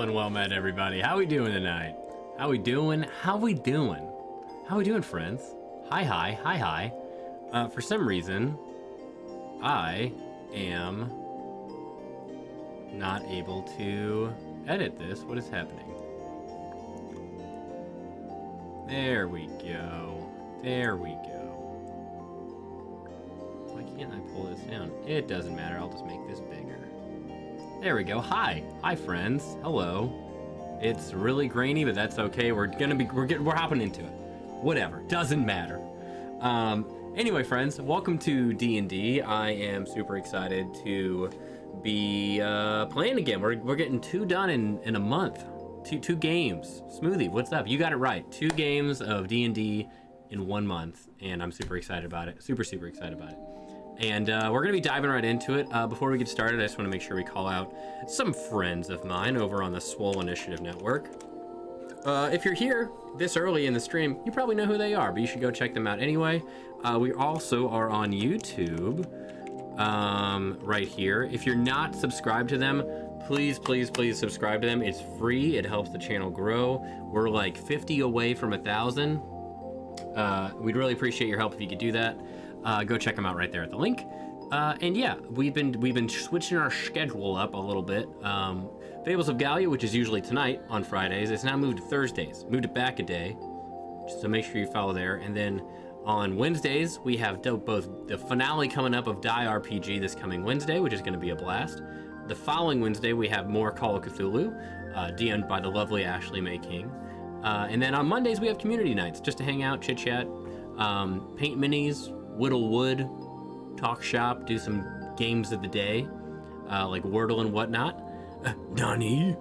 and well met, everybody. How we doing tonight? How we doing? How we doing? How we doing, friends? Hi. For some reason, I am not able to edit this. What is happening? There we go. There we go. Why can't I pull this down? It doesn't matter. I'll just make this bigger. There we go. Hi, friends. Hello. It's really grainy, but that's okay. We're hopping into it. Whatever. Doesn't matter. Anyway, friends, welcome to D&D. I am super excited to be playing again. We're getting 2 done in a month. Two games. Smoothie, what's up? You got it right. 2 games of D&D in 1 month, and I'm super excited about it. Super excited about it. And we're going to be diving right into it. Before we get started, I just want to make sure we call out some friends of mine over on the SWOLE Initiative Network. If you're here this early in the stream, you probably know who they are, but you should go check them out anyway. We also are on YouTube right here. If you're not subscribed to them, please subscribe to them. It's free. It helps the channel grow. We're like 50 away from 1,000. We'd really appreciate your help if you could do that. Go check them out right there at the link. And yeah, we've been switching our schedule up a little bit. Fables of Gallia, which is usually tonight on Fridays, it's now moved to Thursdays. Moved it back a day, so make sure you follow there. And then on Wednesdays, we have both the finale coming up of Die RPG this coming Wednesday, which is going to be a blast. The following Wednesday, we have more Call of Cthulhu, DM'd by the lovely Ashley May King. And then on Mondays, we have community nights, just to hang out, chit-chat, paint minis, whittle wood, talk shop, do some games of the day, like Wordle and whatnot. Donnie.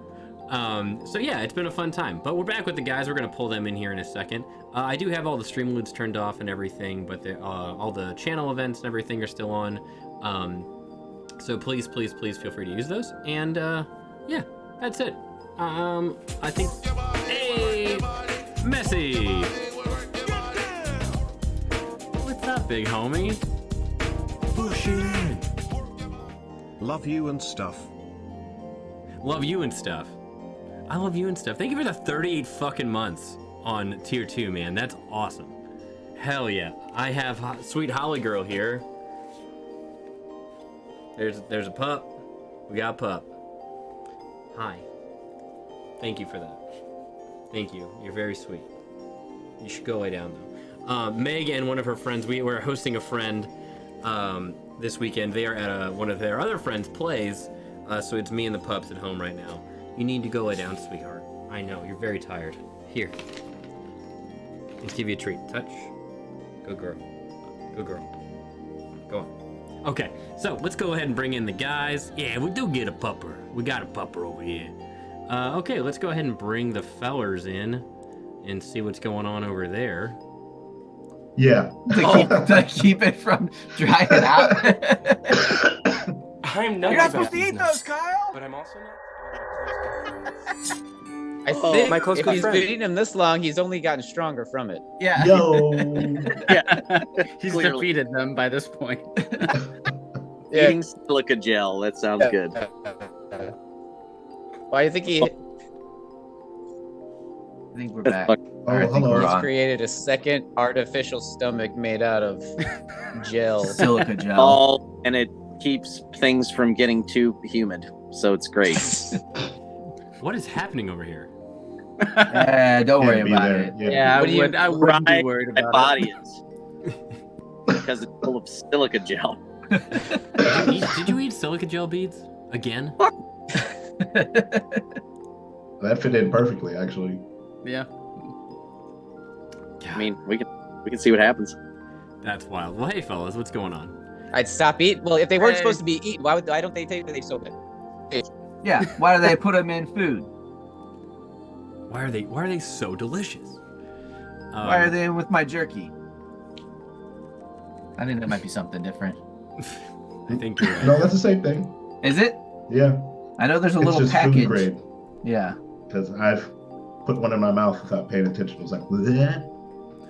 So yeah, it's been a fun time. But we're back with the guys. We're going to pull them in here in a second. I do have all the stream loots turned off and everything, but all the channel events and everything are still on. So please feel free to use those. And yeah, that's it. I think... Hey! Messi! What's up, big homie? Push it. Love you and stuff. Love you and stuff. I love you and stuff. Thank you for the 38 fucking months on tier 2, man. That's awesome. Hell yeah. I have sweet Holly girl here. There's a pup. We got a pup. Hi. Thank you for that. Thank you. You're very sweet. You should go lay down though. Meg and one of her friends, we're hosting a friend this weekend. They are at one of their other friends' plays, so it's me and the pups at home right now. You need to go lay down, sweetheart. I know, you're very tired. Here. Let's give you a treat. Touch. Good girl. Good girl. Go on. Okay, so let's go ahead and bring in the guys. Yeah, we do get a pupper. We got a pupper over here. Okay, let's go ahead and bring the fellers in and see what's going on over there. Yeah. To keep it from drying out. I'm not. You're not supposed to eat those, Kyle. But I'm also not. I think my close if good he's friend. been eating him this long, he's only gotten stronger from it. Yeah. Yo. Yeah. He's Clearly. defeated them by this point. Yeah. Eating silica gel. That sounds good. Why do you think he? I think we're back. Oh, I think hello. he's created a second artificial stomach made out of gel. Silica gel. All and it keeps things from getting too humid, so it's great. What is happening over here? Don't worry Can't be about there. it. Yeah. Yeah, What do you- I wouldn't be Right, worried my about it. body is because it's full of silica gel. Did you eat silica gel beads again? That fit in perfectly, actually. Yeah. I mean, we can see what happens. That's wild. Well, hey, fellas, what's going on? I'd stop eating. Well, if they weren't supposed to be eaten, why don't they take? They so good. Yeah. Why do they put them in food? Why are they so delicious? Why are they in with my jerky? I think that might be something different. I think you're right. No, that's the same thing. Is it? Yeah. I know there's a It's little just package. food grade. Yeah. Because I've put one in my mouth without paying attention. It was like, bleh.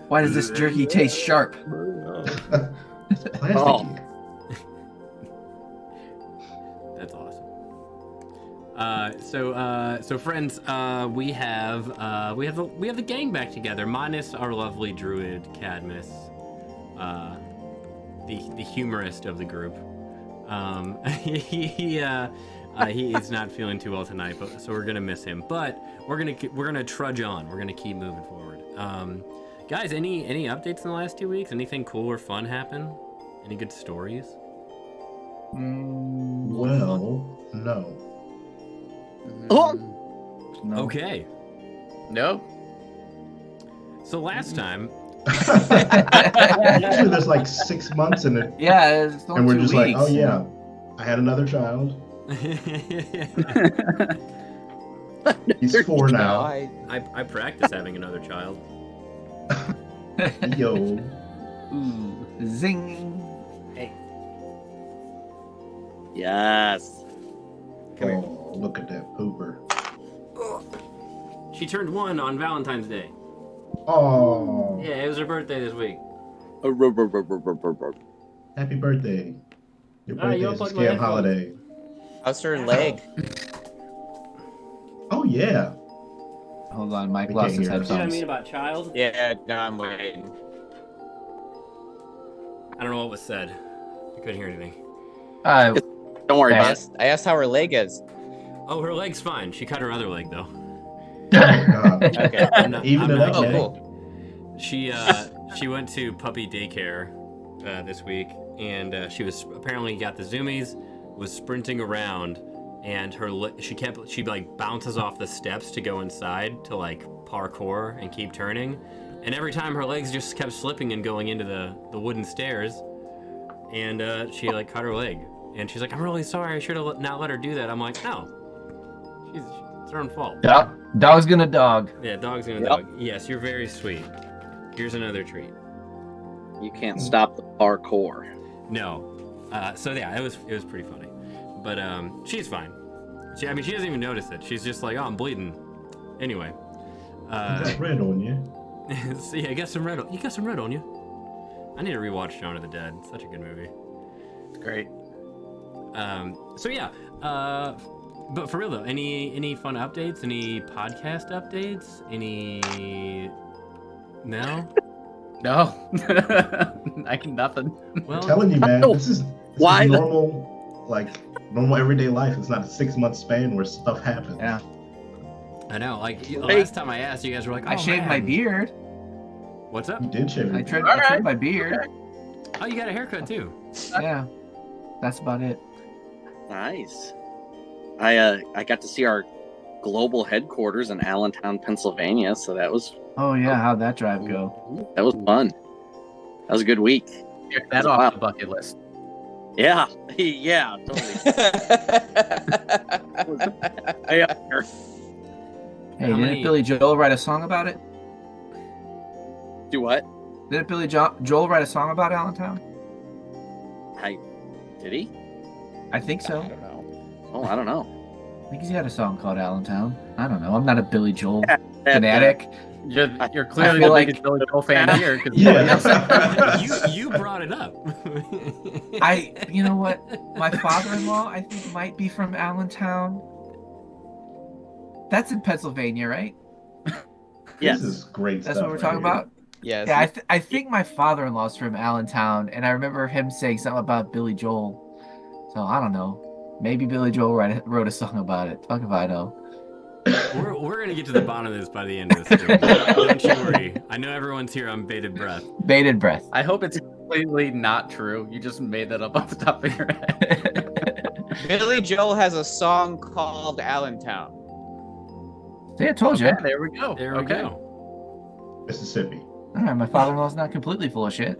Why does this jerky taste sharp? Plasticky. Oh. That's awesome. So friends, we have the gang back together, minus our lovely druid Cadmus, the humorist of the group. He is not feeling too well tonight, so we're gonna miss him. But we're gonna trudge on. We're gonna keep moving forward. Guys, any updates in the last 2 weeks? Anything cool or fun happen? Any good stories? Well, no. Oh! No. Okay. No. So last time. Usually there's like 6 months in it, Yeah, it's only and we're 2 just weeks. like, oh yeah, I had another child. He's 4 now. I practice having another child. Yo. Ooh, zing. Yes. Oh, look at that pooper. She turned 1 on Valentine's Day. Oh, Yeah, it was her birthday this week. happy birthday. Your Ah, you birthday is a unplugged my scam headphones. holiday. How's her leg? Oh yeah. Hold on, Mike We lost can't his hear us. See what I headphones. mean about child? Yeah, no, I'm waiting. I don't know what was said. I couldn't hear anything. Don't worry I about it. asked how her leg is. Oh, her leg's fine. She cut her other leg though. Oh god. Okay. Even I'm it not up, kidding. cool. She went to puppy daycare this week, and she was apparently got the zoomies, was sprinting around, and she like bounces off the steps to go inside to like parkour and keep turning, and every time her legs just kept slipping and going into the wooden stairs, and she like cut her leg, and she's like, I'm really sorry, I should have not let her do that. I'm like, no, it's her own fault. Dog's gonna dog. Yeah, dog's gonna Yep. dog. Yes, you're very sweet. Here's another treat. You can't stop the parkour. No. So yeah, it was pretty funny. But she's fine. She doesn't even notice it. She's just like, oh, I'm bleeding. Anyway. You got red on you. So yeah, you got some red on you. I need to rewatch Shaun of the Dead. It's such a good movie. It's great. So yeah, but for real though, any fun updates? Any podcast updates? Any? No. No. I can nothing. Well, I'm telling you, man, No. this is Why? normal, like normal everyday life. It's not a 6 month span where stuff happens. Yeah. I know. Like the last time I asked, you guys were like, oh, I shaved my man. beard. What's up? You did shave I your trimmed, beard. I trimmed my beard. Oh, you got a haircut too. Yeah. That's about it. Nice. I got to see our global headquarters in Allentown, Pennsylvania, so that was Oh yeah, how'd that drive go? fun. That was a good week. Check that Wow. off the bucket list. Yeah, yeah, totally. Yeah. Hey, How didn't many- Billy Joel write a song about it? Do what? Didn't Billy Joel write a song about Allentown? Did he? I think I so. don't know. Oh, I don't know. I think he's got a song called Allentown. I don't know. I'm not a Billy Joel That- fanatic. You're clearly feel the like- biggest Billy Joel fan here. 'Cause Yeah. you brought it up. You know what? My father-in-law, I think, might be from Allentown. That's in Pennsylvania, right? Yes. This is great That's stuff. what we're right talking here. about. Yes. Yeah, I think my father-in-law's from Allentown, and I remember him saying something about Billy Joel. So I don't know. Maybe Billy Joel wrote a song about it. Fuck if I know. We're gonna get to the bottom of this by the end of this. Stream. Don't you worry. I know everyone's here on bated breath. Bated breath. I hope it's completely not true. You just made that up off the top of your head. Billy Joel has a song called Allentown. See, I told you. Yeah, there we go. There we Okay. go. Mississippi. All right, my father-in-law's not completely full of shit.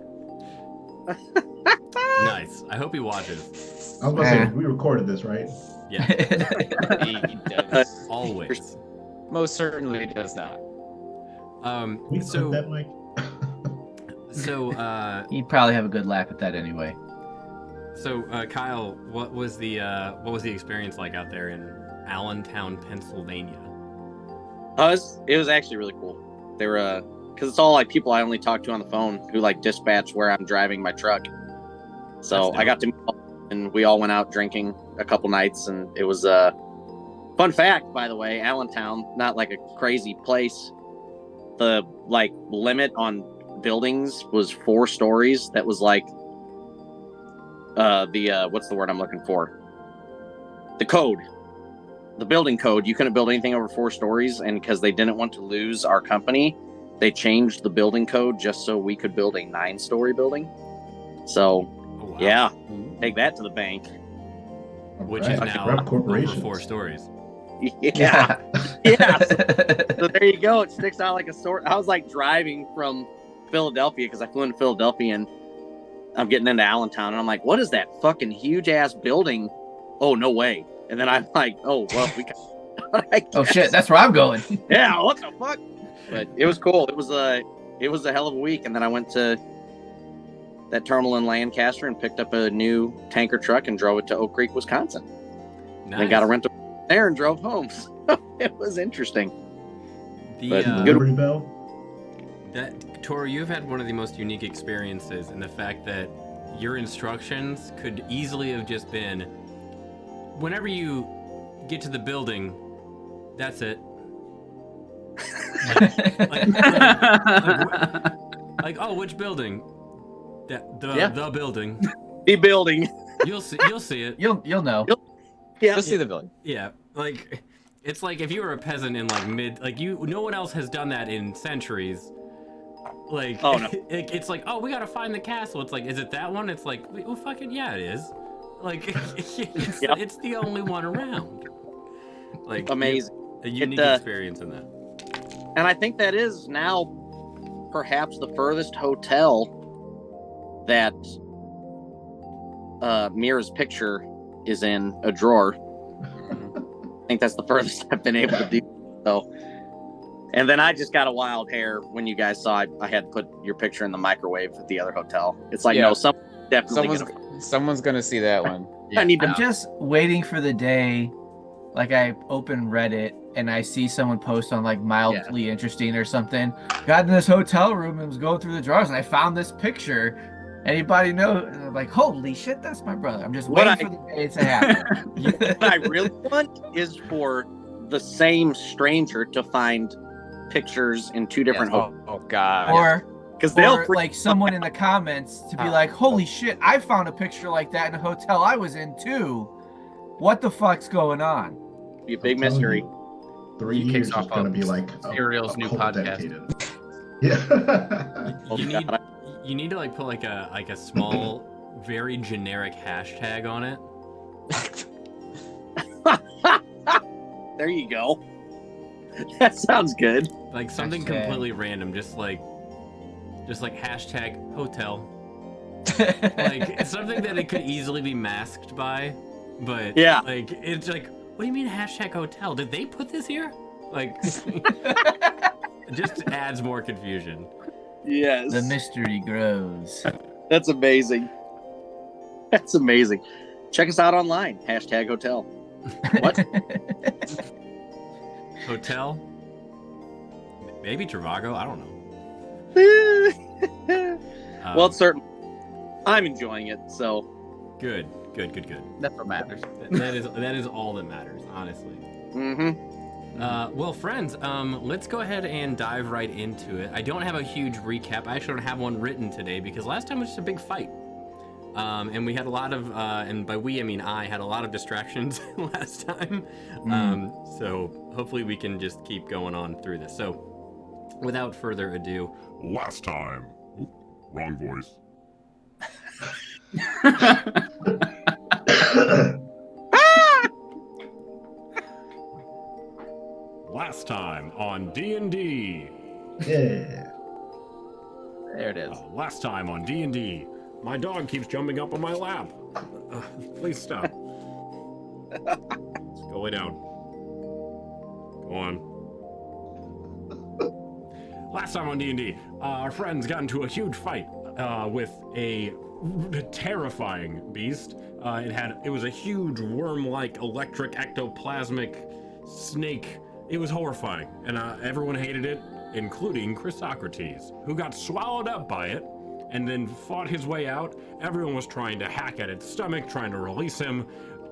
Nice. I hope he watches. I was about to say, we recorded this, right? Yeah, He does. always. Most certainly does not. We So clipped that, Mike. He'd probably have a good laugh at that anyway. Kyle, what was the experience like out there in Allentown, Pennsylvania? It was actually really cool. They were because it's all like people I only talk to on the phone who like dispatch where I'm driving my truck. So That's I got to meet them, and we all went out drinking a couple nights, and it was Fun fact, by the way, Allentown, not like a crazy place. The like limit on buildings was 4 stories. That was like what's the word I'm looking for? The code. The building code. You couldn't build anything over 4 stories, and because they didn't want to lose our company, they changed the building code just so we could build a 9-story building. So, Oh, wow. yeah, take that to the bank. Which Alright, is now rep over corporations. 4 stories. Yeah. Yeah. So there you go. It sticks out like a sword. I was like driving from Philadelphia because I flew into Philadelphia and I'm getting into Allentown and I'm like, what is that fucking huge ass building? Oh, no way. And then I'm like, oh, well, we got. Oh shit, that's where I'm going. Yeah, what the fuck? But it was cool. It was a hell of a week. And then I went to that terminal in Lancaster and picked up a new tanker truck and drove it to Oak Creek, Wisconsin. Nice. And got a rental there and drove home. So it was interesting. The, good- Liberty Bell. that Tor, you've had one of the most unique experiences in the fact that your instructions could easily have just been, whenever you get to the building, that's it. Like, oh, which building? The building. The building. You'll see it. You'll know. Yeah. Just see the building. Yeah, like it's like if you were a peasant in like no one else has done that in centuries. Like, Oh, no. It's like, oh, we gotta find the castle. It's like, is it that one? It's like, oh, fucking yeah, it is. Like, it's the only one around. Like, Amazing. a unique It, experience in that. And I think that is now perhaps the furthest hotel that Mira's picture is in a drawer. I think that's the furthest I've been able to do. So, and then I just got a wild hair when you guys saw I had put your picture in the microwave at the other hotel. It's like, Yeah. no, Someone's gonna see that one. I need to. I'm just waiting for the day, like I open Reddit and I see someone post on like mildly interesting or something. Got in this hotel room and was going through the drawers and I found this picture. Anybody know? And I'm like, holy shit, that's my brother. I'm just waiting for the day to happen. What I really want is for the same stranger to find pictures in 2 different hotels. Oh god. Or Because they'll or like someone in the comments to be like, holy shit, I found a picture like that in a hotel I was in too. What the fuck's going on? be a big I'm telling mystery. you, 3 He years kicks is off going to a be like Serial's new cult podcast. dedicated. Yeah. You need to like put like a small, very generic hashtag on it. There you go. That sounds good. Like something Hashtag. completely random, just like hashtag hotel. Like something that it could easily be masked by, but Yeah. like it's like, what do you mean hashtag hotel? Did they put this here? Like, just adds more confusion. Yes. The mystery grows. That's amazing. That's amazing. Check us out online. Hashtag hotel. What? Hotel? Maybe Travago? I don't know. Well, it's certain. I'm enjoying it, so. Good. That's what matters. That is all that matters, honestly. Mm-hmm. Well, friends, let's go ahead and dive right into it. I don't have a huge recap. I actually don't have one written today because last time was just a big fight. And we had a lot of, and by we, I mean I had a lot of distractions last time. So hopefully we can just keep going on through this. So without further ado. Last time. Oop, wrong voice. Last time on D&D. Yeah. There it is. Last time on D&D. My dog keeps jumping up on my lap. Please stop. Go lay down. Go on. Last time on D&D, our friends got into a huge fight with a terrifying beast. It was a huge worm-like electric ectoplasmic snake. It was horrifying, and everyone hated it, including Chrysocrates, who got swallowed up by it and then fought his way out. Everyone was trying to hack at its stomach, trying to release him.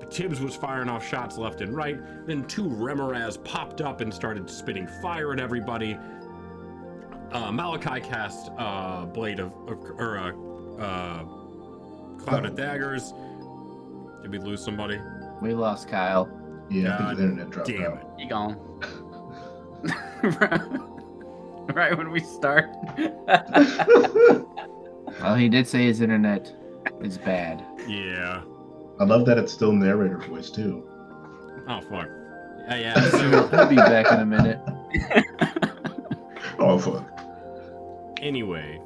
Tibbs was firing off shots left and right. Then 2 Remoraz popped up and started spitting fire at everybody. Malachi cast Cloud of Daggers. Did we lose somebody? We lost Kyle. Yeah, I think God his internet dropped damn out. He gone. Right when we start. Well, he did say his internet is bad. Yeah. I love that it's still narrator voice too. Oh, fuck. Yeah, so I'll be back in a minute. Oh fuck. anyway,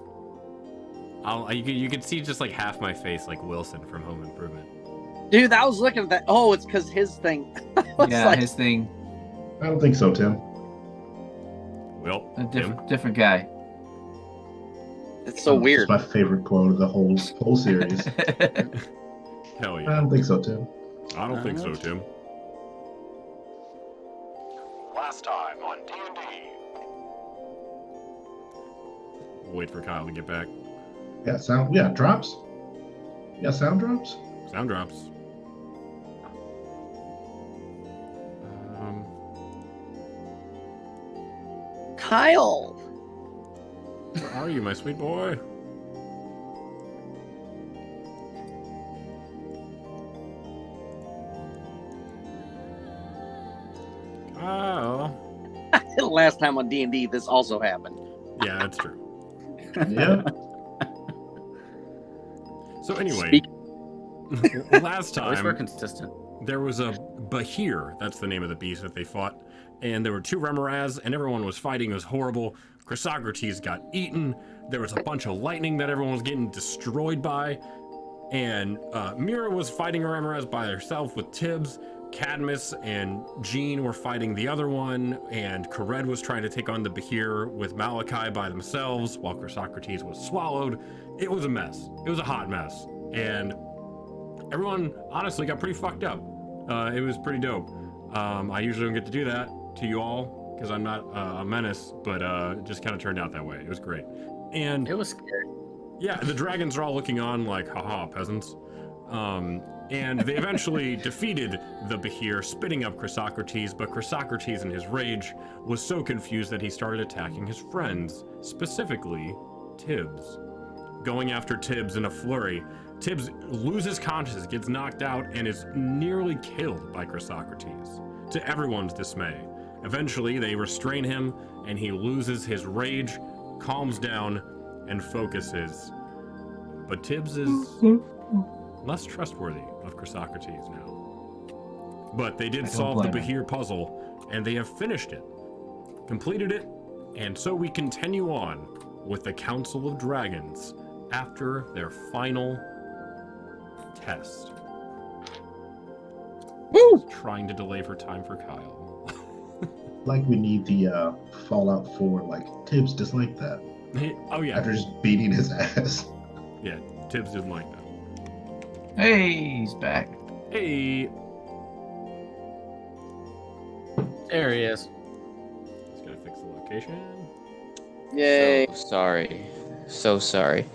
you could see just like half my face like Wilson from Home Improvement. Dude, I was looking at that. Oh, it's because his thing. Yeah, like, his thing. I don't think so, Tim. Well, A Tim, different guy. it's so weird. It's my favorite quote of the whole series. hell I yeah. don't think so, Tim. I don't think so, Tim. Last time on D&D. Wait for Kyle to get back. Yeah, sound. Yeah, drops. Yeah, sound drops. Sound drops. Kyle. Where are you, my sweet boy? Kyle. Last time on D&D, this also happened. Yeah, that's true. Yeah. So anyway, Speak- last At least we're time consistent. there was a Bahir, that's the name of the beast that they fought, and there were 2 Remoraz, and everyone was fighting. It was horrible. Chrysocrates got eaten. There was a bunch of lightning that everyone was getting destroyed by, and Mira was fighting a Remoraz by herself with Tibbs. Cadmus and Jean were fighting the other one, and Kared was trying to take on the Bahir with Malachi by themselves, while Chrysocrates was swallowed. It was a mess. It was a hot mess, and everyone honestly got pretty fucked up. It was pretty dope. I usually don't get to do that to you all because I'm not a menace, but it just kind of turned out that way. It was great. And It was scary. yeah, the dragons are all looking on like, haha, peasants. And they eventually defeated the Bahir, spitting up Chrysocrates, but Chrysocrates in his rage was so confused that he started attacking his friends, specifically Tibbs. Going after Tibbs in a flurry, Tibbs loses consciousness, gets knocked out, and is nearly killed by Chrysocrates, to everyone's dismay. Eventually, they restrain him, and he loses his rage, calms down, and focuses. But Tibbs is less trustworthy of Chrysocrates now. But they did solve the Bahir puzzle, and they have finished it, completed it, and so we continue on with the Council of Dragons after their final test. Woo! Trying to delay for time for Kyle. Like we need the Fallout 4, like Tibbs just like that. Oh yeah, After just beating his ass. yeah. Tibbs didn't like that. Hey, he's back. Hey, There he is. just gotta fix the location. Yay. So sorry.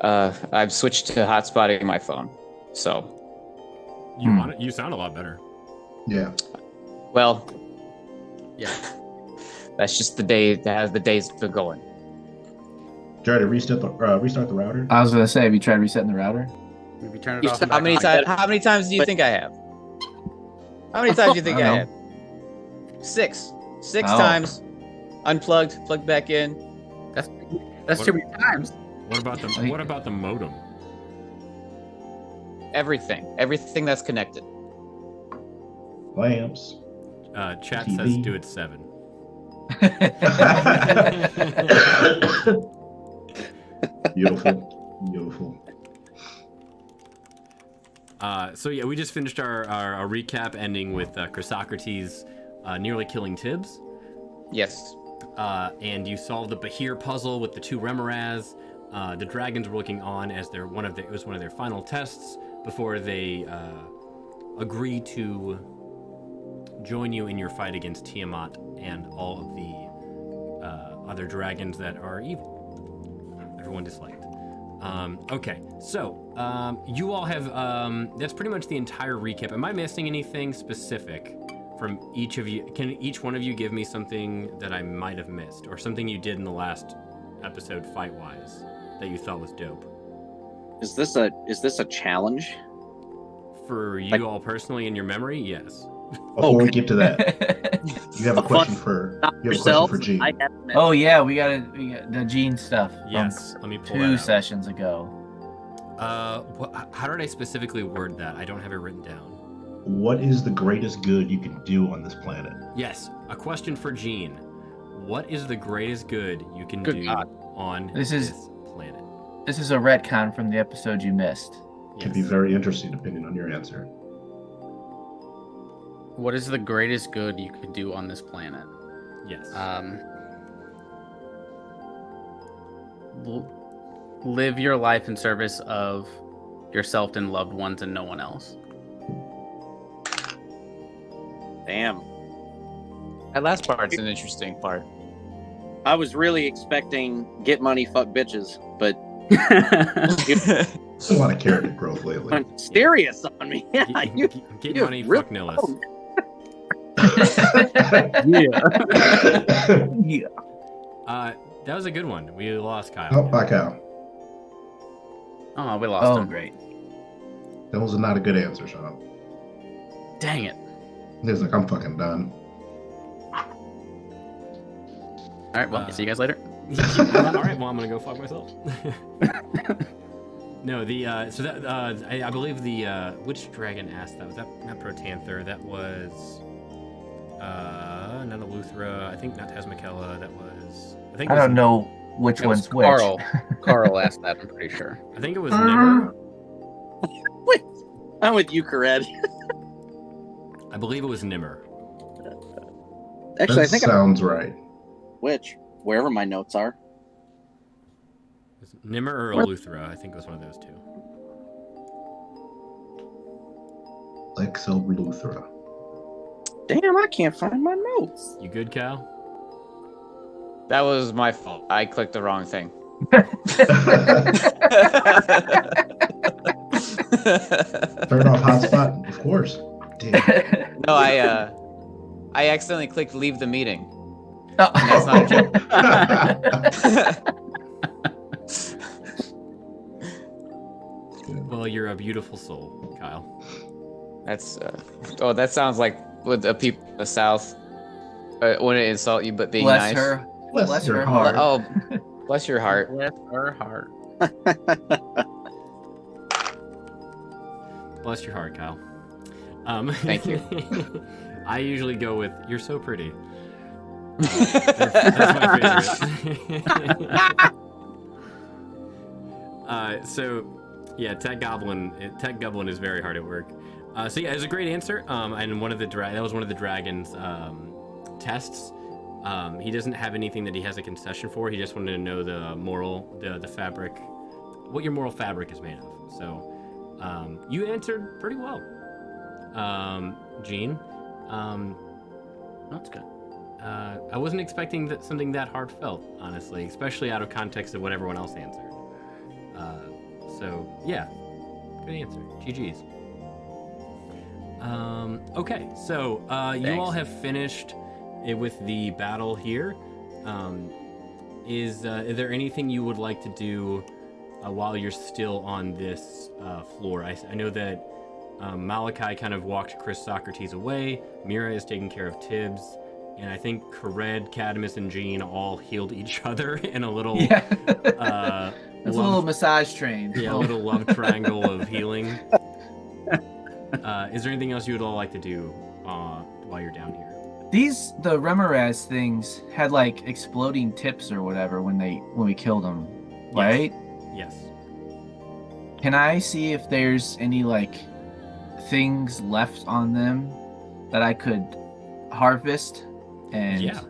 I've switched to hotspotting my phone. So, You want it? You sound a lot better. Yeah. well, Yeah. that's just the day that has the days been going. Try to restart the router. I was gonna say, have you tried resetting the router? Maybe turn it You off. said- and How back many on. times? How many times do you But- think I have? How many times do you think I I don't have? Six Oh. times. Unplugged, plugged back in. That's What- too many times. What about the modem? Everything that's connected. Lamps. Chat TV. says do it 7. Beautiful. So yeah, we just finished our recap ending with Chrysocrates nearly killing Tibbs. Yes. And you solved the Bahir puzzle with the 2 Remoraz. The dragons were looking on as it was one of their final tests before they agree to join you in your fight against Tiamat and all of the other dragons that are evil. Everyone disliked. Okay, so you all have that's pretty much the entire recap. Am I missing anything specific from each of you? Can each one of you give me something that I might have missed, or something you did in the last episode fight-wise that you thought was dope? Is this a challenge? For you all personally in your memory, yes. Before we get to that, you have a question for Gene. I haven't met Oh yeah, we got the Gene stuff. from Yes, let me pull 2 that out. sessions ago. How did I specifically word that? I don't have it written down. What is the greatest good you can do on this planet? Yes, a question for Gene. What is the greatest good you can Good do God. on This this is- planet? This is a retcon from the episode you missed. Could be very interesting depending on your answer. What is the greatest good you could do on this planet? Yes. Live your life in service of yourself and loved ones and no one else. Damn. That last part's an interesting part. I was really expecting get money, fuck bitches, but There's a lot of character growth lately. I'm serious on me. Yeah, Get you money, really fuck Nihilus. Yeah. That was a good one. We lost Kyle. Oh, bye, Kyle. Oh, we lost Oh him. great. That was not a good answer, Sean. Dang it. He was like, I'm fucking done. All right, well, see you guys later. All right, well, I'm gonna go fuck myself. No, so that I believe the which dragon asked that? Was that not Protanther? That was not Eleuthera. I think not Tasmakella. That was I think I it was, don't know which It was one's which. Carl. Carl asked that, I'm pretty sure. I think it was Nimmer. I'm with you, Kared. I believe it was Nimmer. Actually, I That think sounds right. wherever my notes are. Was it Nimmer or Eleuthera? I think it was one of those two. Lexel Luthra. Damn, I can't find my notes. You good, Cal? That was my fault. I clicked the wrong thing. Turn off hotspot, of course. Damn. No, I accidentally clicked leave the meeting. Oh. That's not a joke. Well, you're a beautiful soul, Kyle. That's that sounds like what the people in the South want to insult you, but being Bless nice. her. Bless your her heart. Oh, bless your heart. Bless her heart. Bless your heart, Kyle. Thank you. I usually go with "You're so pretty." That's my favorite. So, yeah, Tech Goblin is very hard at work. So yeah, it was a great answer. And one of the that was one of the dragon's tests. He doesn't have anything that he has a concession for. He just wanted to know the fabric, what your moral fabric is made of. So, you answered pretty well, Gene. That's good. I wasn't expecting something that heartfelt, honestly, especially out of context of what everyone else answered. So yeah, good answer. GG's. Okay, so you all have finished it with the battle here. Is there anything you would like to do while you're still on this floor? I know that Malachi kind of walked Chris Socrates away. Mira is taking care of Tibbs. And I think Kared, Cadmus, and Jean all healed each other in a little It's a little massage train. yeah, a little love triangle of healing. Is there anything else you would all like to do while you're down here? The Remoraz things had like exploding tips or whatever when we killed them, right? Yes. Can I see if there's any like things left on them that I could harvest and Yeah.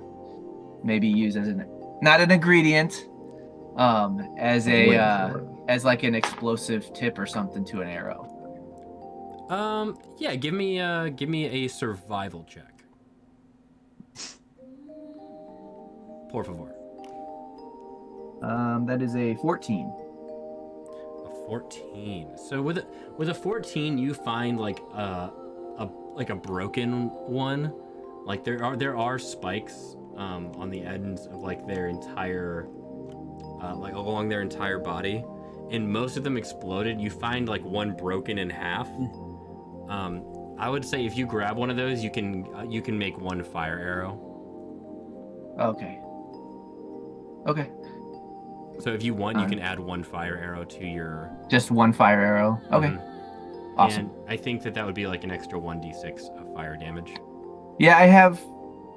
maybe use as not an ingredient, as as like an explosive tip or something to an arrow. Yeah, give me a survival check. Por favor. That is a 14. 14. So with a 14, you find like a broken one. Like there are spikes on the ends of like their entire like along their entire body, and most of them exploded. You find like one broken in half. I would say if you grab one of those, you can make one fire arrow. Okay. Okay. So if you want, you can add one fire arrow to your. Just one fire arrow. Okay. Awesome. And I think that would be like an extra 1d6 of fire damage. Yeah, I have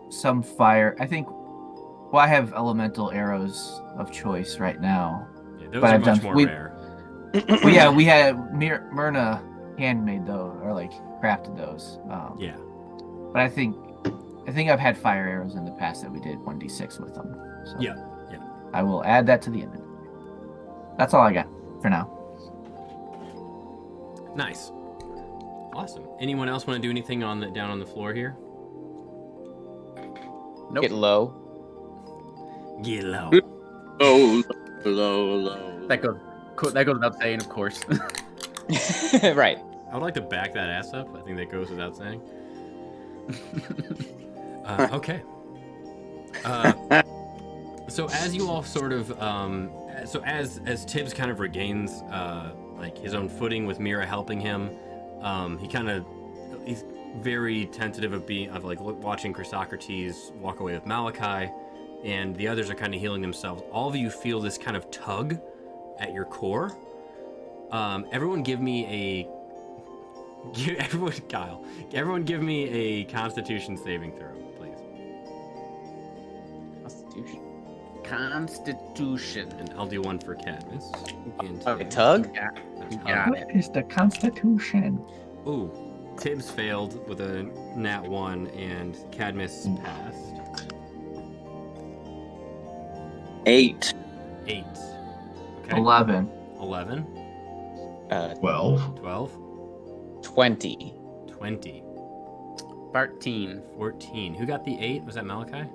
some fire. I think. Well, I have elemental arrows of choice right now. Yeah, those But are I've much done- more we- rare. Well, yeah, we had Myrna handmade those or like crafted those. Yeah. But I think I've had fire arrows in the past that we did 1d6 with them. So Yeah. I will add that to the end. That's all I got for now. Nice. Awesome. Anyone else want to do anything down on the floor here? Nope. Get low. Get low. Low. That goes without saying, of course. Right. I would like to back that ass up. I think that goes without saying. Okay. So as you all sort of, so as Tibbs kind of regains like his own footing with Mira helping him, he's very tentative of watching Chrysocrates walk away with Malachi, and the others are kind of healing themselves. All of you feel this kind of tug at your core. Everyone give me a Constitution saving throw, please. Constitution. And I'll do one for Cadmus. And A tug? Got it. It's the Constitution. Ooh, Tibbs failed with a nat 1, and Cadmus passed. 8. 8. Okay. 11. 11. 12. 12. 20. 20. 13. 14. Who got the 8? Was that Malachi?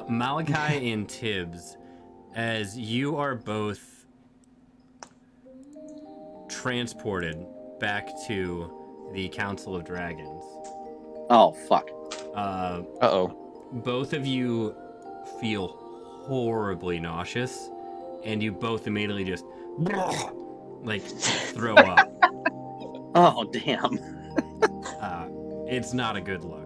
Malachi and Tibbs, as you are both transported back to the Council of Dragons. Oh, fuck. Uh-oh. Both of you feel horribly nauseous, and you both immediately just like throw up. Oh, damn. It's not a good look.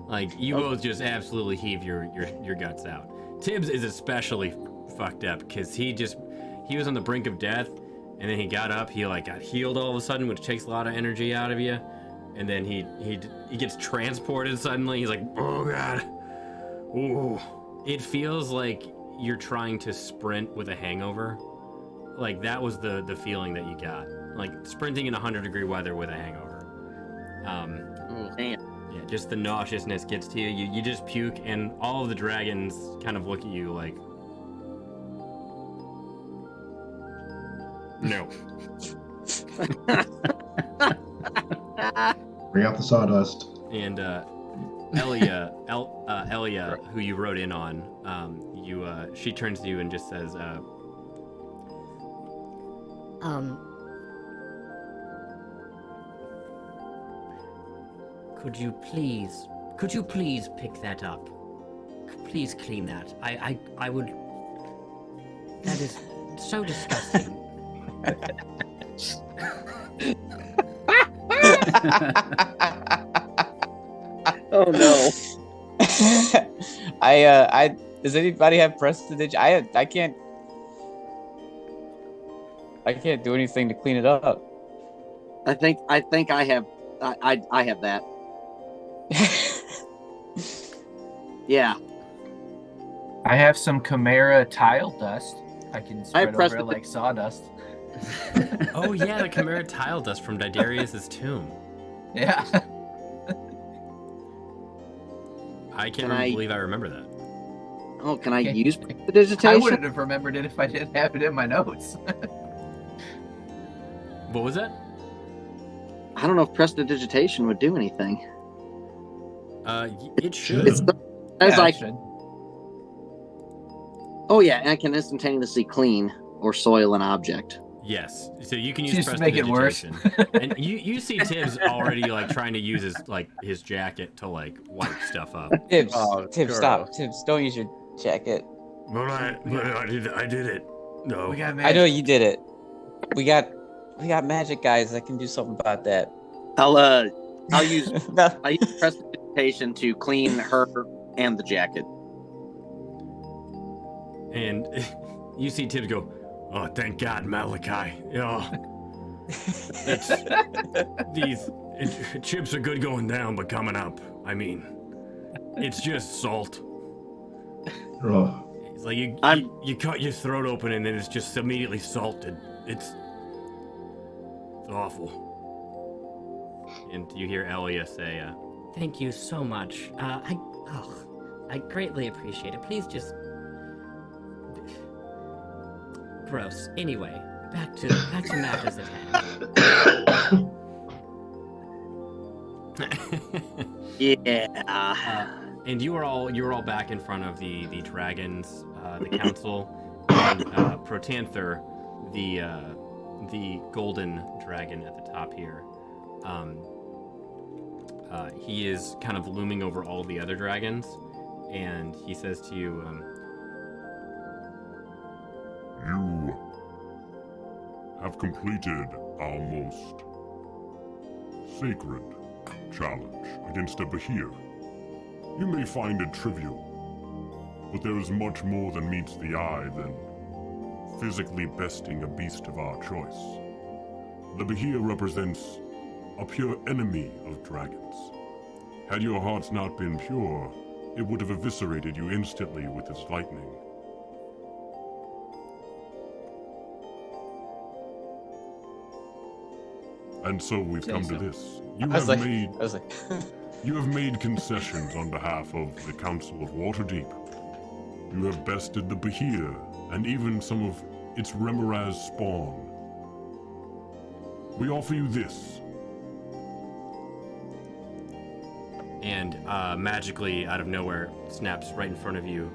Like you both just absolutely heave your guts out. Tibbs is especially fucked up because he was on the brink of death, and then he got up. He like got healed all of a sudden, which takes a lot of energy out of you. And then he gets transported suddenly. He's like, oh god, ooh. It feels like you're trying to sprint with a hangover. Like that was the feeling that you got. Like sprinting in 100-degree weather with a hangover. Damn. Yeah, just the nauseousness gets to you. You just puke, and all of the dragons kind of look at you like, no. Bring out the sawdust. And Elia, who you rode in on, she turns to you and just says, Could you please pick that up? Please clean that. I would. That is so disgusting. Oh, no. Does anybody have prestidigitation? I can't do anything to clean it up. I think I have that. Yeah. I have some Chimera tile dust. I can spread over pressed it it. like sawdust. Oh yeah, the Chimera tile dust from Didarius's tomb. Yeah. I can't Can I- believe I remember that. Oh, can I Okay. use I prestidigitation? wouldn't have remembered it if I didn't have it in my notes. What was that? I don't know if prestidigitation would do anything. It should. It's Should. it's Yeah, like it should. Oh yeah, and I can instantaneously clean or soil an object. Yes. So you can use Just to make it worse. And you see Tibbs already like trying to use his jacket to like wipe stuff up. Tibbs, Oh, Tibbs, stop. Tibbs, don't use your jacket. But I did it. No. We got I magic. know you did it. We got magic guys that can do something about that. I'll use No. I use prestidigitation to clean her and the jacket. And you see Tibbs go, "Oh, thank God, Malachi. Oh, chips are good going down, but coming up, I mean, it's just salt. Oh, It's like you cut your throat open and then it's just immediately salted. It's awful." And you hear Elia say, Thank you so much. I greatly appreciate it. Please just. Gross. Anyway, back to matters at hand. Yeah. and you are all back in front of the dragons, the council, and Protanther, the golden dragon at the top here. He is kind of looming over all the other dragons, and he says to you, You have completed our most sacred challenge against a Behir. You may find it trivial, but there is much more than meets the eye than physically besting a beast of our choice. The Behir represents a pure enemy of dragons. Had your hearts not been pure, it would have eviscerated you instantly with its lightning. And so we've come to this. You have made concessions on behalf of the Council of Waterdeep. You have bested the Behir and even some of its Remoraz spawn. We offer you this. and magically out of nowhere snaps right in front of you.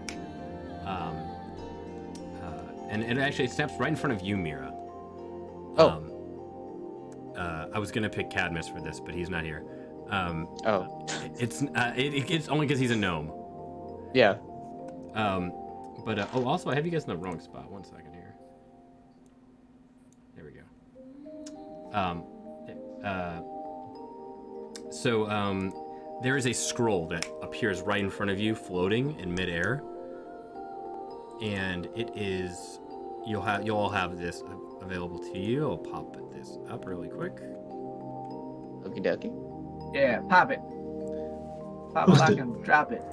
And it actually snaps right in front of you, Mira. I was gonna pick Cadmus for this, but he's not here. It's only because he's a gnome. Yeah. Also I have you guys in the wrong spot. 1 second here. There we go. There is a scroll that appears right in front of you, floating in midair, and it is you'll all have this available to you. I'll pop this up really quick. Okie dokie. Yeah, pop it. Pop it, lock, and drop it.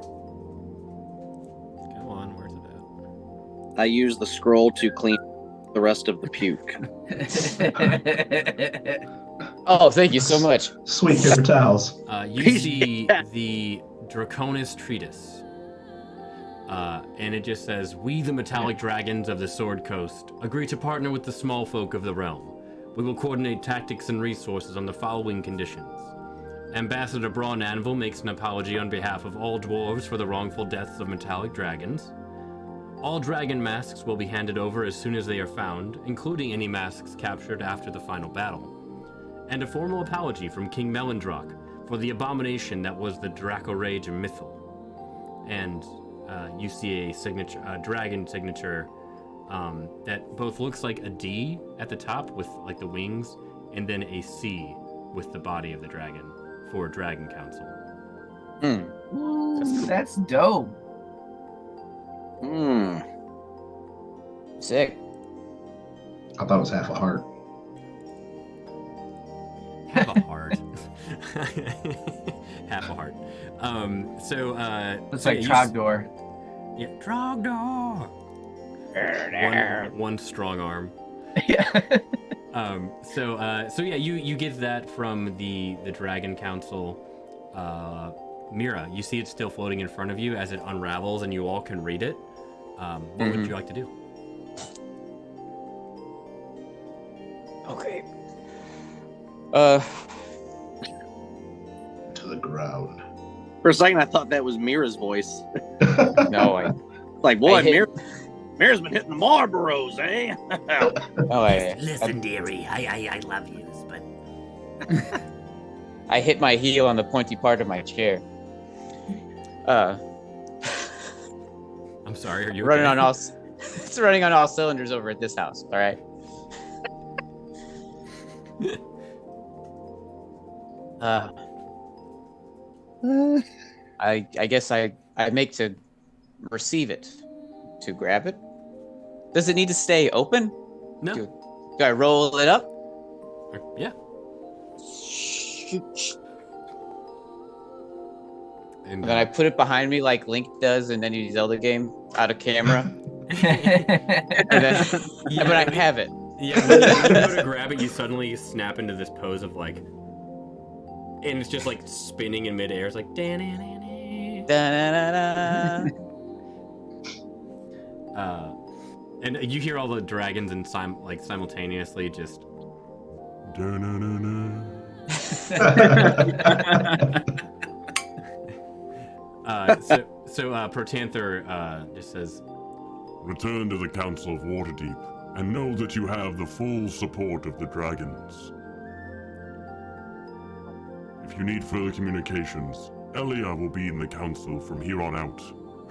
Come on, where's it at? I use the scroll to clean the rest of the puke. Oh, thank you so much. Sweet paper towels. You see the Draconis Treatise. And it just says, "We, the metallic dragons of the Sword Coast, agree to partner with the small folk of the realm. We will coordinate tactics and resources on the following conditions. Ambassador Braun Anvil makes an apology on behalf of all dwarves for the wrongful deaths of metallic dragons. All dragon masks will be handed over as soon as they are found, including any masks captured after the final battle. And a formal apology from King Melindrock for the abomination that was the Draco Rage and Mythal." And you see a dragon signature that both looks like a D at the top with like the wings, and then a C with the body of the dragon for Dragon Council. That's dope. Sick. I thought it was half a heart. Half a heart. Half a heart. Looks like Trogdor. Yeah, Trogdor. One strong arm. Yeah. You get that from the Dragon Council. Mira, you see it still floating in front of you as it unravels, and you all can read it. What would you like to do? Okay. To the ground. For a second, I thought that was Mira's voice. No, Like, boy, I hit- Mira. Mayor's been hitting the Marlboros, eh? Oh, Listen, dearie, I love you, but I hit my heel on the pointy part of my chair. I'm sorry, are you Running okay? on all. It's running on all cylinders over at this house. All right. I guess I make to receive it, to grab it. Does it need to stay open? No. Do I roll it up? Yeah. And And then I put it behind me like Link does in any Zelda game, out of camera. And then, but I have it. Yeah, when you go to grab it, you suddenly snap into this pose of like, and it's just like spinning in midair. It's like, da-na-na-na. Da-na-na-na. And you hear all the dragons and simultaneously just. Da-na-na-na. So Protanther just says, Return to the Council of Waterdeep, and know that you have the full support of the dragons. If you need further communications, Elia will be in the council from here on out.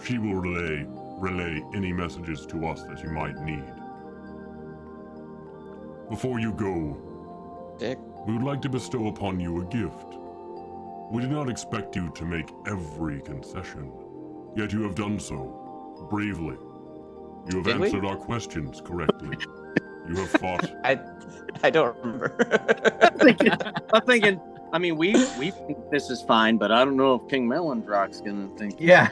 She will relay any messages to us that you might need. Before you go, Dick. we would like to bestow upon you a gift. We did not expect you to make every concession, yet you have done so, bravely. You have Did we? answered our questions correctly. You have fought. I don't remember. I'm thinking. I mean, we think this is fine, but I don't know if King Melondrock's gonna think. Yeah.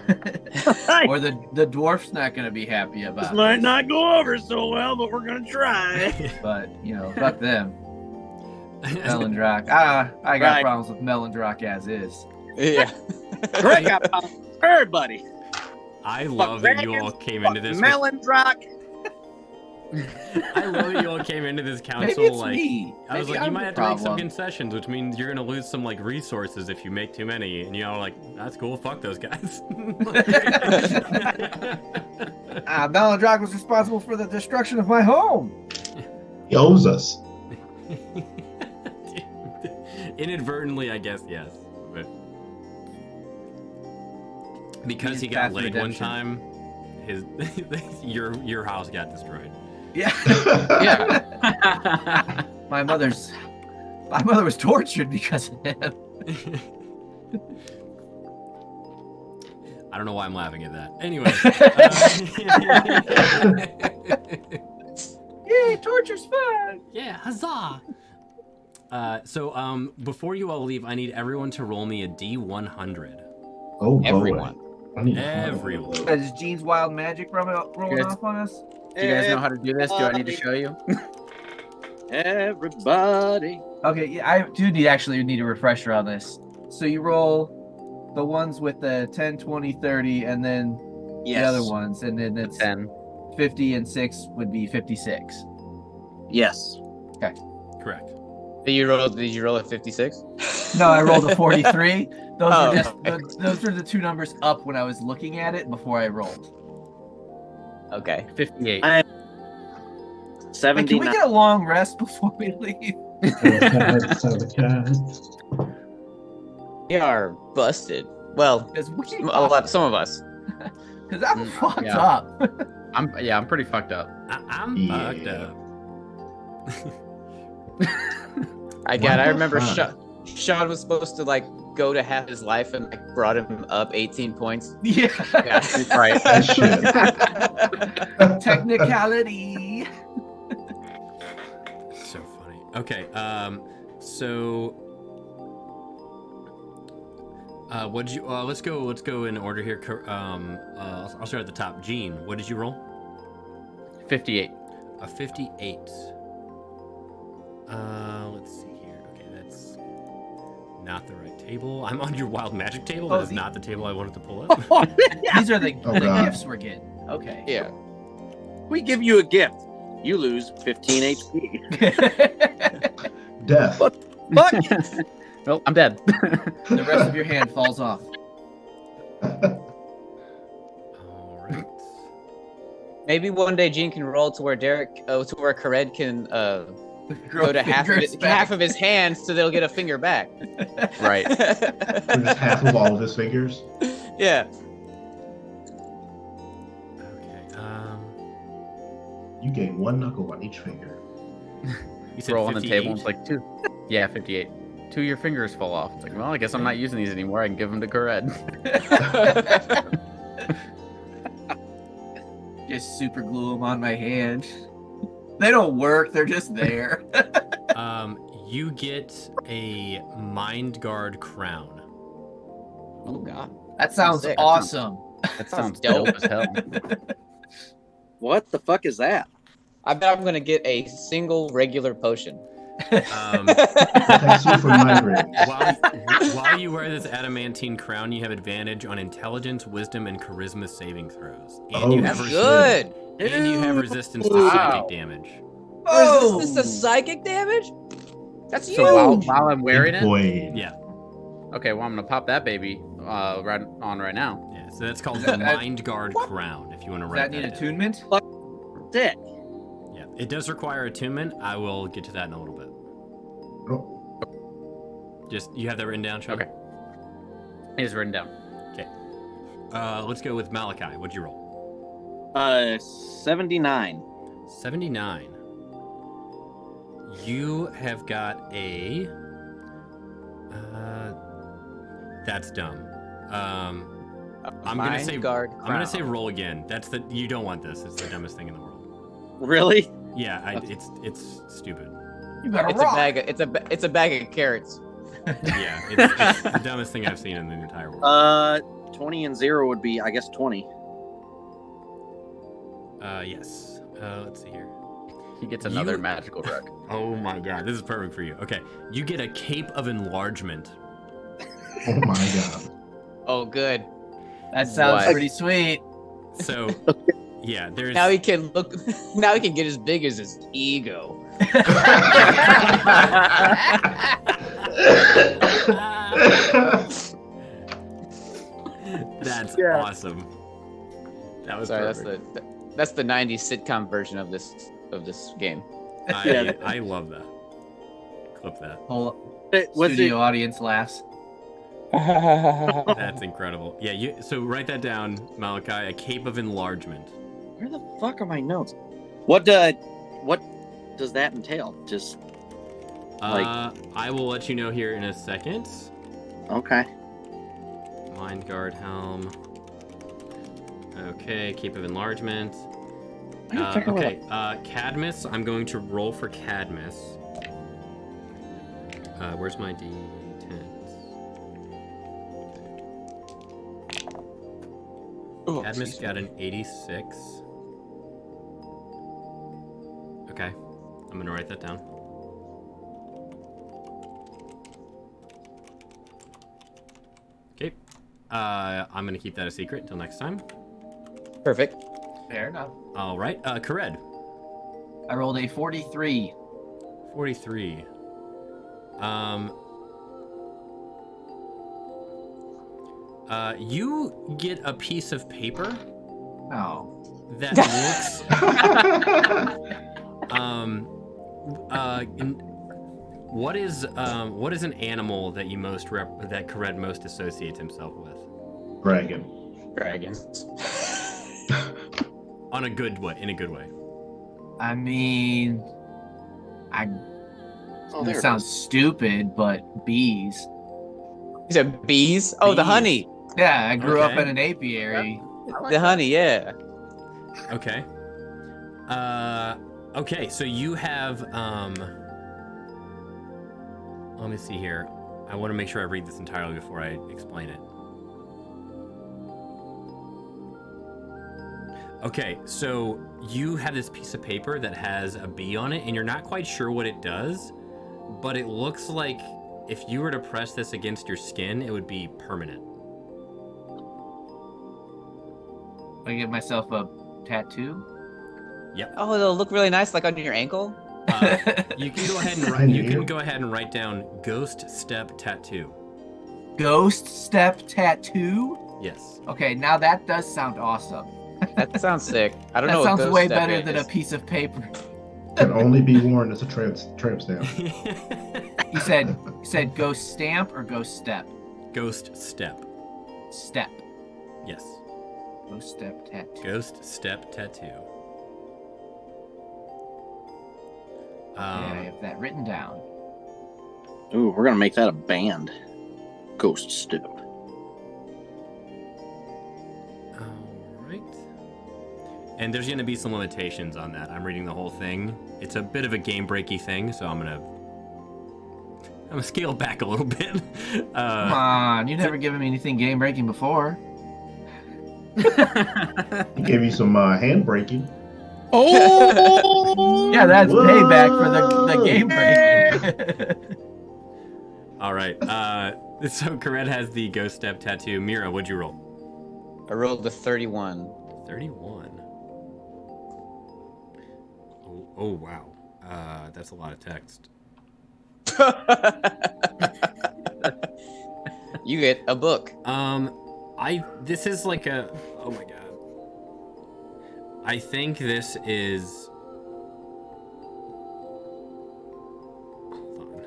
Or the dwarf's not gonna be happy about This it. might not go over so well, but we're gonna try. But fuck them. Melondrock. I got Right. problems with Melondrock as is. Yeah. Rick, I found everybody. I love that you all came into this. Melondrock. I love that you all came into this council Maybe it's like. me. I was Maybe like, you I'm might the have to make some problem. concessions, which means you're gonna lose some like resources if you make too many. And like, that's cool. Fuck those guys. Melondrock was responsible for the destruction of my home. He owes us. Inadvertently, I guess, yes. But because he He's got past laid one redemption. time, his your house got destroyed. Yeah. Yeah. My mother was tortured because of him. I don't know why I'm laughing at that. Anyway. Yay, torture's fun. Yeah, huzzah! So before you all leave, I need everyone to roll me a D100. Oh, Everyone. boy. I need to find Everyone. Is Gene's wild magic rolling Yes. off on us? Do you guys know how to do this? Do I need to show you? Everybody. Okay, yeah, I do need a refresher on this. So you roll the ones with the 10, 20, 30, and then Yes. the other ones, and then it's 10. 50 and 6 would be 56. Yes. Correct. Did you roll a 56? No, I rolled a 43. Those Oh, were just okay. those were the two numbers up when I was looking at it before I rolled. Okay. 58. Hey, 79. can we get a long rest before we leave? We are busted. Well, Because some of us. I'm fucked yeah. up. I'm pretty fucked up. I'm Yeah. fucked up. I What the remember fuck? Sean was supposed to like go to half his life and like brought him up 18 points. Yeah. Yeah, right. That shit. Technicality. So funny. Okay, so what did you let's go in order here. I'll start at the top. Gene, what did you roll? 58. A 58. Let's see here. Okay, that's not the right table. I'm on your wild magic table. That is not the table I wanted to pull up. These are the Oh, God. gifts we're getting. Okay. Yeah. We give you a gift. You lose 15 HP. Death. Fuck. Well, I'm dead. The rest of your hand falls off. All right. Maybe one day Gene can roll to where to where Kared can go to half of his hands, so they'll get a finger back. Right. Or just half of all of his fingers. Yeah. Okay. You gain one knuckle on each finger. You said Roll on the 58? table. It's like 2. Yeah, 58. 2 of your fingers fall off. It's like, well, I guess I'm not using these anymore. I can give them to Kared. Just super glue them on my hand. They don't work. They're just there. You get a Mind Guard crown. Oh God. That sounds Sick. awesome. That sounds dope as hell. What the fuck is that? I bet I'm gonna get a single regular potion. Protects you from migraine. While you wear this adamantine crown, you have advantage on intelligence, wisdom, and charisma saving throws. And you have Good. And you have resistance to psychic damage. Resistance to psychic damage? That's huge. So while I'm wearing Big it, boy. Yeah. okay, well I'm gonna pop that baby right now. Yeah. So that's called the Mind Guard crown. If you want to Does write that need down. attunement? Sick. Yeah. It does require attunement. I will get to that in a little bit. Oh, Just you have that written down, Sean? Okay. It is written down. Okay. Let's go with Malachi. What'd you roll? 79. 79. You have got a. That's dumb. I'm gonna say Guard I'm gonna say roll again. You don't want this. It's the dumbest thing in the world. Really? Yeah, it's stupid. You better It's rock. a bag of carrots. Yeah, it's the dumbest thing I've seen in the entire world. 20 and 0 would be, I guess, 20. Yes. Let's see here. He gets another magical rug. Oh my god, this is perfect for you. Okay, you get a cape of enlargement. oh my god. Oh, good. That sounds What? pretty sweet. So, yeah, there's. Now he can look. Now he can get as big as his ego. That's Yeah. awesome. That was Sorry, perfect. that's the '90s sitcom version of this game. I love that. Clip that. Whole Was studio it? audience laughs. That's incredible. Yeah, so write that down, Malachi. A cape of enlargement. Where the fuck are my notes? What does that entail? Just I will let you know here in a second. okay. Mind Guard helm. Okay, cape of enlargement. Okay, Cadmus. I'm going to roll for Cadmus. Where's my D10s? Cadmus got an 86. Okay, I'm gonna write that down. Okay, I'm gonna keep that a secret until next time. Perfect. Fair enough. All right, Kared. I rolled a 43. 43. You get a piece of paper Oh. that looks. What is an animal that you that Kared most associates himself with? Dragon. Dragons. In a good way. I mean, Oh, it there it sounds is. stupid, but bees. You said bees? Oh, the Bees. honey. Yeah, I grew up Okay. in an apiary. The honey, yeah. Okay. Okay, so you have let me see here. I want to make sure I read this entirely before I explain it. Okay, so you have this piece of paper that has a bee on it, and you're not quite sure what it does, but it looks like if you were to press this against your skin, it would be permanent. I give myself a tattoo. Oh, it'll look really nice, like on your ankle. You can go ahead and write down Ghost Step Tattoo. Ghost step tattoo. Yes. Okay, now that does sound awesome. That sounds sick. I don't That know. sounds what ghost way step better than a is. piece of paper. Can only be worn as a tramp stamp. You said ghost stamp or ghost step? Ghost step. Step. Yes. Ghost step tattoo. Ghost step tattoo. Okay, I have that written down. Ooh, we're gonna make that a band. Ghost Step. Alright. And there's gonna be some limitations on that. I'm reading the whole thing. It's a bit of a game breaky thing, so I'm gonna scale back a little bit. Come on, you've never given me anything game breaking before. He gave you some hand braking. Oh! Yeah, that's Whoa! payback for the game breaking. All right. So Corinne has the ghost step tattoo. Mira, what'd you roll? I rolled a 31. 31. Oh wow. That's a lot of text. You get a book. This is like a. Oh my god. I think this is. Hold on.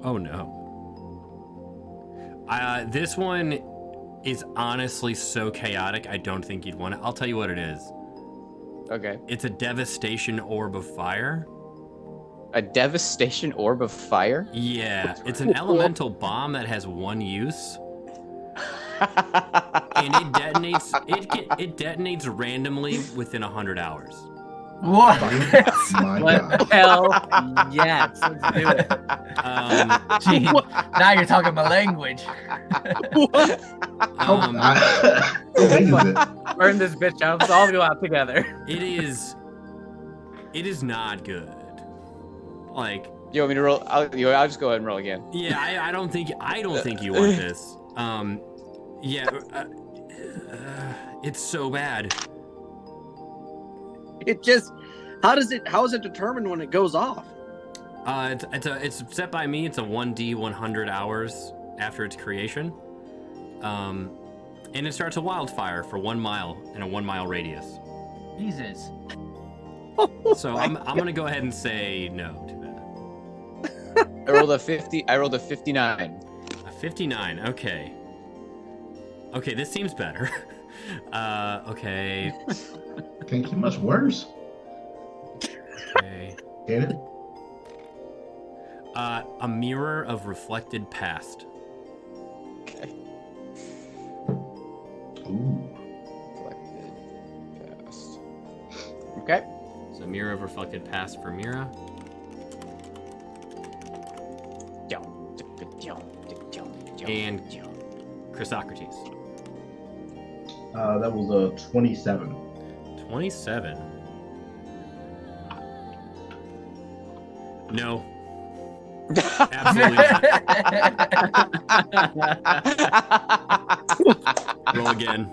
Oh no. This one is honestly so chaotic, I don't think you'd want it. I'll tell you what it is. Okay. It's a devastation orb of fire. A devastation orb of fire? Yeah, it's an elemental bomb that has one use. And it detonates it detonates randomly within 100 hours. What? My What God. the hell? Yes, let's do it. Gee, now you're talking my language. How big is it? Burn this bitch out. Let's all go out together. It is not good. Like, You want me to roll? I'll just go ahead and roll again. yeah, I don't think you want this. It's so bad. It just how is it determined when it goes off? It's set by me. It's a 1d 100 hours after its creation. And it starts a wildfire for 1 mile in a 1 mile radius. Jesus. So I'm gonna go ahead and say no to that. I rolled a 50. I rolled a 59. A 59. Okay. Okay, this seems better. Okay. Can't get much worse. Okay. Get it? A mirror of reflected past. Okay. Ooh. Reflected past. Okay. So mirror of reflected past for Mira. And Chrysocrates. That was a 27. 27. No. Absolutely not. Roll again.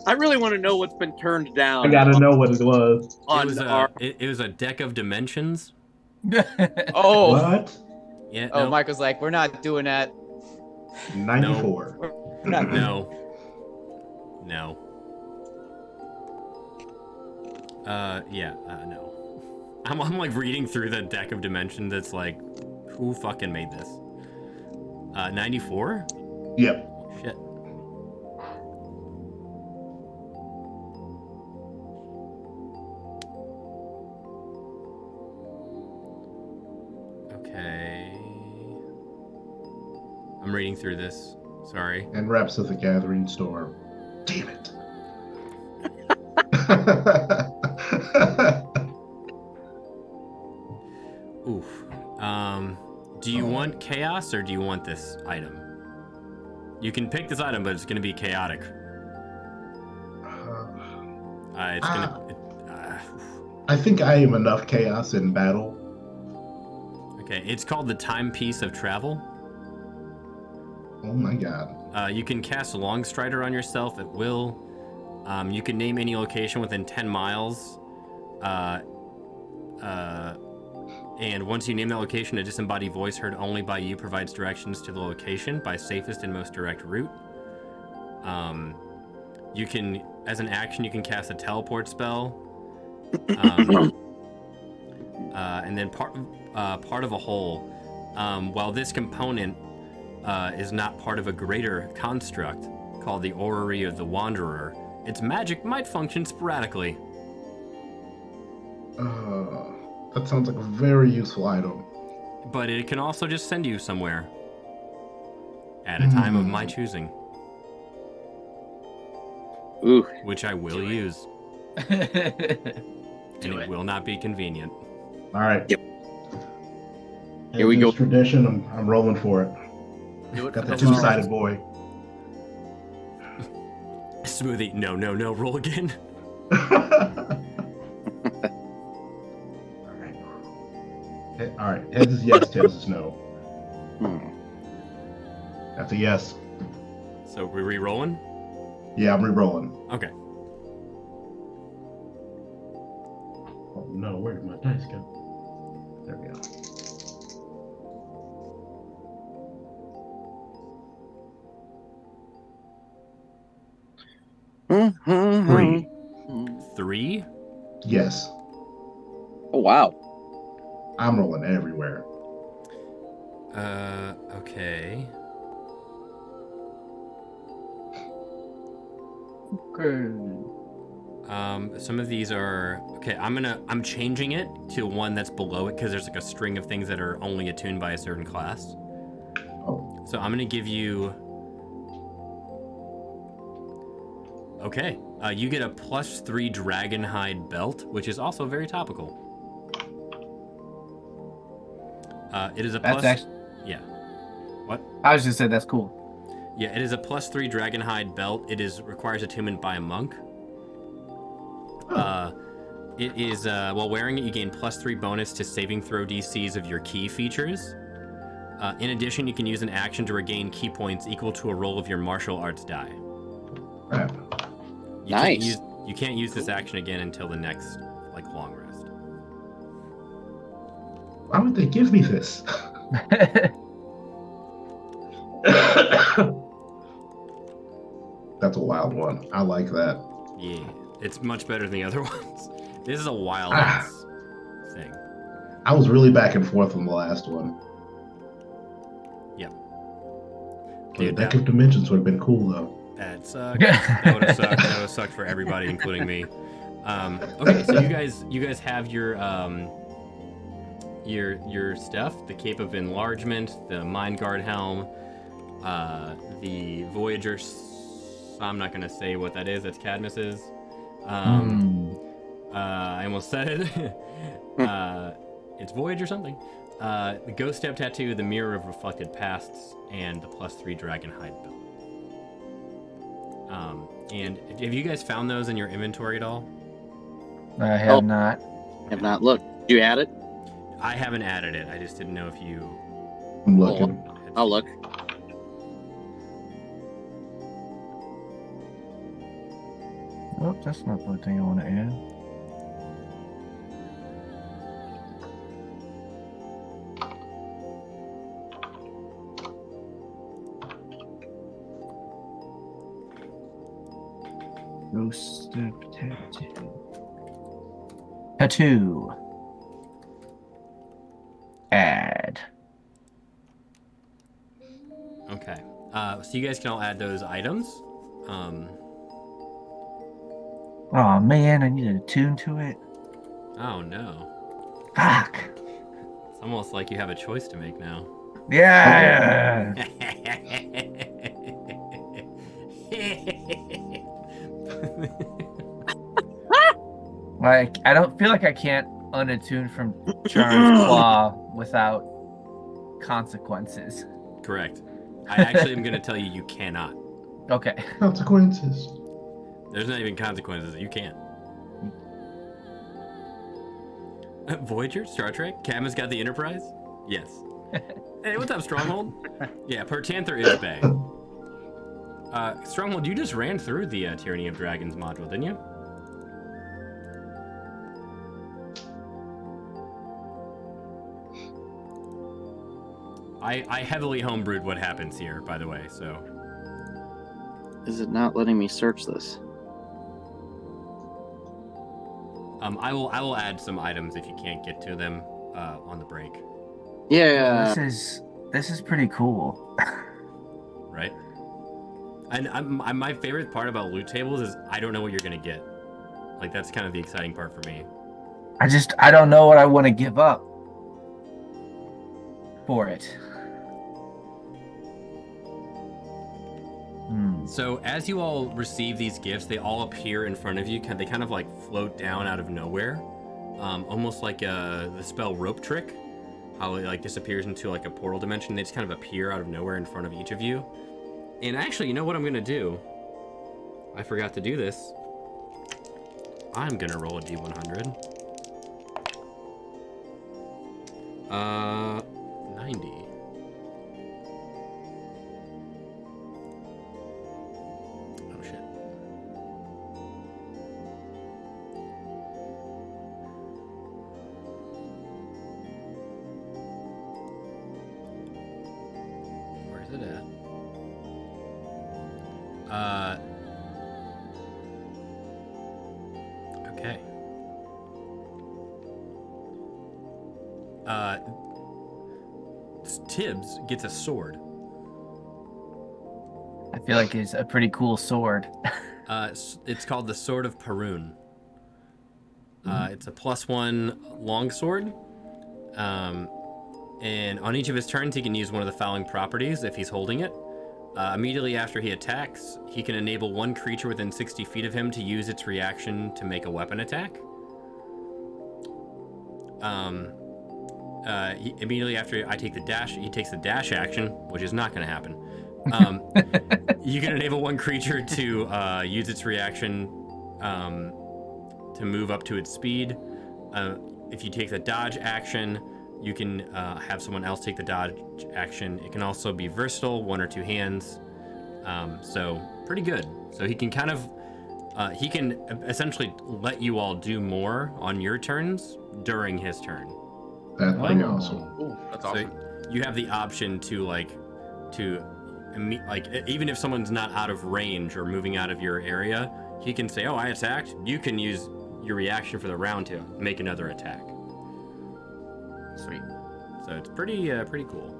I really want to know what's been turned down. I gotta know what it was. It was a deck of dimensions. Oh. What? Yeah. Oh, No. Michael's like, we're not doing that. 94. We're not. No. No. No. I'm like reading through the deck of dimensions. That's like, who fucking made this? 94? Yep. Shit. Okay. I'm reading through this. Sorry. And Raps of the Gathering Storm. Damn it. Oof. Do you want chaos or do you want this item? You can pick this item, but it's gonna be chaotic. It's gonna. I think I am enough chaos in battle. Okay, it's called the Timepiece of Travel. Oh my god. You can cast Longstrider on yourself at will. You can name any location within 10 miles. And once you name that location, a disembodied voice heard only by you provides directions to the location by safest and most direct route. You can, as an action, you can cast a teleport spell. And then part of a whole. While this component is not part of a greater construct called the Orrery of the Wanderer, its magic might function sporadically. That sounds like a very useful item. But it can also just send you somewhere at a time of my choosing. Ooh. Which I will use. And it will not be convenient. All right. Yep. Here we go. Tradition. I'm rolling for it. Do it Got for the the love. two-sided boy. Smoothie, no, roll again. All right. Heads is yes, tails is no. That's a yes. So we're re-rolling? Yeah, I'm re-rolling. Okay. Oh no, where did my dice go? There we go. Three. 3? Yes. Oh wow. I'm rolling everywhere. Okay. Some of these are okay. I'm changing it to one that's below it because there's like a string of things that are only attuned by a certain class. Oh. So I'm gonna give you. Okay, you get a +3 dragonhide belt, which is also very topical. It is a That's plus. actually. Yeah. What? I was just saying that's cool. Yeah, it is a +3 dragonhide belt. It requires attunement by a monk. It is while wearing it, you gain +3 bonus to saving throw DCs of your key features. In addition, you can use an action to regain key points equal to a roll of your martial arts die. Crap. Nice. You can't use this action again until the next long rest. Why would they give me this? That's a wild one. I like that. Yeah, it's much better than the other ones. This is a wild ass thing. I was really back and forth on the last one. Yep. The Dude, deck of dimensions would have been cool though. that sucked. That would have sucked. That would have sucked for everybody, including me. Okay, so you guys have your stuff: the Cape of Enlargement, the Mind Guard helm, the Voyager. I'm not gonna say what that is. That's Cadmus's. I almost said it. It's Voyage or something. The Ghost Step Tattoo, the Mirror of Reflected Pasts, and the +3 Dragonhide belt. And have you guys found those in your inventory at all? I have not. Have not looked. Did you add it? I haven't added it. I just didn't know if you. I'm looking. I'll look. Oh, that's not the thing I want to add. Ghost Step Tattoo. Tattoo. Add. Okay. So you guys can all add those items. Oh man, I need to attune to it. Oh no. Fuck. It's almost like you have a choice to make now. Yeah. Like, I don't feel like I can't unattune from Charm's Claw without consequences. Correct. I actually am going to tell you you cannot. Okay. Consequences. There's not even consequences. You can't. Voyager? Star Trek? Cam has got the Enterprise? Yes. Hey, what's up, Stronghold? Yeah, Pertanther is Bay. Stronghold, you just ran through the Tyranny of Dragons module, didn't you? I heavily homebrewed what happens here, by the way, so. Is it not letting me search this? I will add some items if you can't get to them on the break. Yeah. This is pretty cool. Right? And my favorite part about loot tables is I don't know what you're gonna get. Like, that's kind of the exciting part for me. I don't know what I want to give up for it. So as you all receive these gifts, they all appear in front of you. They kind of like float down out of nowhere, almost like the spell Rope Trick, how it like disappears into like a portal dimension. They just kind of appear out of nowhere in front of each of you. And actually, you know what I'm gonna do? I forgot to do this. I'm gonna roll a d100. 90. Oh shit. Where's it at? Okay. Tibbs gets a sword. I feel like it's a pretty cool sword. It's called the Sword of Perun. It's a +1 longsword. And on each of his turns, he can use one of the following properties if he's holding it. Immediately after he attacks, he can enable one creature within 60 feet of him to use its reaction to make a weapon attack. Immediately after I take the dash, he takes the dash action, which is not going to happen. You can enable one creature to use its reaction to move up to its speed. If you take the dodge action, you can have someone else take the dodge action. It can also be versatile, 1 or 2 hands. So pretty good. So he can kind of, he can essentially let you all do more on your turns during his turn. That's pretty awesome. Ooh, that's awesome. So you have the option to even if someone's not out of range or moving out of your area, he can say, "Oh, I attacked." You can use your reaction for the round to make another attack. Sweet. So it's pretty cool.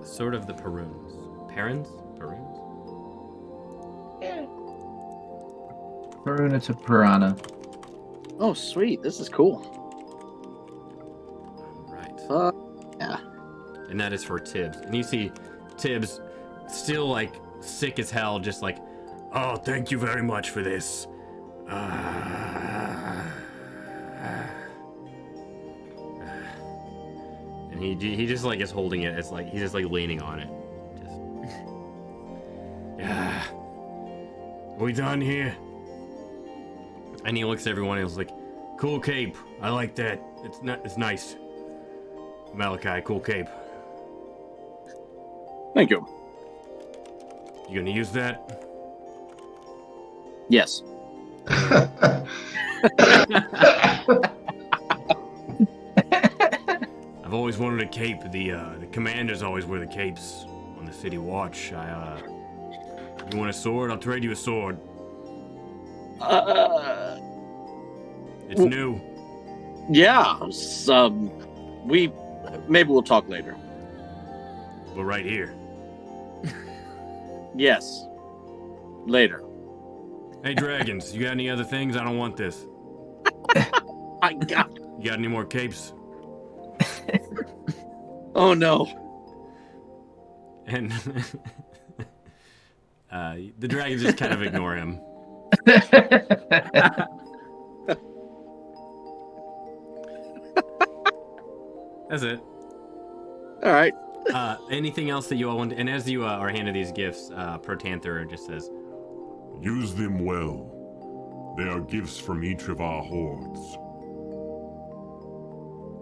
Sort of the Peruns. Peruns? Perun, it's a piranha. Oh, sweet. This is cool. Right. Yeah. And that is for Tibbs. And you see Tibbs still like sick as hell, just like, "Oh, thank you very much for this." And he just like is holding it. It's like he's just like leaning on it. Just, yeah. Are we done here? And he looks at everyone and he's like, "Cool cape. I like that. It's nice. Malachi, cool cape. Thank you. You gonna use that?" Yes. I've always wanted a cape. The commanders always wear the capes on the city watch. You want a sword? I'll trade you a sword. It's new. Yeah. Maybe we'll talk later. We're right here. Yes. Later. Hey, dragons, you got any other things? I don't want this. I got. You got any more capes? Oh no. And the dragons just kind of ignore him. That's it. All right. Anything else that you all want? And as you are handed these gifts, Protanther just says, Use them well. They are gifts from each of our hordes.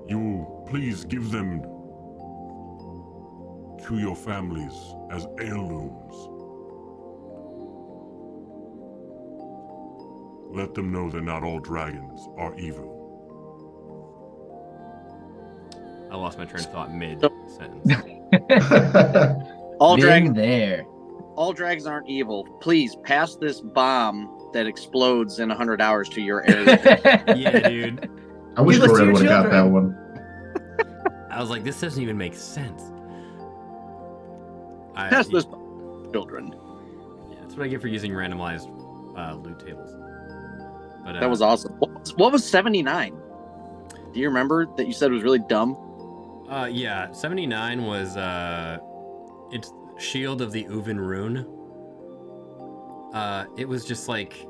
You will please give them to your families as heirlooms. Let them know that not all dragons are evil. I lost my train of thought mid-sentence. All Been dragons, there. all dragons aren't evil. Please pass this bomb that explodes in 100 hours to your area. Yeah, dude. I wish Give us Corinne your would have got that children. one. I was like, this doesn't even make sense. Pass this children. Yeah, that's what I get for using randomized loot tables. But That was awesome. What was 79? Do you remember that you said it was really dumb? Yeah, 79 was it's Shield of the Uven Rune. It was just like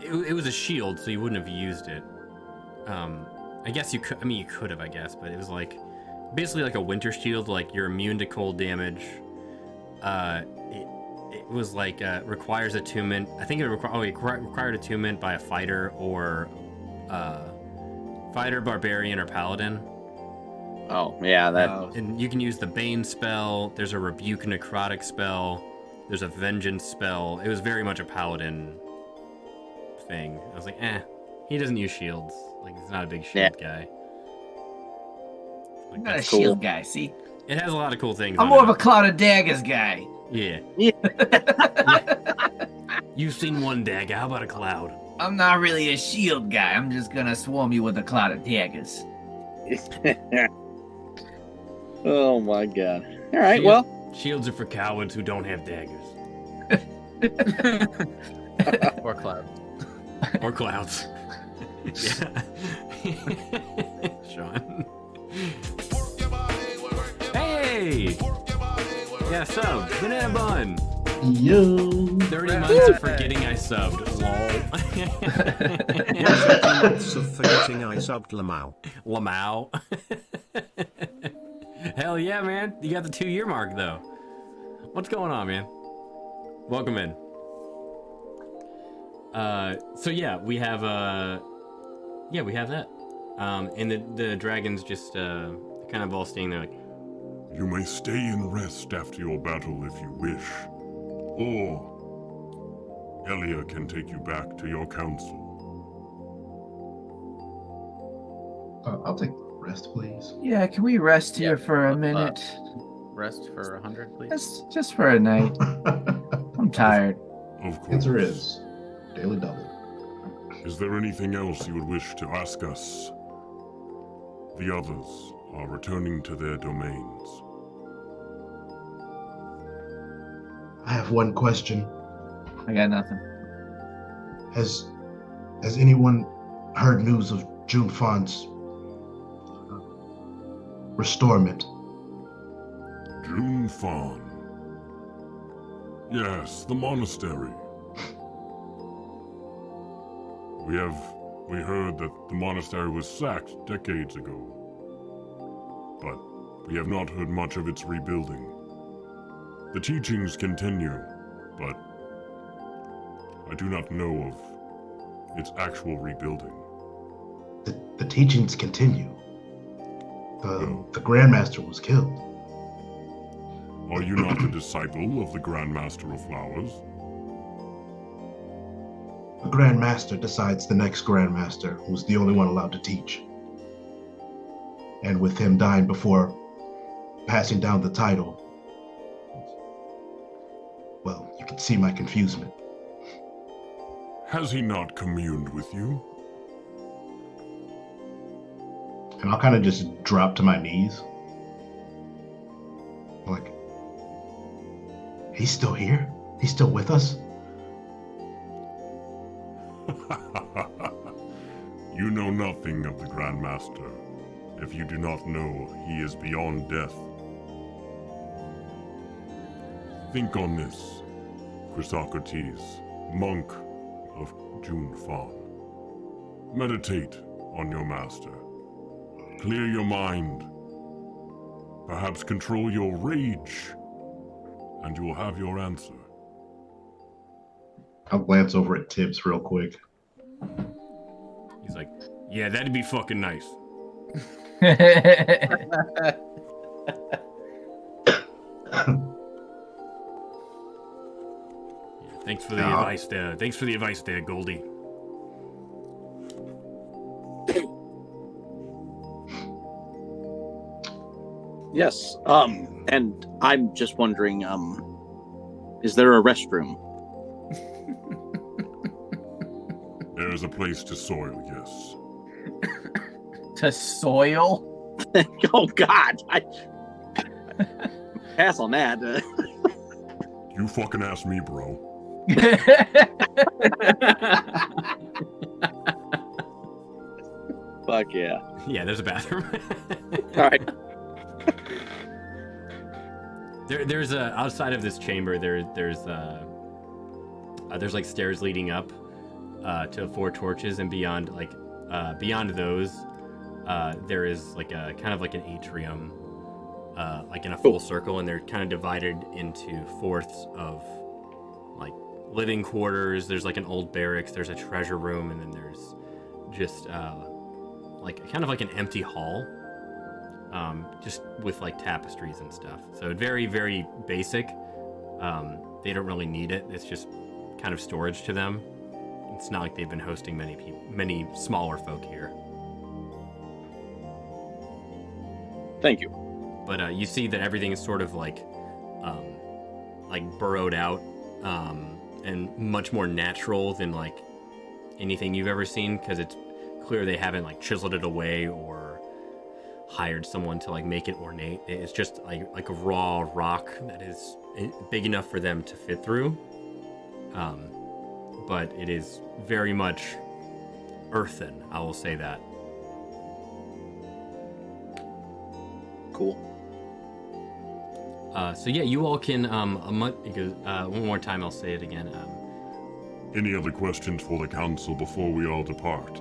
it was a shield, so you wouldn't have used it. I guess you could. I mean, you could have, I guess, but it was like basically like a winter shield. Like you're immune to cold damage. It was like requires attunement. I think it required attunement by a fighter or barbarian, or paladin. Oh, yeah, that. And you can use the Bane spell. There's a Rebuke Necrotic spell. There's a Vengeance spell. It was very much a paladin thing. I was like, he doesn't use shields. Like, he's not a big shield guy. Like, I'm not a that's shield guy, see? It has a lot of cool things. I'm on more it. of a Cloud of Daggers guy. Yeah. You've seen one dagger. How about a cloud? I'm not really a shield guy. I'm just gonna swarm you with a Cloud of Daggers. Oh my god. All right, well. Shields are for cowards who don't have daggers. Or cloud. Or clouds. Sean. Hey! Yeah, sub. Banana bun. Yo. 30 months of forgetting I subbed. Lol. Months of forgetting I subbed Lamau. Lamau. Hell yeah, man. You got the 2-year mark, though. What's going on, man? Welcome in. So yeah, we have that. And the dragons just kind of all staying there like, You may stay and rest after your battle if you wish. Or Elia can take you back to your council. I'll take the rest, please. Yeah, can we rest here for a minute? Rest for 100, please. Just for a night. I'm tired. Of course. Answer is daily double. Is there anything else you would wish to ask us? The others are returning to their domains. I have one question. I got nothing. Has anyone heard news of June Fawn's restorement? June Fawn. Yes, the monastery. We heard that the monastery was sacked decades ago, but we have not heard much of its rebuilding. The teachings continue, but I do not know of its actual rebuilding. The teachings continue. The Grandmaster was killed. Are you not the disciple of the Grandmaster of Flowers? The Grandmaster decides the next Grandmaster, who's the only one allowed to teach. And with him dying before passing down the title, well, you can see my confusement. Has he not communed with you? And I'll kind of just drop to my knees. Like, he's still here? He's still with us? You know nothing of the Grandmaster if you do not know he is beyond death. Think on this, Chrysocrates, monk of June Fawn. Meditate on your master. Clear your mind. Perhaps control your rage, and you will have your answer. I'll glance over at Tibbs real quick. He's like, yeah, that'd be fucking nice. Thanks for the advice there. Thanks for the advice there, Goldie. Yes. And I'm just wondering, is there a restroom? There is a place to soil, yes. To soil? Oh God! Pass on that. You fucking ask me, bro. Fuck yeah! Yeah, there's a bathroom. All right. There's a outside of this chamber. There's like stairs leading up to 4 torches, and beyond beyond those, there is like a kind of like an atrium, like in a full circle, and they're kind of divided into fourths of like living quarters. There's like an old barracks. There's a treasure room, and then there's just like kind of like an empty hall. Just with like tapestries and stuff. So very, very basic. They don't really need it. It's just kind of storage to them. It's not like they've been hosting many smaller folk here. Thank you. But you see that everything is sort of like burrowed out, and much more natural than like anything you've ever seen, because it's clear they haven't like chiseled it away or hired someone to like make it ornate. It's just like a raw rock that is big enough for them to fit through, but it is very much earthen, I will say that. Cool. So yeah, you all can one more time I'll say it again. Any other questions for the council before we all depart?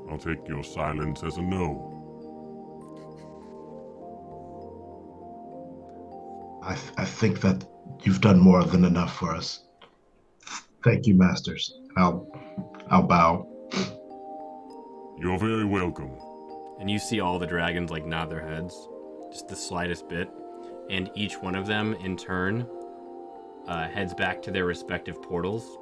I'll take your silence as a no. I think that you've done more than enough for us. Thank you, masters. I'll bow. You're very welcome. And you see all the dragons like nod their heads, just the slightest bit, and each one of them in turn heads back to their respective portals.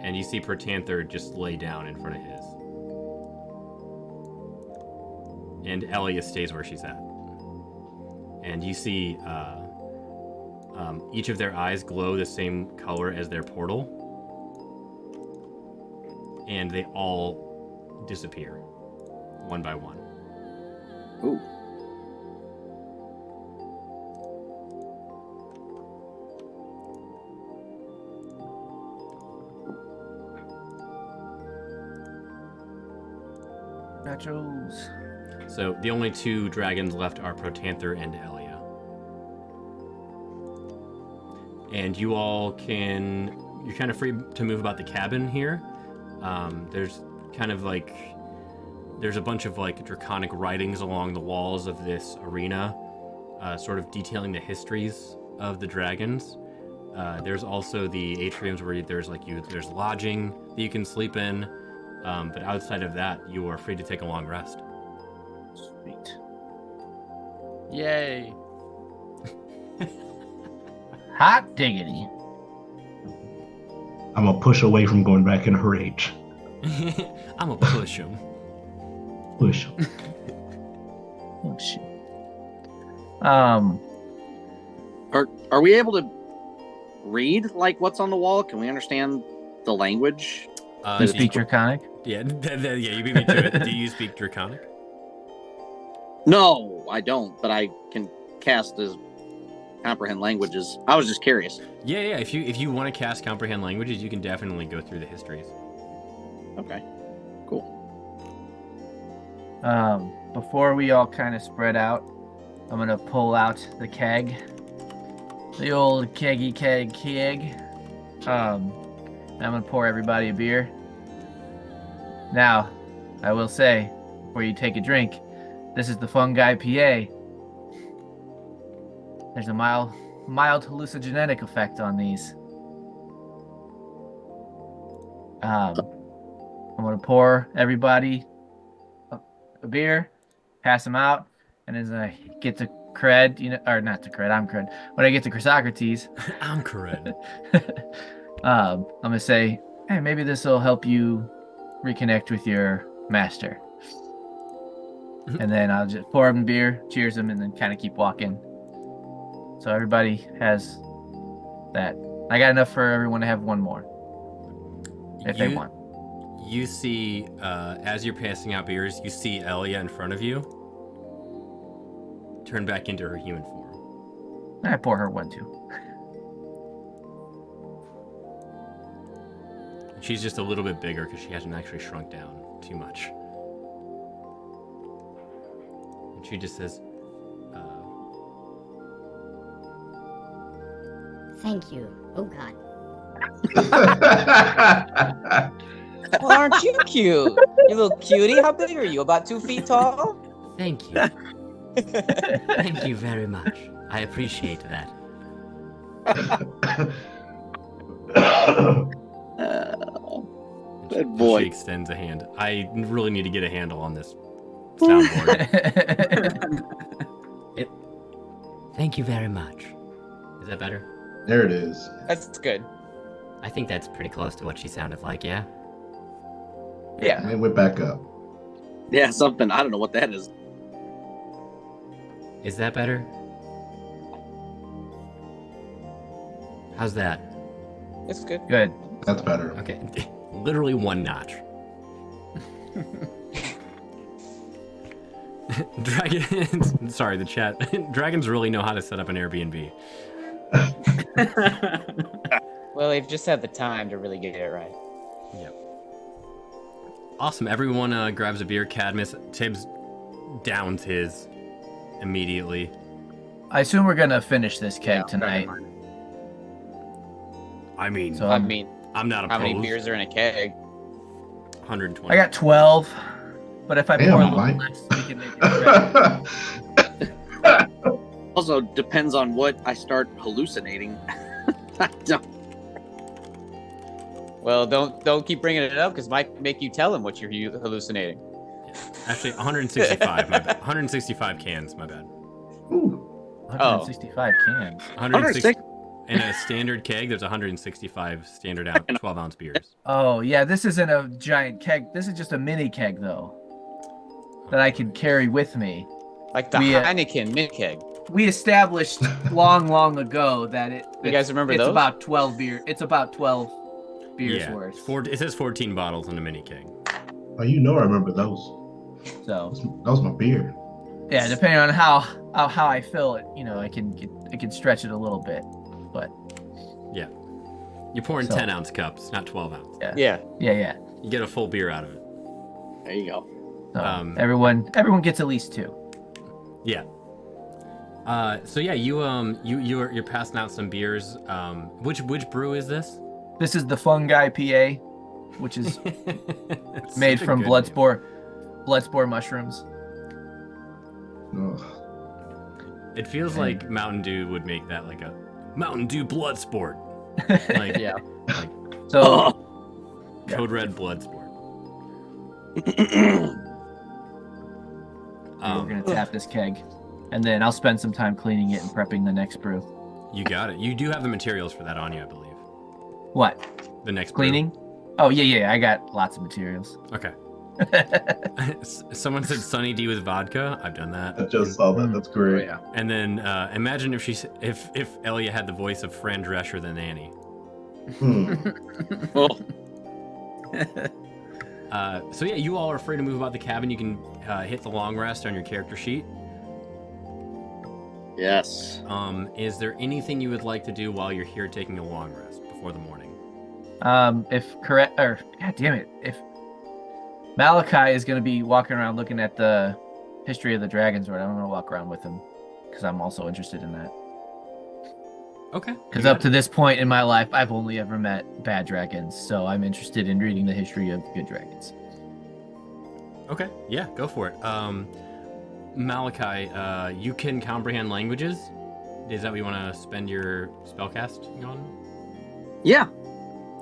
And you see Protanther just lay down in front of his. And Elia stays where she's at. And you see each of their eyes glow the same color as their portal. And they all disappear, one by one. Ooh. Nachos. So the only 2 dragons left are Protanther and Elia. And you all you're kind of free to move about the cabin here. There's kind of like, there's a bunch of like draconic writings along the walls of this arena, sort of detailing the histories of the dragons. There's also the atriums where there's lodging that you can sleep in. But outside of that, you are free to take a long rest. Sweet. Yay. Hot diggity. I'm gonna push away from going back in a rage. I'm gonna push him. Push. Oh shit. Are we able to read like what's on the wall? Can we understand the language? You speak Draconic? Yeah, you beat me to it. Do you speak Draconic? No, I don't, but I can cast as comprehend languages. I was just curious. Yeah. If you want to cast comprehend languages, you can definitely go through the histories. Okay, cool. Before we all kind of spread out, I'm gonna pull out the keg, the old keg. I'm gonna pour everybody a beer. Now, I will say, before you take a drink, this is the Fungi PA. There's a mild hallucinogenic effect on these. I'm gonna pour everybody a beer, pass them out, and as I get to cred, or not to cred, I'm cred. When I get to Chrysocrates, I'm correct. I'm gonna say, hey, maybe this will help you reconnect with your master. And then I'll just pour him beer, cheers him, and then kind of keep walking. So everybody has that. I got enough for everyone to have one more, if they want. You see, as you're passing out beers, you see Elia in front of you turn back into her human form. I pour her one too. She's just a little bit bigger because she hasn't actually shrunk down too much. And she just says, Thank you. Oh, God. Well, aren't you cute? You little cutie. How big are you? About 2 feet tall? Thank you. Thank you very much. I appreciate that. Good boy. She extends a hand. I really need to get a handle on this soundboard. Thank you very much. Is that better? There it is. That's good. I think that's pretty close to what she sounded like, yeah? Yeah. And it went back up. Yeah, something. I don't know what that is. Is that better? How's that? It's good. Good. That's better. Okay. Literally one notch. Dragons. Sorry, the chat. Dragons really know how to set up an Airbnb. Well, they've just had the time to really get it right. Yep. Awesome. Everyone grabs a beer. Cadmus, Tibbs downs his immediately. I assume we're gonna finish this keg tonight. I mean, So I I'm mean, I'm not how opposed. many beers are in a keg? 120. I got 12, but if I Damn, pour a little Mike. less, we can make it better. Also, depends on what I start hallucinating. I don't- Well, don't keep bringing it up because might make you tell him what you're hallucinating. Actually, 165. My bad. 165 cans. My bad. Ooh. 165 cans. 160. In a standard keg, there's 165 standard out 12-ounce beers. Oh yeah, this isn't a giant keg. This is just a mini keg though, that I can carry with me. Like the Heineken mini keg. We established long ago that You guys remember it's those? about 12 beer. It's about 12 beers Yeah, worth. it says 14 bottles in a mini keg. Oh, you know I remember those. So That was my beer. yeah, depending on how I fill it, I can stretch it a little bit, but Yeah. You're pouring So- 10-ounce cups, not 12-ounce. Yeah. yeah. You get a full beer out of it. There you go. So everyone gets at least 2. Yeah. So yeah, you're passing out some beers. Which brew is this? This is the Fungi PA, which is made from bloodspore mushrooms. Ugh. It feels like Mountain Dew would make that like a Mountain Dew blood sport. Like Yeah. like So Code Red blood sport. we're gonna tap this keg, and then I'll spend some time cleaning it and prepping the next brew. You got it. You do have the materials for that on you, I believe. What? The next brew. Cleaning? Oh yeah. I got lots of materials. Okay. Someone said Sunny D with vodka. I've done that. I just saw that. That's great. yeah. And then imagine if Elia had the voice of Fran Drescher than Annie. Well, So yeah, you all are free to move about the cabin. You can hit the long rest on your character sheet. yes. Is there anything you would like to do while you're here taking a long rest before the morning? If Malachi is going to be walking around looking at the history of the Dragon's Road, I'm going to walk around with him because I'm also interested in that. Okay. Because up to this point in my life, I've only ever met bad dragons, so I'm interested in reading the history of good dragons. Okay. Yeah, go for it. Malachi, you can comprehend languages. Is that what you want to spend your spellcasting on? Yeah.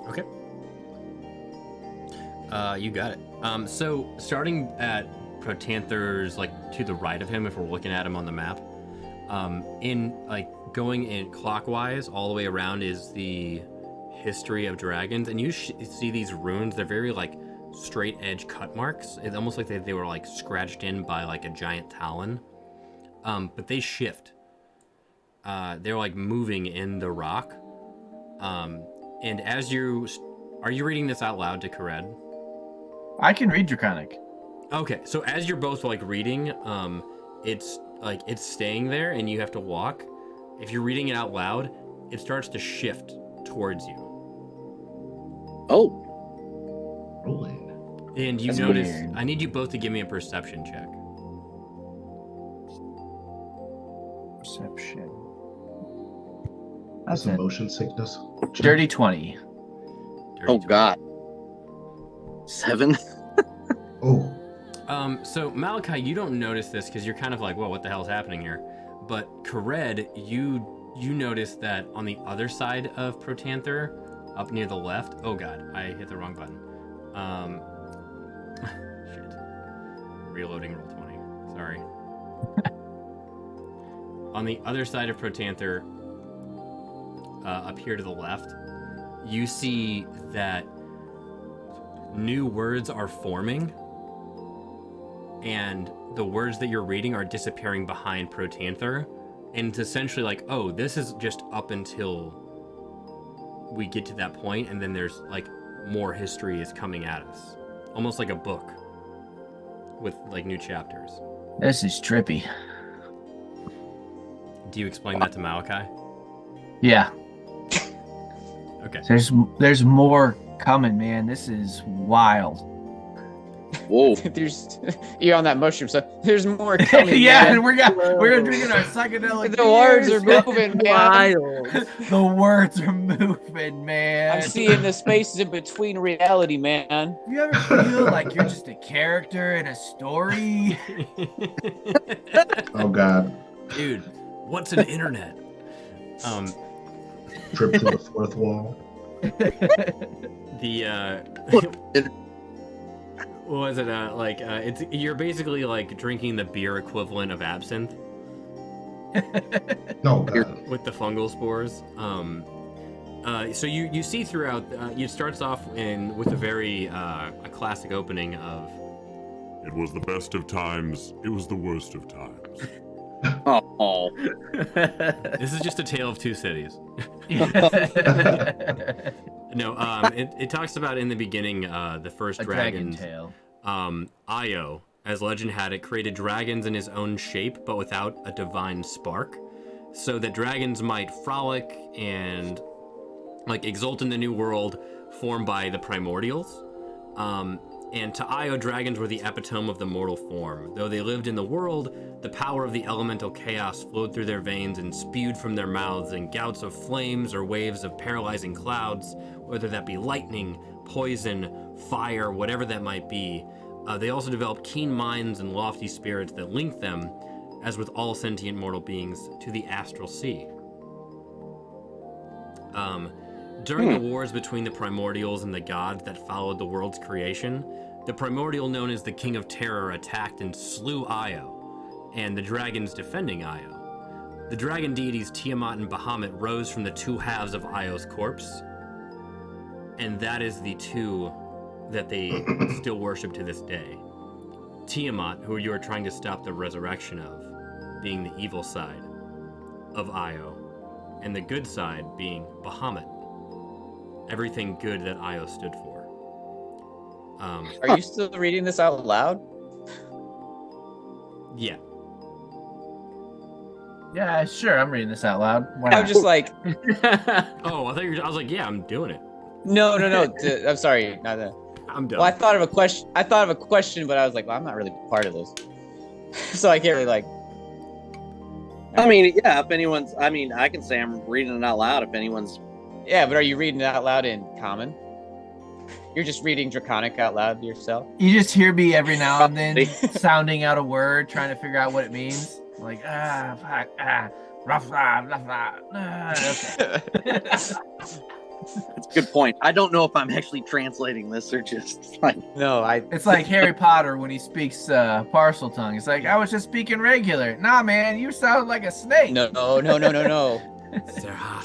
Okay. You got it. So starting at Protanther's like to the right of him, if we're looking at him on the map, In like going in clockwise all the way around is the history of dragons, and you see these runes. They're very like straight edge cut marks. It's almost like they were like scratched in by like a giant talon. But they shift. They're like moving in the rock. And as are you reading this out loud to Kared? I can read Draconic. Okay, so as you're both like reading, it's staying there and you have to walk. If you're reading it out loud, it starts to shift towards you. Oh. Rolling. And you That's notice, weird. I need you both to give me a perception check. Perception. That's That's a it. motion sickness. Dirty 20. Oh God. 7. Oh. So Malachi, you don't notice this because you're kind of like, whoa, what the hell is happening here? But Kared, you notice that on the other side of Protanther, up near the left. Oh God, I hit the wrong button. Shit. Reloading roll 20. Sorry. On the other side of Protanther, up here to the left, you see that new words are forming, and the words that you're reading are disappearing behind Protanther, and it's essentially like, oh, this is just up until we get to that point, and then there's like more history is coming at us, almost like a book with like new chapters. This is trippy. Do you explain that to Malachi? Yeah. Okay. There's more coming, man. This is wild. Whoa. You're on that mushroom, so there's more coming. Yeah, man. and we're drinking our psychedelic. The words beers. are moving, man. The words are moving, man. I'm seeing the spaces in between reality, man. You ever feel like you're just a character in a story? Oh God. Dude, what's an internet? Trip to the fourth wall. What was it? It's you're basically like drinking the beer equivalent of absinthe. No God. With the fungal spores. So you see throughout. It starts off with a very a classic opening of. It was the best of times. It was the worst of times. Oh. This is just a tale of two cities. No, it talks about in the beginning the first A dragon dragons. tale. Io, as legend had it, created dragons in his own shape, but without a divine spark, so that dragons might frolic and like exult in the new world formed by the primordials. And to Io, dragons were the epitome of the mortal form. Though they lived in the world, the power of the elemental chaos flowed through their veins and spewed from their mouths in gouts of flames or waves of paralyzing clouds, whether that be lightning, poison, fire, whatever that might be. They also developed keen minds and lofty spirits that linked them, as with all sentient mortal beings, to the astral sea. During the wars between the primordials and the gods that followed the world's creation, the primordial known as the King of Terror attacked and slew Io, and the dragons defending Io. The dragon deities Tiamat and Bahamut rose from the two halves of Io's corpse, and that is the two that they still worship to this day. Tiamat, who you are trying to stop the resurrection of, being the evil side of Io, and the good side being Bahamut. Everything good that Io stood for. Are you still reading this out loud? Yeah. Yeah, sure. I'm reading this out loud. Why I'm not? just like, Oh, I was like, yeah, I'm doing it. no. I'm sorry, not that. I'm done. Well, I thought of a question, but I was like, well, I'm not really part of this, so I can't really like. I mean, yeah. If anyone's, I can say I'm reading it out loud. If anyone's. Yeah, but are you reading it out loud in common? You're just reading Draconic out loud to yourself? You just hear me every now and then sounding out a word, trying to figure out what it means. Like, fuck, rough, okay. That's a good point. I don't know if I'm actually translating this or just like. No, It's like Harry Potter when he speaks parcel tongue. It's like, I was just speaking regular. Nah, man, you sound like a snake. no.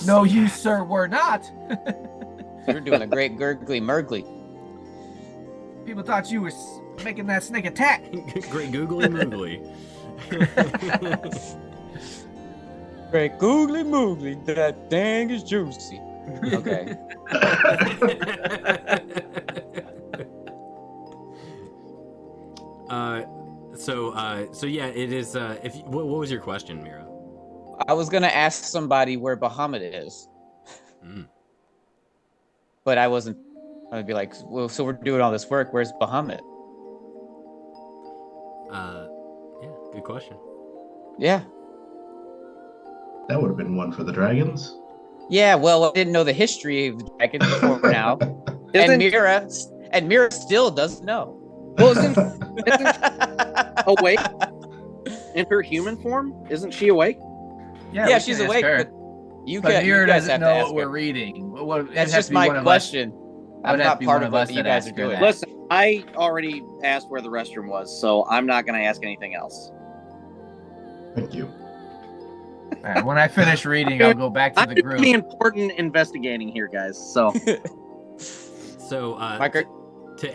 No, you, sir, were not. You're doing a great gurgly murgly. People thought you were making that snake attack. Great googly moogly. Great googly moogly, that dang is juicy. Okay. So yeah, it is. What was your question, Mira? I was gonna ask somebody where Bahamut is, but I wasn't. I'd be like, well, so we're doing all this work. Where's Bahamut? Yeah, good question. Yeah. That would have been one for the dragons. Yeah, well, I didn't know the history of the dragon before now, and Mira still doesn't know. Well, isn't awake in her human form? Isn't she awake? Yeah, she's awake, but Mira doesn't have to know ask what we're her. reading. That's just my question. I'm not part of what you guys are doing. Listen, I already asked where the restroom was, so I'm not going to ask anything else. Thank you. All right, when I finish reading, I'll go back to the group. I'm doing important investigating here, guys. So, to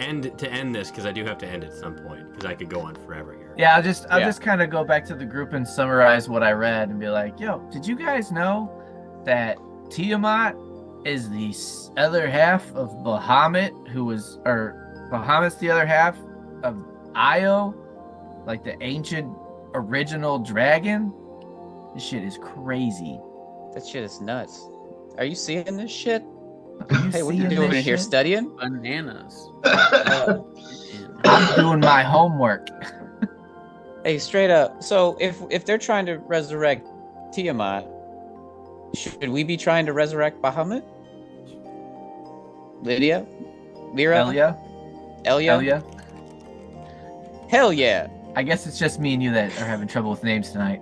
end this, because I do have to end at some point, because I could go on forever here. Yeah, I'll just kind of go back to the group and summarize what I read and be like, yo, did you guys know that Tiamat is the other half of Bahamut, Bahamut's the other half of Io, like the ancient original dragon? This shit is crazy. That shit is nuts. Are you seeing this shit? Hey, what are you doing in here studying? Bananas. I'm doing my homework. Hey, straight up. So if they're trying to resurrect Tiamat, should we be trying to resurrect Bahamut? Lydia? Mira? Elia? Hell yeah. I guess it's just me and you that are having trouble with names tonight.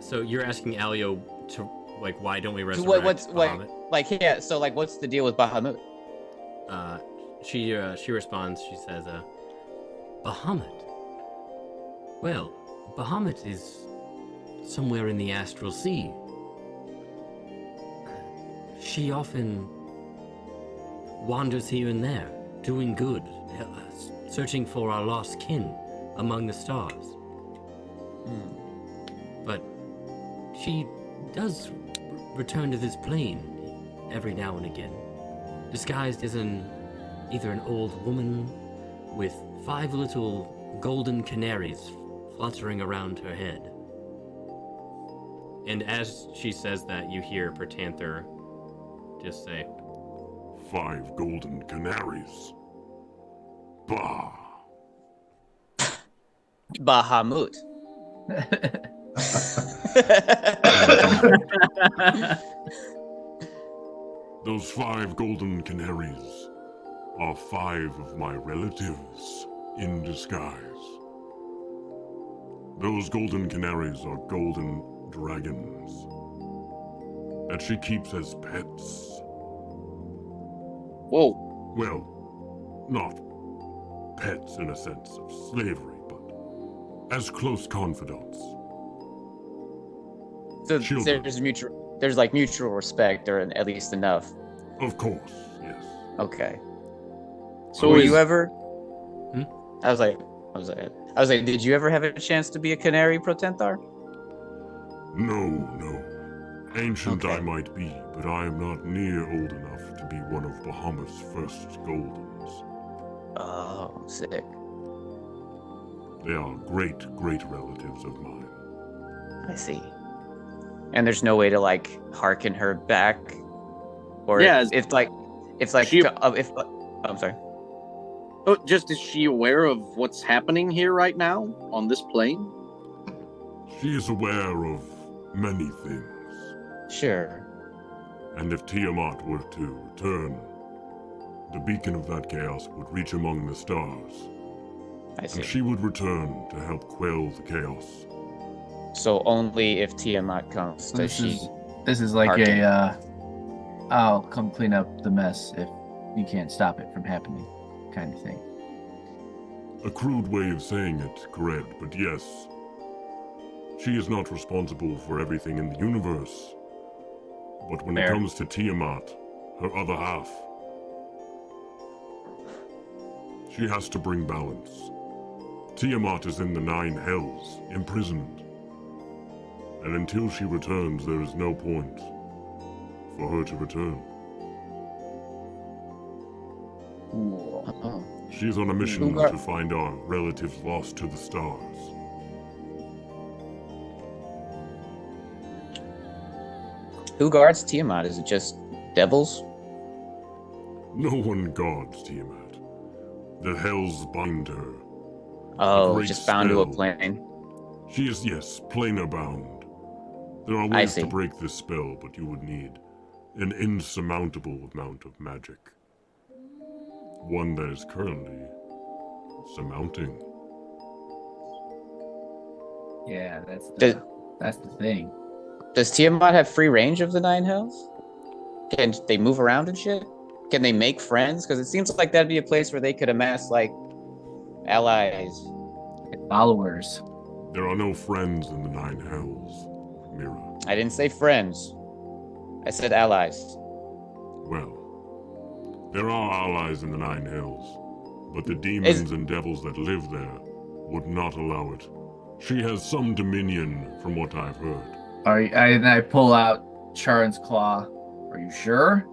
So you're asking Alio to, like, why don't we resurrect Bahamut? So what's the deal with Bahamut? She responds, she says, Bahamut? Well, Bahamut is somewhere in the astral sea. She often wanders here and there, doing good, searching for our lost kin among the stars. But she does return to this plane every now and again, disguised as either an old woman with 5 little golden canaries fluttering around her head. And as she says that, you hear Pertanther just say, 5 golden canaries. Bah. Bahamut. Those 5 golden canaries are 5 of my relatives in disguise. Those golden canaries are golden dragons that she keeps as pets. Whoa. Well, not pets in a sense of slavery, but as close confidants. So Children. there's like mutual respect, or at least enough. Of course, yes. Okay. So were you ever? I was like, did you ever have a chance to be a canary, Protenthar? No. Ancient I might be, but I am not near old enough to be one of Bahamut's first Goldens. Oh, sick. They are great relatives of mine. I see. And there's no way to like hearken her back, or Yeah, I'm sorry. Oh, just is she aware of what's happening here right now on this plane? She is aware of many things. Sure. And if Tiamat were to return, the beacon of that chaos would reach among the stars. I see. And she would return to help quell the chaos. So only if Tiamat comes does she This is like Parking. I'll come clean up the mess if you can't stop it from happening kind of thing. A crude way of saying it, Gred, but yes. She is not responsible for everything in the universe. But when it Fair. comes to Tiamat, her other half, she has to bring balance. Tiamat is in the 9 hells, imprisoned. And until she returns, there is no point for her to return. Oh. She's on a mission Who got- to find our relatives lost to the stars. Who guards Tiamat? Is it just devils? No one guards Tiamat. The hells bind her. Oh, great just bound to a spell. plane. She is, yes, planar bound. There are I ways to see. break this spell, but you would need an insurmountable amount of magic. One that is currently surmounting. Yeah, Does, that's the thing. does Tiamat have free range of the 9 hells? Can they move around and shit? Can they make friends? Because it seems like that'd be a place where they could amass, like, allies. Followers. There are no friends in the 9 hells, Mira. I didn't say friends. I said allies. Well, there are allies in the 9 hells, but the demons and devils that live there would not allow it. She has some dominion, from what I've heard. And I pull out Charon's claw. Are you sure?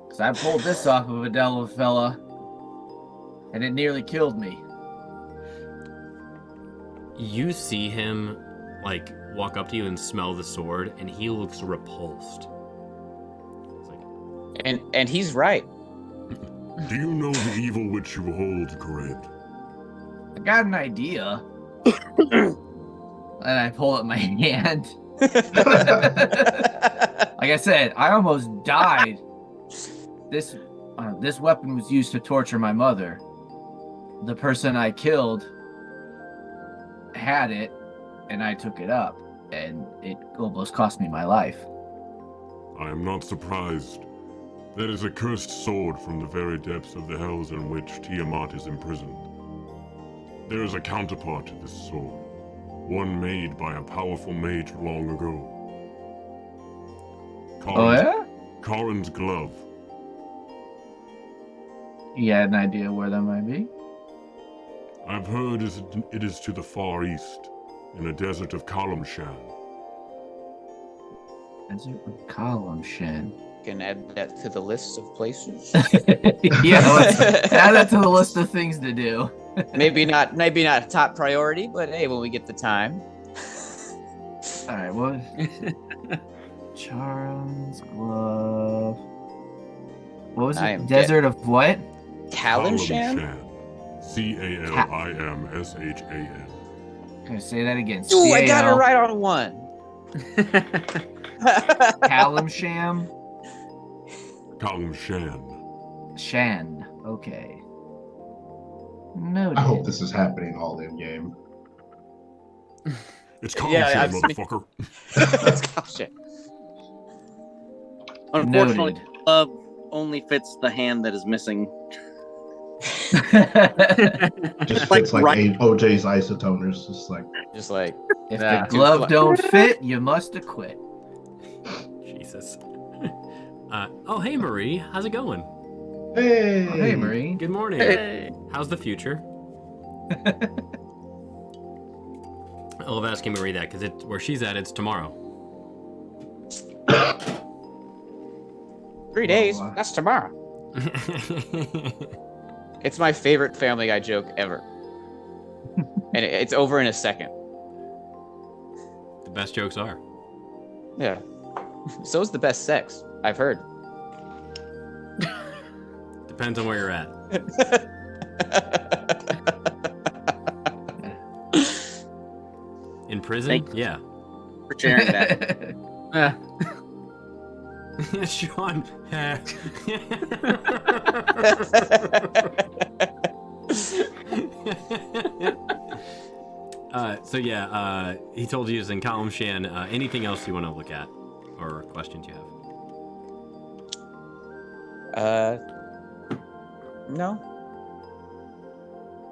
Because I pulled this off of a devil fella, and it nearly killed me. You see him, like, walk up to you and smell the sword, and he looks repulsed. It's like, And he's right. Do you know the evil which you hold, Gred? I got an idea. And I pull up my hand. Like I said, I almost died. This weapon was used to torture my mother. The person I killed had it, and I took it up, and it almost cost me my life. I am not surprised. That is a cursed sword from the very depths of the hells in which Tiamat is imprisoned. There is a counterpart to this sword, one made by a powerful mage long ago. Oh yeah? Karin's glove. You had an idea where that might be? I've heard it is to the far east, in a desert of Kalamshan. Desert of Kalamshan. Can add that to the list of places. Yeah, let's add that to the list of things to do. maybe not top priority, but hey, when we get the time. All right, what? Charon's glove. What was I it? am Desert of what? Kalamshan? Kalamshan. Gonna say that again. Ooh, I got it right on one. Kalamsham. Kalamshan. Shan. Okay. No. I hope this is happening all in game. It's Kalamshan, Yeah, motherfucker. It's Kalamshan. Unfortunately, Noted. love only fits the hand that is missing. Just Like fits like right- OJ's isotoners. Just like If nah, the too glove fla- don't fit, you must acquit. Jesus. Oh, hey, Marie. How's it going? Hey, Hey, Marie. Good morning. Hey. How's the future? I love asking Marie that, because where she's at, it's tomorrow. 3 days. Well, That's tomorrow. It's my favorite Family Guy joke ever, and it's over in a second. The best jokes are. Yeah. So is the best sex, I've heard. Depends on where you're at. In prison? Thank you. Yeah. For sharing that. Sean. So yeah, he told you it's in Kalamshan. Anything else you want to look at, or questions you have? No.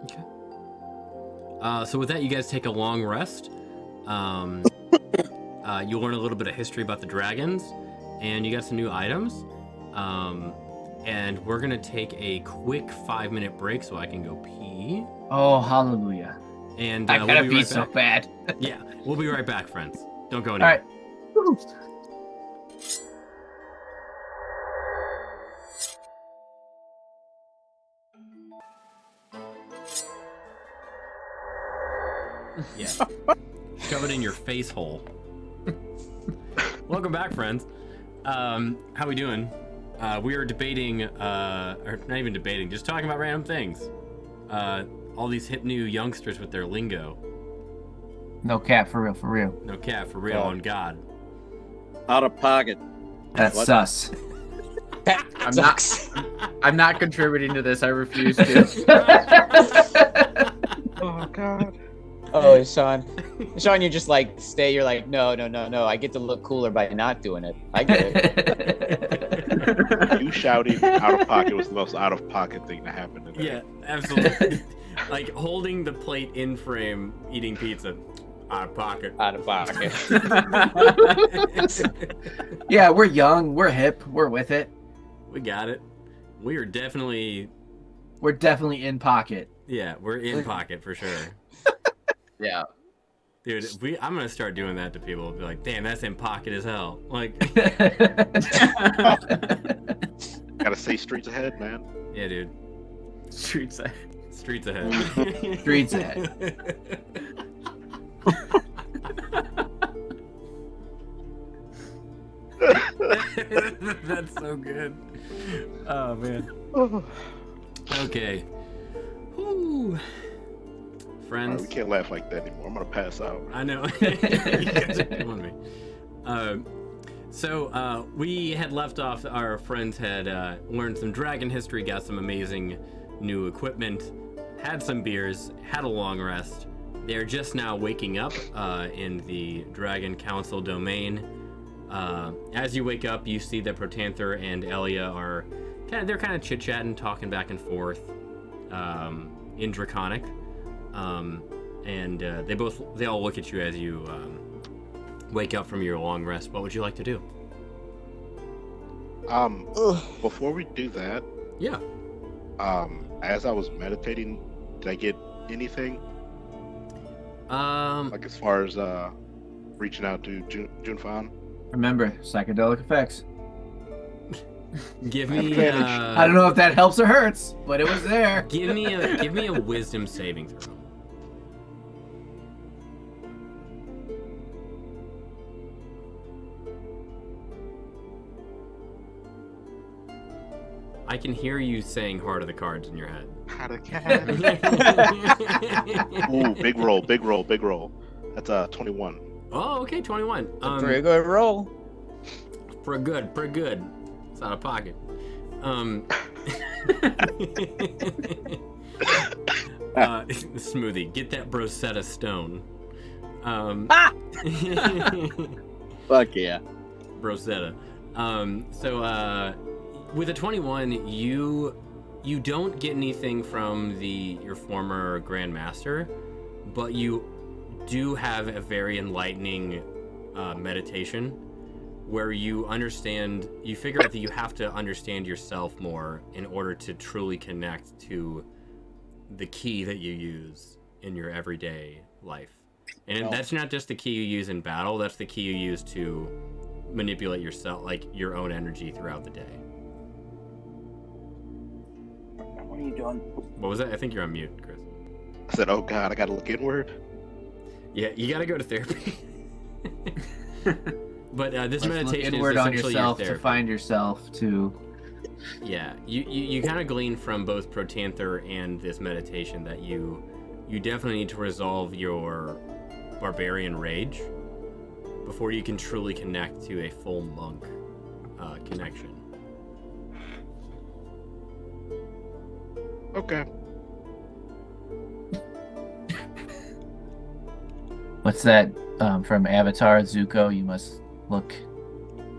Okay. So with that, you guys take a long rest. You learn a little bit of history about the dragons, and you got some new items. And we're gonna take a quick 5-minute break so I can go pee. Oh, hallelujah. And I gotta we'll be pee right so back. bad. Yeah, we'll be right back, friends. Don't go All anywhere. right. Yeah. Shove it in your face hole. Welcome back, friends. How we doing? We are debating, or not even debating, just talking about random things. All these hip new youngsters with their lingo. No cap, for real, for real. No cap, for real, on God. Out of pocket. That's What? sus. I'm not contributing to this. I refuse to. Oh God. Oh, Sean, you just like stay. You're like, no. I get to look cooler by not doing it. I get it. You shouting out of pocket was the most out of pocket thing to happen today. Yeah, absolutely. Like holding the plate in frame, eating pizza. Out of pocket. Out of pocket. Yeah, we're young, we're hip, we're with it. We got it. We're definitely in pocket. Yeah, we're in pocket for sure. Yeah. Dude, I'm gonna start doing that to people. Be like, damn, that's in pocket as hell. Like, Gotta say streets ahead, man. yeah, dude. Streets ahead. Streets ahead. Streets ahead. That's so good. Oh man. Okay. Whew. Friends. We can't laugh like that anymore. I'm gonna pass out. I know. You guys are killing me. So we had left off. Our friends had learned some dragon history, got some amazing new equipment, had some beers, had a long rest. They're just now waking up in the Dragon Council domain. As you wake up, you see that Protanther and Elia are they're kind of chit-chatting, talking back and forth in Draconic. And they all look at you as you wake up from your long rest. What would you like to do? Before we do that, yeah. As I was meditating, did I get anything? Like as far as reaching out to Junfan? Remember, psychedelic effects. Give me. I don't know if that helps or hurts, but it was there. Give me a wisdom saving throw. I can hear you saying "Heart of the Cards" in your head. Heart of Ooh, big roll. That's 21. Oh, okay, 21. Pretty good roll. Pretty good. It's out of pocket. Smoothie, get that Brosetta stone. Fuck yeah. Brosetta. So with a 21, you don't get anything from your former Grandmaster, but you do have a very enlightening meditation where you figure out that you have to understand yourself more in order to truly connect to the key that you use in your everyday life. And that's not just the key you use in battle, that's the key you use to manipulate yourself, like your own energy throughout the day. What are you doing? What was that? I think you're on mute, Chris. I said, oh God, I gotta look inward. Yeah, you gotta go to therapy. But this Let's meditation look inward is on essentially yourself your therapy. to find yourself to. Yeah, you kind of glean from both Protanther and this meditation that you definitely need to resolve your barbarian rage before you can truly connect to a full monk connection. Okay. What's that from Avatar? Zuko, you must look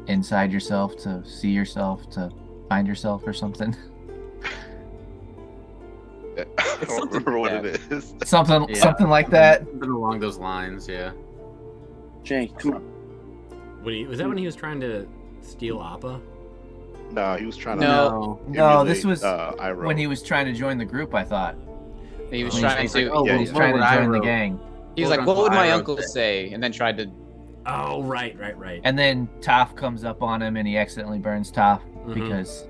inside yourself to see yourself, to find yourself or something. I don't remember what it is. Something like that. Something along those lines, yeah. Jay, come on. Was that when he was trying to steal Appa? No, he was trying to. No, this was Iroh. when he was trying to join the group, I thought. He was When trying he's to. like, he was trying to join the gang. He was like, "What would my uncle say?" And then tried to. Oh, right. And then Toph comes up on him, and he accidentally burns Toph because,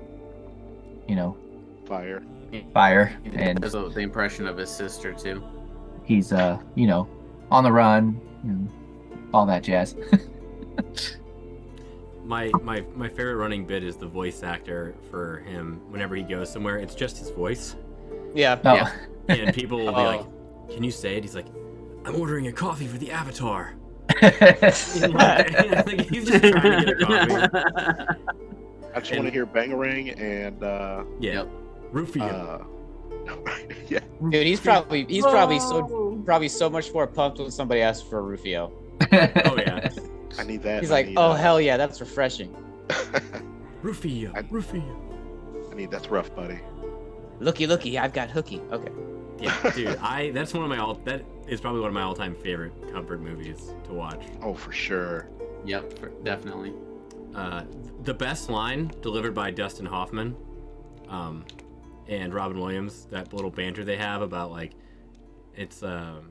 fire. And there's the impression of his sister too. He's on the run, all that jazz. My favorite running bit is the voice actor for him. Whenever he goes somewhere, it's just his voice. Yeah. Yeah. And people will be like, "Can you say it?" He's like, "I'm ordering a coffee for the Avatar." He's just trying to get a coffee. I just want to hear Bangarang and Rufio. Yeah. Dude, he's probably so much more pumped when somebody asks for a Rufio. Oh yeah. I need that. He's like, "Oh hell yeah, that's refreshing." Rufio. I need that's rough, buddy. Looky, I've got hooky. Okay. Yeah, dude, that is probably one of my all-time favorite comfort movies to watch. Oh, for sure. Yep, definitely. The best line delivered by Dustin Hoffman, and Robin Williams. That little banter they have about like, it's to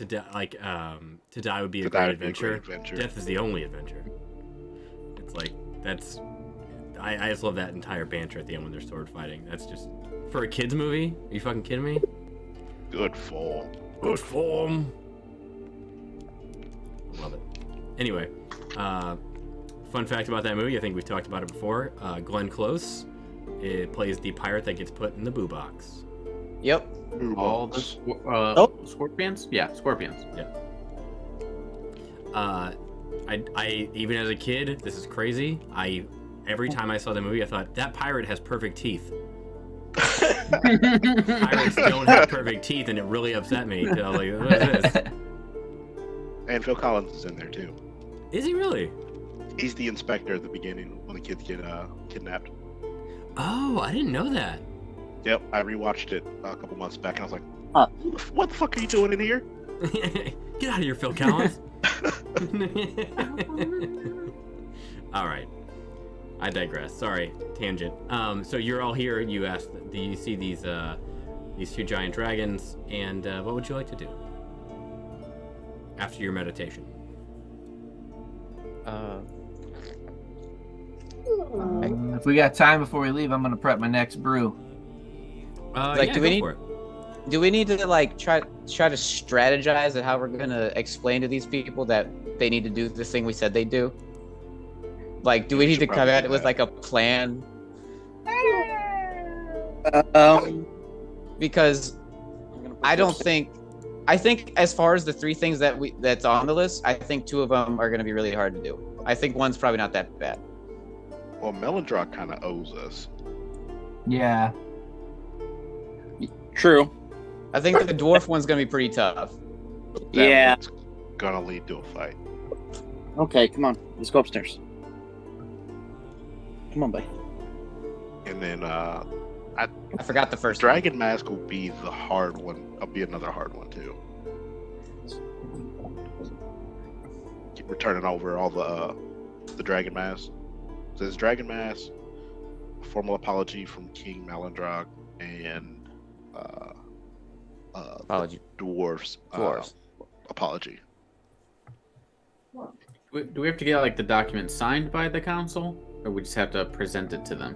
die would be a great adventure. Death is the only adventure. It's like I just love that entire banter at the end when they're sword fighting. That's just for a kids movie. Are you fucking kidding me? Good form. Good form. Love it. Anyway, fun fact about that movie. I think we've talked about it before. Glenn Close, it plays the pirate that gets put in the boo box. Yep. All the scorpions? Yeah, scorpions. Yeah. I even as a kid, this is crazy. Every time I saw the movie, I thought that pirate has perfect teeth. Pirates don't have perfect teeth, and it really upset me. I was like, what is this? And Phil Collins is in there too. Is he really? He's the inspector at the beginning when the kids get kidnapped. Oh, I didn't know that. Yep, I rewatched it a couple months back, and I was like, what the fuck are you doing in here? Get out of here, Phil Collins. All right. I digress. Sorry, tangent. So you're all here. You asked, do you see these two giant dragons? And what would you like to do after your meditation? If we got time before we leave, I'm gonna prep my next brew. Do we need to like try to strategize at how we're gonna explain to these people that they need to do the thing we said they do? Like, do we need to come at it with like a plan? Because I think as far as the three things that's on the list, I think two of them are going to be really hard to do. I think one's probably not that bad. Well, Melandrock kind of owes us. Yeah. True. I think the dwarf one's going to be pretty tough. Yeah. It's gonna lead to a fight. Okay, come on. Let's go upstairs. Come on, buddy. And then I forgot the first Dragon Mask will be the hard one. I'll be another hard one too. Keep returning over all the Dragon Mask. It says Dragon Mask, a formal apology from King Malandrog, and apology. Dwarfs apology. Do we have to get like the document signed by the council, or we just have to present it to them?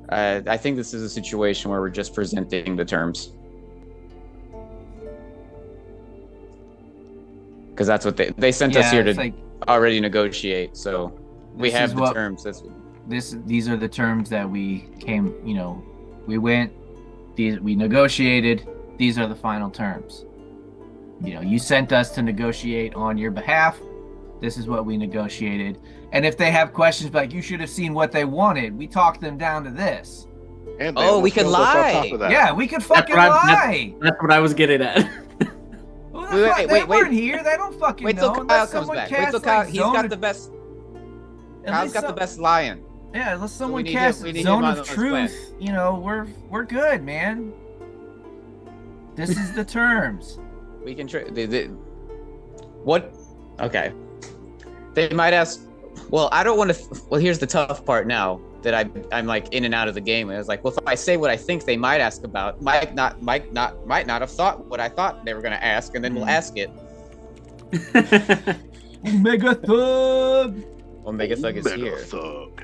I think this is a situation where we're just presenting the terms. Because that's what they sent us here to already negotiate. So we have the terms. These are the terms that we came. We went. We negotiated. These are the final terms. You sent us to negotiate on your behalf. This is what we negotiated. And if they have questions like, you should have seen what they wanted, we talked them down to this. And we could lie. Yeah, we could fucking lie. That's what I was getting at. Who the They weren't here. They don't fucking wait know. till Kyle comes back. Wait till Kyle. He's got the best. Kyle's got the best lion. Yeah, unless someone casts Zone of Truth, you know, we're good, man. This is the terms. We can what? Okay. They might ask. Well, I don't want to. Well, here's the tough part now that I'm like in and out of the game. And I was like, well, if I say what I think they might ask about, might not have thought what I thought they were gonna ask, and then we'll ask it. Omega Thug. Omega Thug is here. Thug.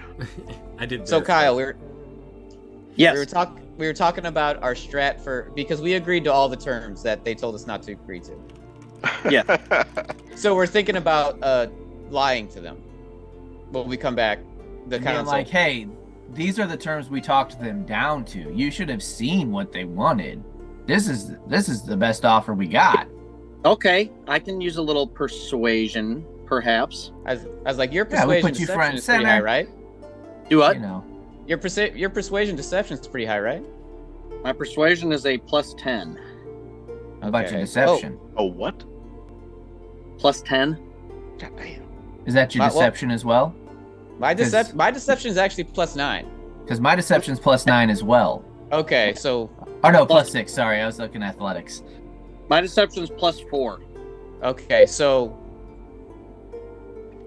I did. So Kyle, we were talking about our strat because we agreed to all the terms that they told us not to agree to. Yeah. So we're thinking about lying to them when we come back. The council, like, hey, these are the terms we talked them down to. You should have seen what they wanted. This is the best offer we got. Okay, I can use a little persuasion, perhaps. I was like, your persuasion deception is pretty high, right? Do what? You know, your persuasion deception is pretty high, right? My persuasion is a +10. How about your deception? Oh, what? +10. God damn. Is that your deception as well? My deception is actually +9. Because my deception is +9 as well. Okay, so. Oh no, +6. Sorry, I was looking at athletics. My deception is +4. Okay, so.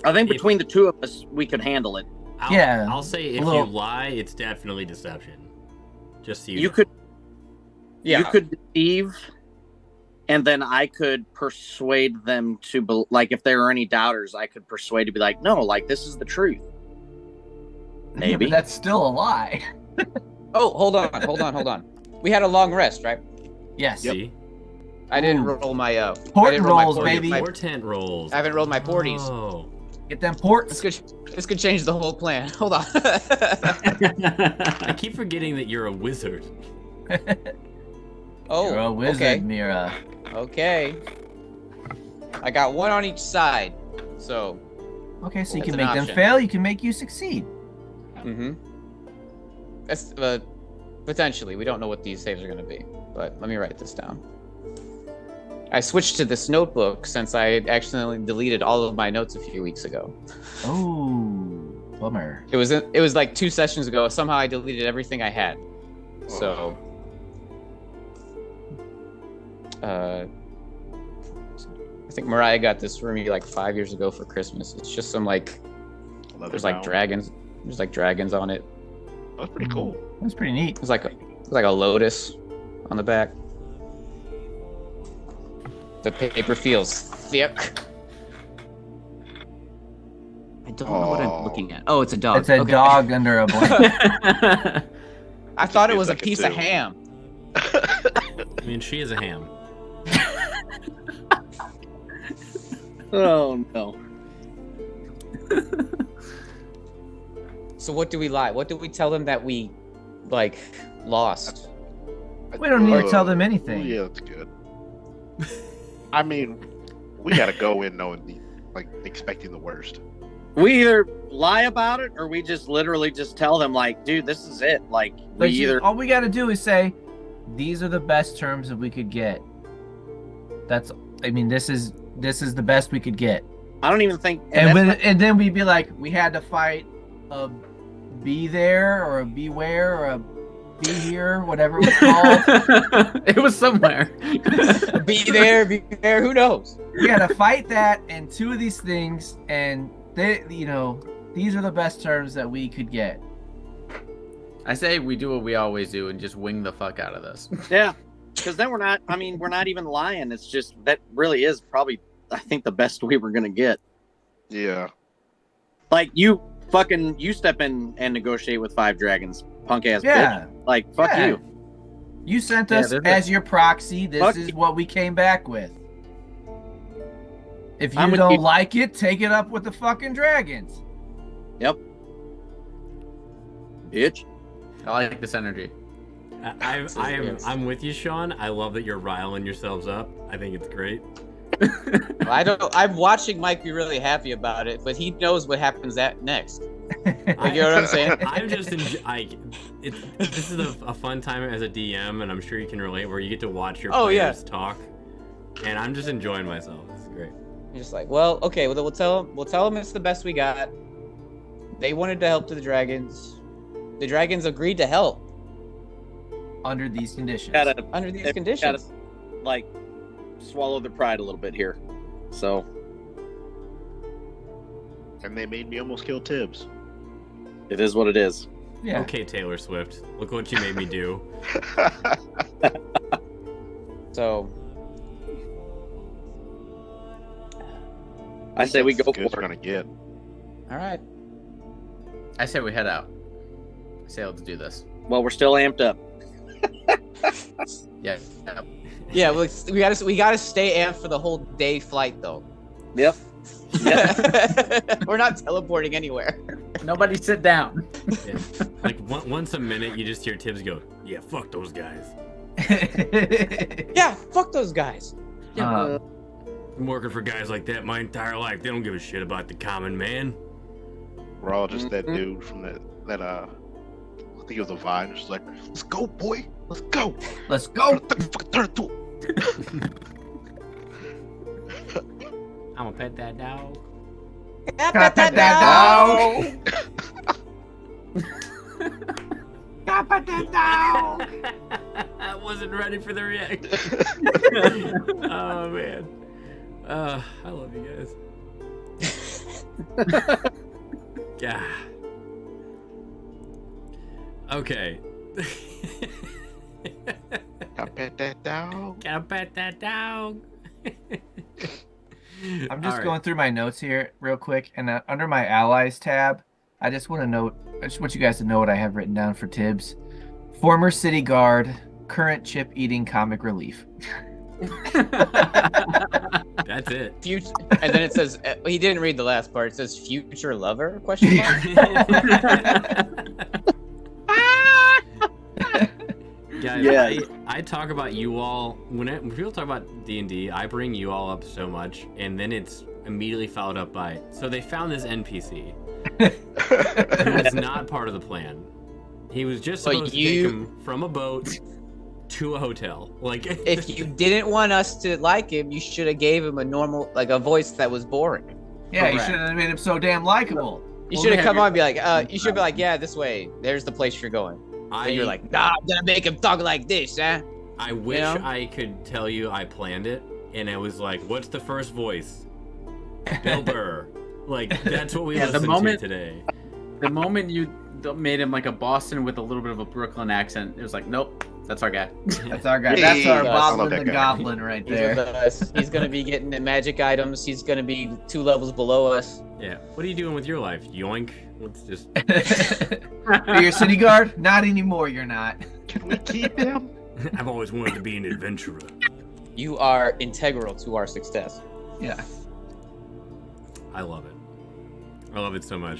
I think between the two of us, we could handle it. I'll say if you lie, it's definitely deception. Just so you know. could. Yeah. You could deceive, and then I could persuade them to like if there are any doubters, I could persuade to be like, no, like this is the truth. Maybe but that's still a lie. Oh, hold on. We had a long rest, right? Yes. Yep. See? I didn't roll my port rolls, baby. Portent rolls. I haven't rolled my porties. Oh. Get them ports. This could change the whole plan. Hold on. I keep forgetting that you're a wizard. Oh, you're a wizard, okay. Mira. Okay. I got one on each side, so. Okay, so you can make them fail. You can make you succeed. Mm-hmm. That's potentially. We don't know what these saves are going to be, but let me write this down. I switched to this notebook since I accidentally deleted all of my notes a few weeks ago. Oh, bummer. It was like 2 sessions ago. Somehow I deleted everything I had. So. I think Mariah got this for me like 5 years ago for Christmas. It's just some there's like dragons. There's like dragons on it. That's pretty cool. That's pretty neat. It's like a lotus on the back. The paper feels thick. I don't know what I'm looking at. Oh, it's a dog. It's a dog under a blanket. I thought it was a piece of ham. I mean, she is a ham. Oh no. So what do we lie? What do we tell them that we lost? We don't need to tell them anything. Yeah, that's good. I mean, we gotta go in knowing expecting the worst. We either lie about it or we just literally just tell them like, dude, this is it. Like all we gotta do is say, these are the best terms that we could get. This is the best we could get. I don't even think. And then we'd be like, we had to fight a be there or a beware or a be here, whatever it was called. It was somewhere. Be there. Who knows? We had to fight that and 2 of these things, and these are the best terms that we could get. I say we do what we always do and just wing the fuck out of this. Yeah, because then we're not even lying. It's just that really is probably, I think, the best we were gonna get. Yeah. Like you step in and negotiate with 5 dragons, punk ass bitch. Like fuck you. You sent us as your proxy. This is what we came back with. If you don't like it, take it up with the fucking dragons. Yep. Bitch. I like this energy. I'm with you, Sean. I love that you're riling yourselves up. I think it's great. I'm watching Mike be really happy about it, but he knows what happens next. You know what I'm saying? I'm just this is a fun time as a DM, and I'm sure you can relate, where you get to watch your players talk. And I'm just enjoying myself. It's great. You're just like, well, okay, well, we'll tell them it's the best we got. They wanted to help the dragons. The dragons agreed to help under these conditions. Under these conditions, gotta, like, swallow their pride a little bit here. So, and they made me almost kill Tibbs. It is what it is. Yeah. Okay, Taylor Swift. Look what you made me do. So, I say we go for it. Gonna get. All right. I say we head out. I say let's do this. Well, we're still amped up. Yeah. Yeah, we gotta stay amped for the whole day flight, though. Yep. We're not teleporting anywhere. Nobody sit down. Yeah. Like once a minute, you just hear Tibbs go, "Yeah, fuck those guys." Yeah, fuck those guys. I'm working for guys like that my entire life. They don't give a shit about the common man. We're all just that dude from that I think it was a Vine. Just like, let's go, boy, let's go, let's go. Turn it to. I'm gonna pet that dog. Pet that dog. Pet that dog. I wasn't ready for the reaction. Oh man. I love you guys. Yeah. Okay. Gotta pet that dog. Gotta pet that dog. I'm just going through my notes here real quick, and under my allies tab, I just want you guys to know what I have written down for Tibbs. Former city guard, current chip eating comic relief. That's it. And then it says he didn't read the last part. It says future lover? Question mark. Guys, yeah. I talk about you all when people talk about D&D. I bring you all up so much, and then it's immediately followed up by, so they found this NPC who was not part of the plan. He was just supposed to take him from a boat to a hotel. Like, if you didn't want us to like him, you should have gave him a voice that was boring. Yeah, you shouldn't have made him so damn likable. You should have come on and be like, you should be like, yeah, this way. There's the place you're going. And you're like, nah, I'm gonna make him talk like this, huh? I wish I could tell you I planned it, and I was like, what's the first voice? Bill Burr. Like, that's what we listened to today. The moment you made him like a Boston with a little bit of a Brooklyn accent, it was like, nope, that's our guy. That's our guy. That's our Boblin the Goblin right there. He's gonna be getting the magic items. He's gonna be 2 levels below us. Yeah. What are you doing with your life? Yoink. Let's just. You're a city guard? Not anymore. You're not. Can we keep him? I've always wanted to be an adventurer. You are integral to our success. Yeah. I love it. I love it so much.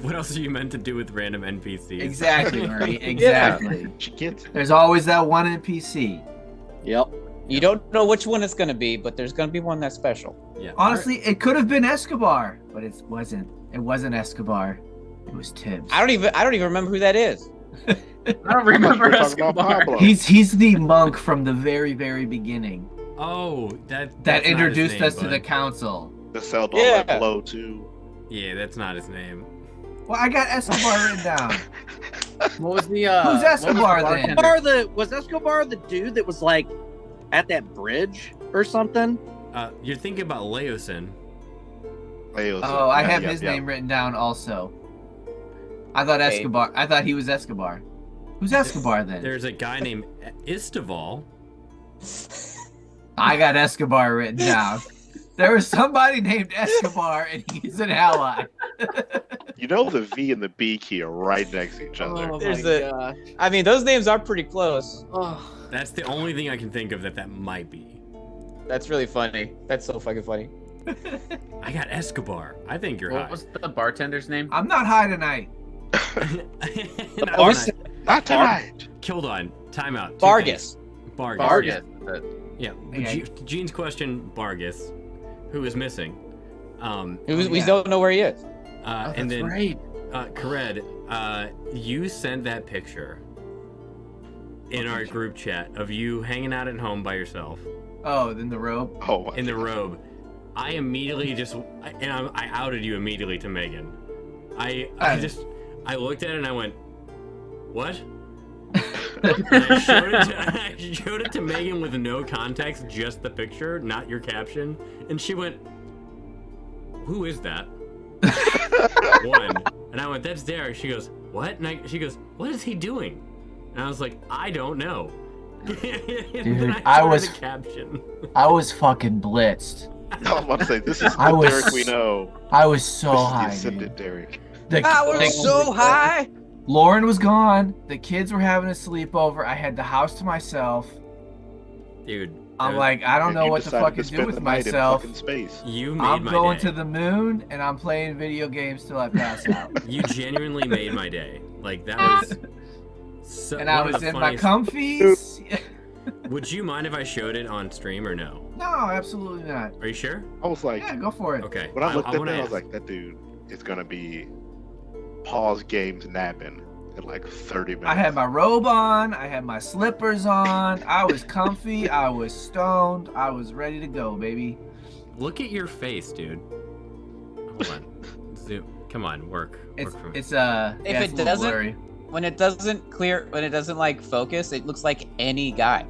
What else are you meant to do with random NPCs? Exactly, Marie. Exactly. Yeah. There's always that one NPC. Yep. You don't know which one it's gonna be, but there's gonna be one that's special. Yeah. Honestly, it could have been Escobar, but it wasn't. It wasn't Escobar. It was Tibbs. I don't even remember who that is. I don't remember Escobar. He's the monk from the very, very beginning. Oh, that introduced us to the council. The cell don't let blow too. Yeah, that's not his name. Well, I got Escobar written down. What was the Who's Escobar then? Was Escobar the dude that was like at that bridge or something? You're thinking about Leosin. Oh, I have his name written down also. I thought Escobar. I thought he was Escobar. Who's Escobar then? There's a guy named Istival. I got Escobar written down. There was somebody named Escobar, and he's an ally. You know the V and the B key are right next to each other. Oh, I mean, those names are pretty close. Oh. That's the only thing I can think of that might be. That's really funny. That's so fucking funny. I got Escobar. I think you're high. What was the bartender's name? I'm not high tonight. Not tonight. Kildon, timeout. Bargus. Bargus. Yeah. Gene's question, Bargus, who is missing. We don't know where he is. And then, Kared, you sent that picture. in our group chat of you hanging out at home by yourself. Oh, in the robe? Oh, in the robe. I immediately I outed you immediately to Megan. I looked at it and I went, what? And I showed it to Megan with no context, just the picture, not your caption. And she went, who is that? One. And I went, that's Derek. She goes, what? And she goes, what is he doing? And I was like, I don't know. Dude, I was fucking blitzed. I was about to say, this is the Derek we know. I was so high. This is the ascended Derek. I was so high. Lauren was gone. The kids were having a sleepover. I had the house to myself. Dude. I'm like, I don't know what the fuck to do with myself. You made I'm my going day. to the moon and I'm playing video games till I pass out. You genuinely made my day. Like, that was so, and I was in my comfies. Would you mind if I showed it on stream or no? No, absolutely not. Are you sure? I was like, yeah, go for it. Okay. When I looked at that, I was like, that dude is gonna be pause games napping in like 30 minutes. I had my robe on. I had my slippers on. I was comfy. I was stoned. I was ready to go, baby. Look at your face, dude. Hold on. Zoom. Come on, work. It's if yeah, it doesn't blurry. When it doesn't like focus, it looks like any guy.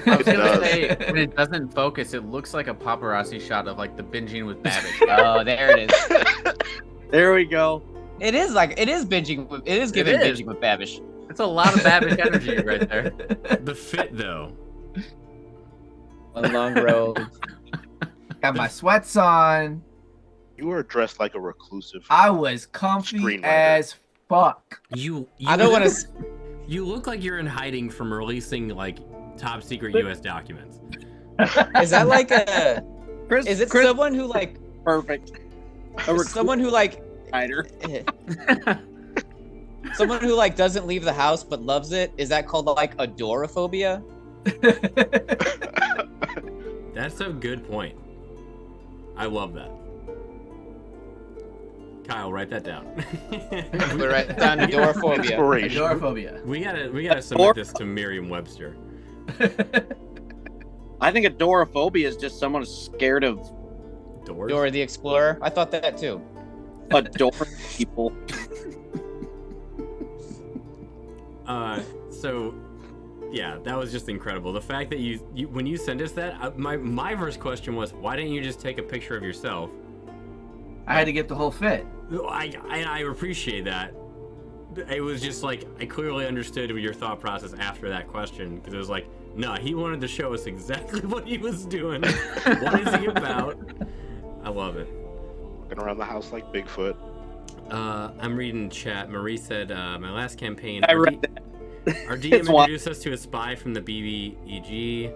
I was gonna say, when it doesn't focus, it looks like a paparazzi shot of like the binging with Babbage. Oh, there it is. There we go. It is binging. It is giving binging with Babish. It's a lot of Babish energy right there. The fit, though. A long robe. Got my sweats on. You were dressed like a reclusive. I was comfy as fuck. I don't want to. You look like you're in hiding from releasing like top secret U.S. documents. Is that like a? Is it someone who like perfect? Someone who like hider. Someone who like doesn't leave the house but loves it. Is that called like agoraphobia? That's a good point. I love that. Kyle, write that down. We write down agoraphobia. Agoraphobia. We gotta submit this to Merriam-Webster. I think agoraphobia is just someone who's scared of doors. Dora the Explorer. I thought that too. Adore people. So, yeah, that was just incredible. The fact that you when you sent us that, my first question was, why didn't you just take a picture of yourself? I had to get the whole fit. I appreciate that. It was just like, I clearly understood your thought process after that question, because it was like, nah, he wanted to show us exactly what he was doing. What is he about? I love it. Walking around the house like Bigfoot. I'm reading chat. Marie said, my last campaign, I read that. Our DM introduced us to a spy from the BBEG.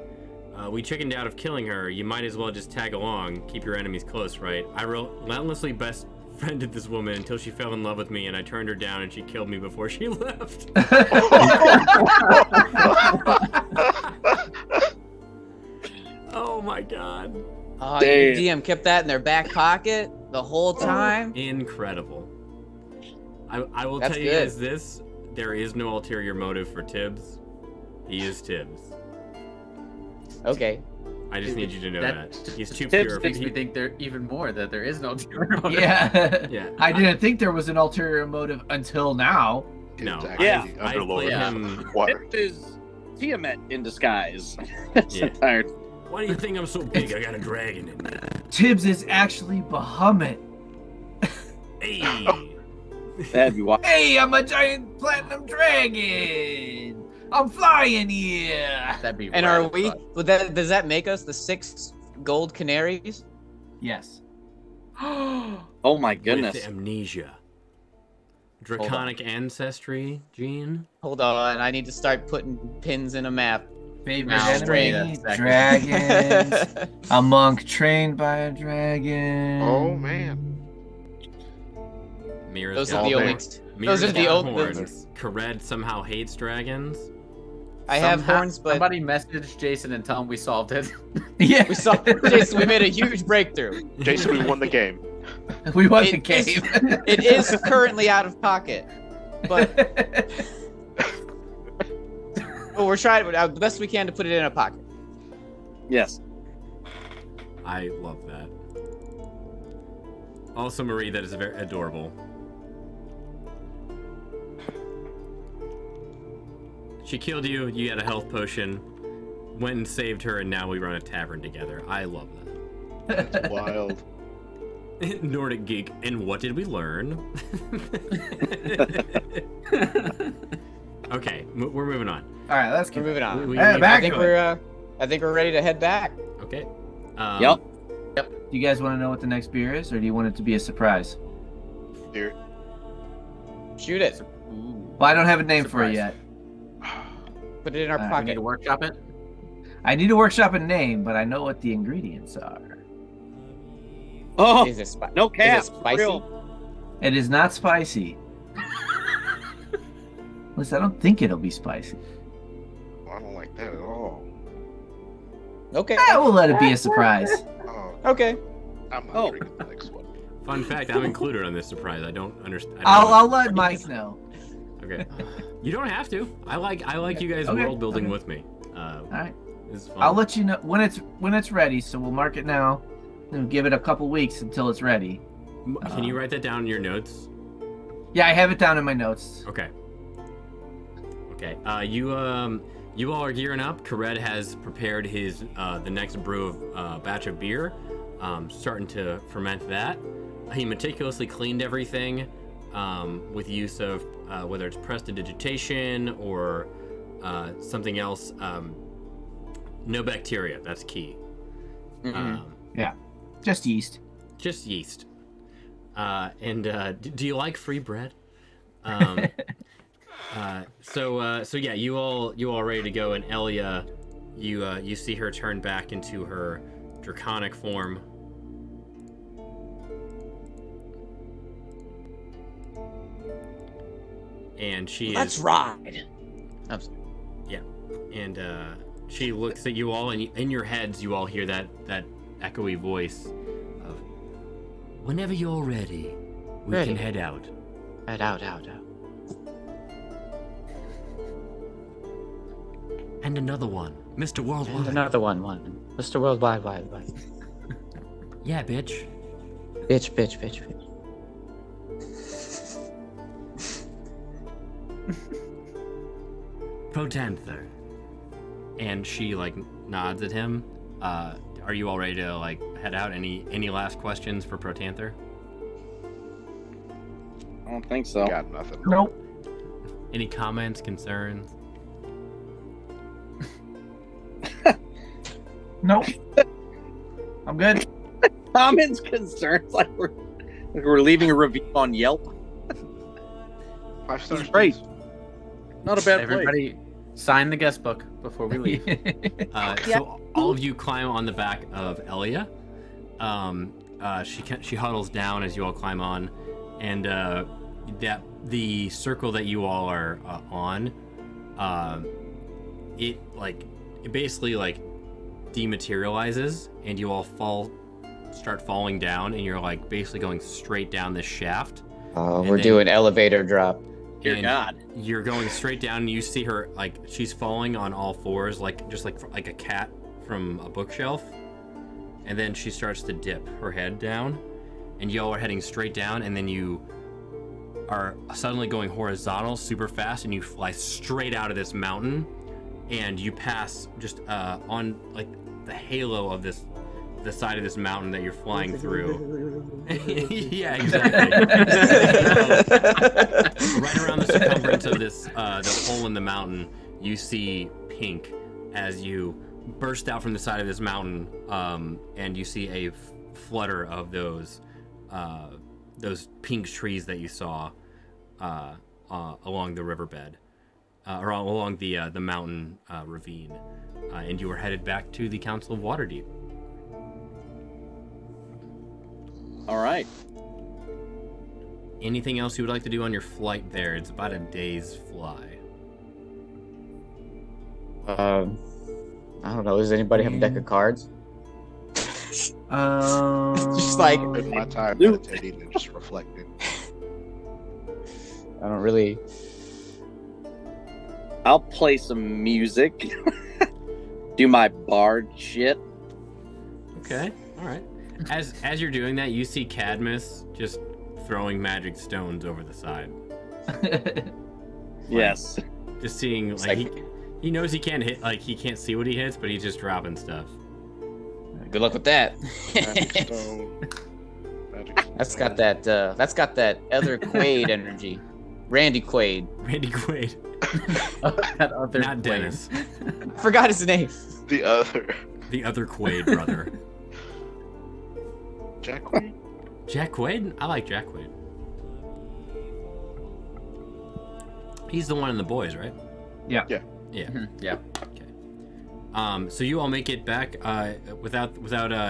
We chickened out of killing her. You might as well just tag along. Keep your enemies close, right? I relentlessly befriended this woman until she fell in love with me, and I turned her down, and she killed me before she left. Oh my god. Your DM kept that in their back pocket the whole time? Incredible. I will That's tell you good. guys this. There is no ulterior motive for Tibbs. He is Tibbs. Okay. I just need you to know that. He's too Tibbs pure. makes me think there even more that there is no ulterior motive. Yeah. Yeah. I didn't think there was an ulterior motive until now. No. Yeah. I played him. This is Tiamat in disguise. Yeah. Tired. Why do you think I'm so big? I got a dragon in me. Tibbs is actually Bahamut. Hey. That'd be wild. Hey, I'm a giant platinum dragon. I'm flying here. That'd be. And are we? Does that make us the 6 gold canaries? Yes. Oh my goodness. With amnesia. Draconic ancestry, Gene. Hold on, I need to start putting pins in a map. Favorite Now, enemy, straight. dragons. A monk trained by a dragon. Oh man. Mira's Those got are the only. horns. Those are the got only. horns. Kared somehow hates dragons. I have horns, but somebody message Jason and tell him we solved it. Yeah. we saw Jason. We made a huge breakthrough. Jason, we won the game. We won the It game. It is currently out of pocket, but we're trying the best we can to put it in a pocket. Yes. I love that. Also, Marie, that is very adorable. She killed you, you had a health potion, went and saved her, and now we run a tavern together. I love that. That's wild. Nordic Geek, and what did we learn? Okay, we're moving on. All right, let's keep moving on. Back I think we're ready to head back. Okay. Yep. Do you guys want to know what the next beer is, or do you want it to be a surprise? Here. Shoot it. Well, I don't have a name for it yet. Put it in our We need pocket. to workshop it. I need to workshop a name, but I know what the ingredients are. Oh, Is it no cap. Is it spicy? Real. It is not spicy. At least I don't think it'll be spicy. Well, I don't like that at all. Okay. I will let it be a surprise. Oh, Okay. I'm not drinking the next one. Fun fact, I'm included on this surprise. I don't understand. I'll let Mike know. Okay. You don't have to. I like you guys world building with me. All right. This is fun. I'll let you know when it's ready. So we'll mark it now, and give it a couple weeks until it's ready. Can you write that down in your notes? Yeah, I have it down in my notes. Okay. Okay. You all are gearing up. Kared has prepared his the next brew of batch of beer. Starting to ferment that. He meticulously cleaned everything with use of whether it's prestidigitation or something else. No bacteria. That's key. Yeah, just yeast. Just yeast. Do you like free bread? So yeah, you all ready to go, and Elia, you see her turn back into her draconic form. And she Let's is... ride. Yeah. And she looks at you all, and in your heads you all hear that echoey voice of, whenever you're ready, we can head out. Head out. And another one, Mr. Worldwide. And another one. Mr. Worldwide. Yeah, bitch. Bitch. Protanther. And she nods at him. Are you all ready to head out? Any last questions for Protanther? I don't think so. Got nothing. Nope. Any comments, concerns? Nope. I'm good. Comments, concerns, like we're leaving a review on Yelp. 5 stars. Great. Not a bad place. Everybody, sign the guest book before we leave. So all of you climb on the back of Elia. She huddles down as you all climb on, and the circle that you all are on, it basically dematerializes, and you all start falling down, and you're basically going straight down this shaft. We're doing elevator drop. Dear God. You're going straight down, and you see her she's falling on all fours, just like a cat from a bookshelf. And then she starts to dip her head down, and y'all are heading straight down, and then you are suddenly going horizontal super fast, and you fly straight out of this mountain, and you pass just on the halo of the side of this mountain that you're flying through. Yeah, exactly. Right around the circumference of this the hole in the mountain, you see pink as you burst out from the side of this mountain, and you see a flutter of those pink trees that you saw along the riverbed, or along the mountain ravine, and you were headed back to the Council of Waterdeep. All right. Anything else you would like to do on your flight there? It's about a day's fly. I don't know. Does anybody have a deck of cards? Just Spend my time meditating and just reflecting. I don't really. I'll play some music. Do my bard shit. Okay, all right. As you're doing that, you see Cadmus just throwing magic stones over the side. Yes. Just seeing, like, he knows he can't hit, like, he can't see what he hits, but he's just dropping stuff. Good luck with that. Magic stone. That's got that other Quaid energy. Randy Quaid. Randy Quaid. That other Not Quaid. Dennis. I forgot his name. The other. The other Quaid brother. Jack Quaid? Jack Quaid? I like Jack Quaid. He's the one in The Boys, right? Yeah. Yeah. Yeah. Mm-hmm. Yeah. Okay. So you all make it back without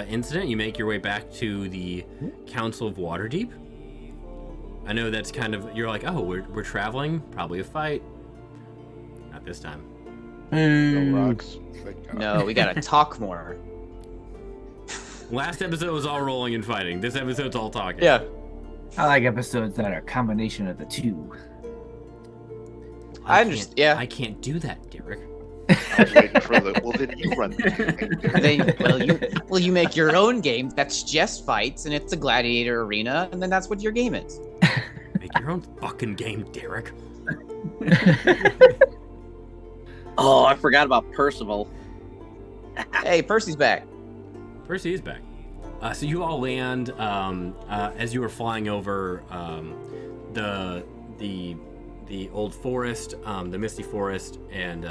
incident. You make your way back to the Council of Waterdeep. I know that's kind of, you're like, oh, we're traveling, probably a fight. Not this time. No rocks. Thank God. No, we gotta talk more. Last episode was all rolling and fighting. This episode's all talking. Yeah. I like episodes that are a combination of the two. I understand. Yeah. I can't do that, Derek. I was waiting for the. Well, then you run the game. You make your own game that's just fights, and it's a gladiator arena, and then that's what your game is. Make your own fucking game, Derek. Oh, I forgot about Percival. Hey, Percy's back. Percy is back. So you all land as you were flying over the old forest, the misty forest, and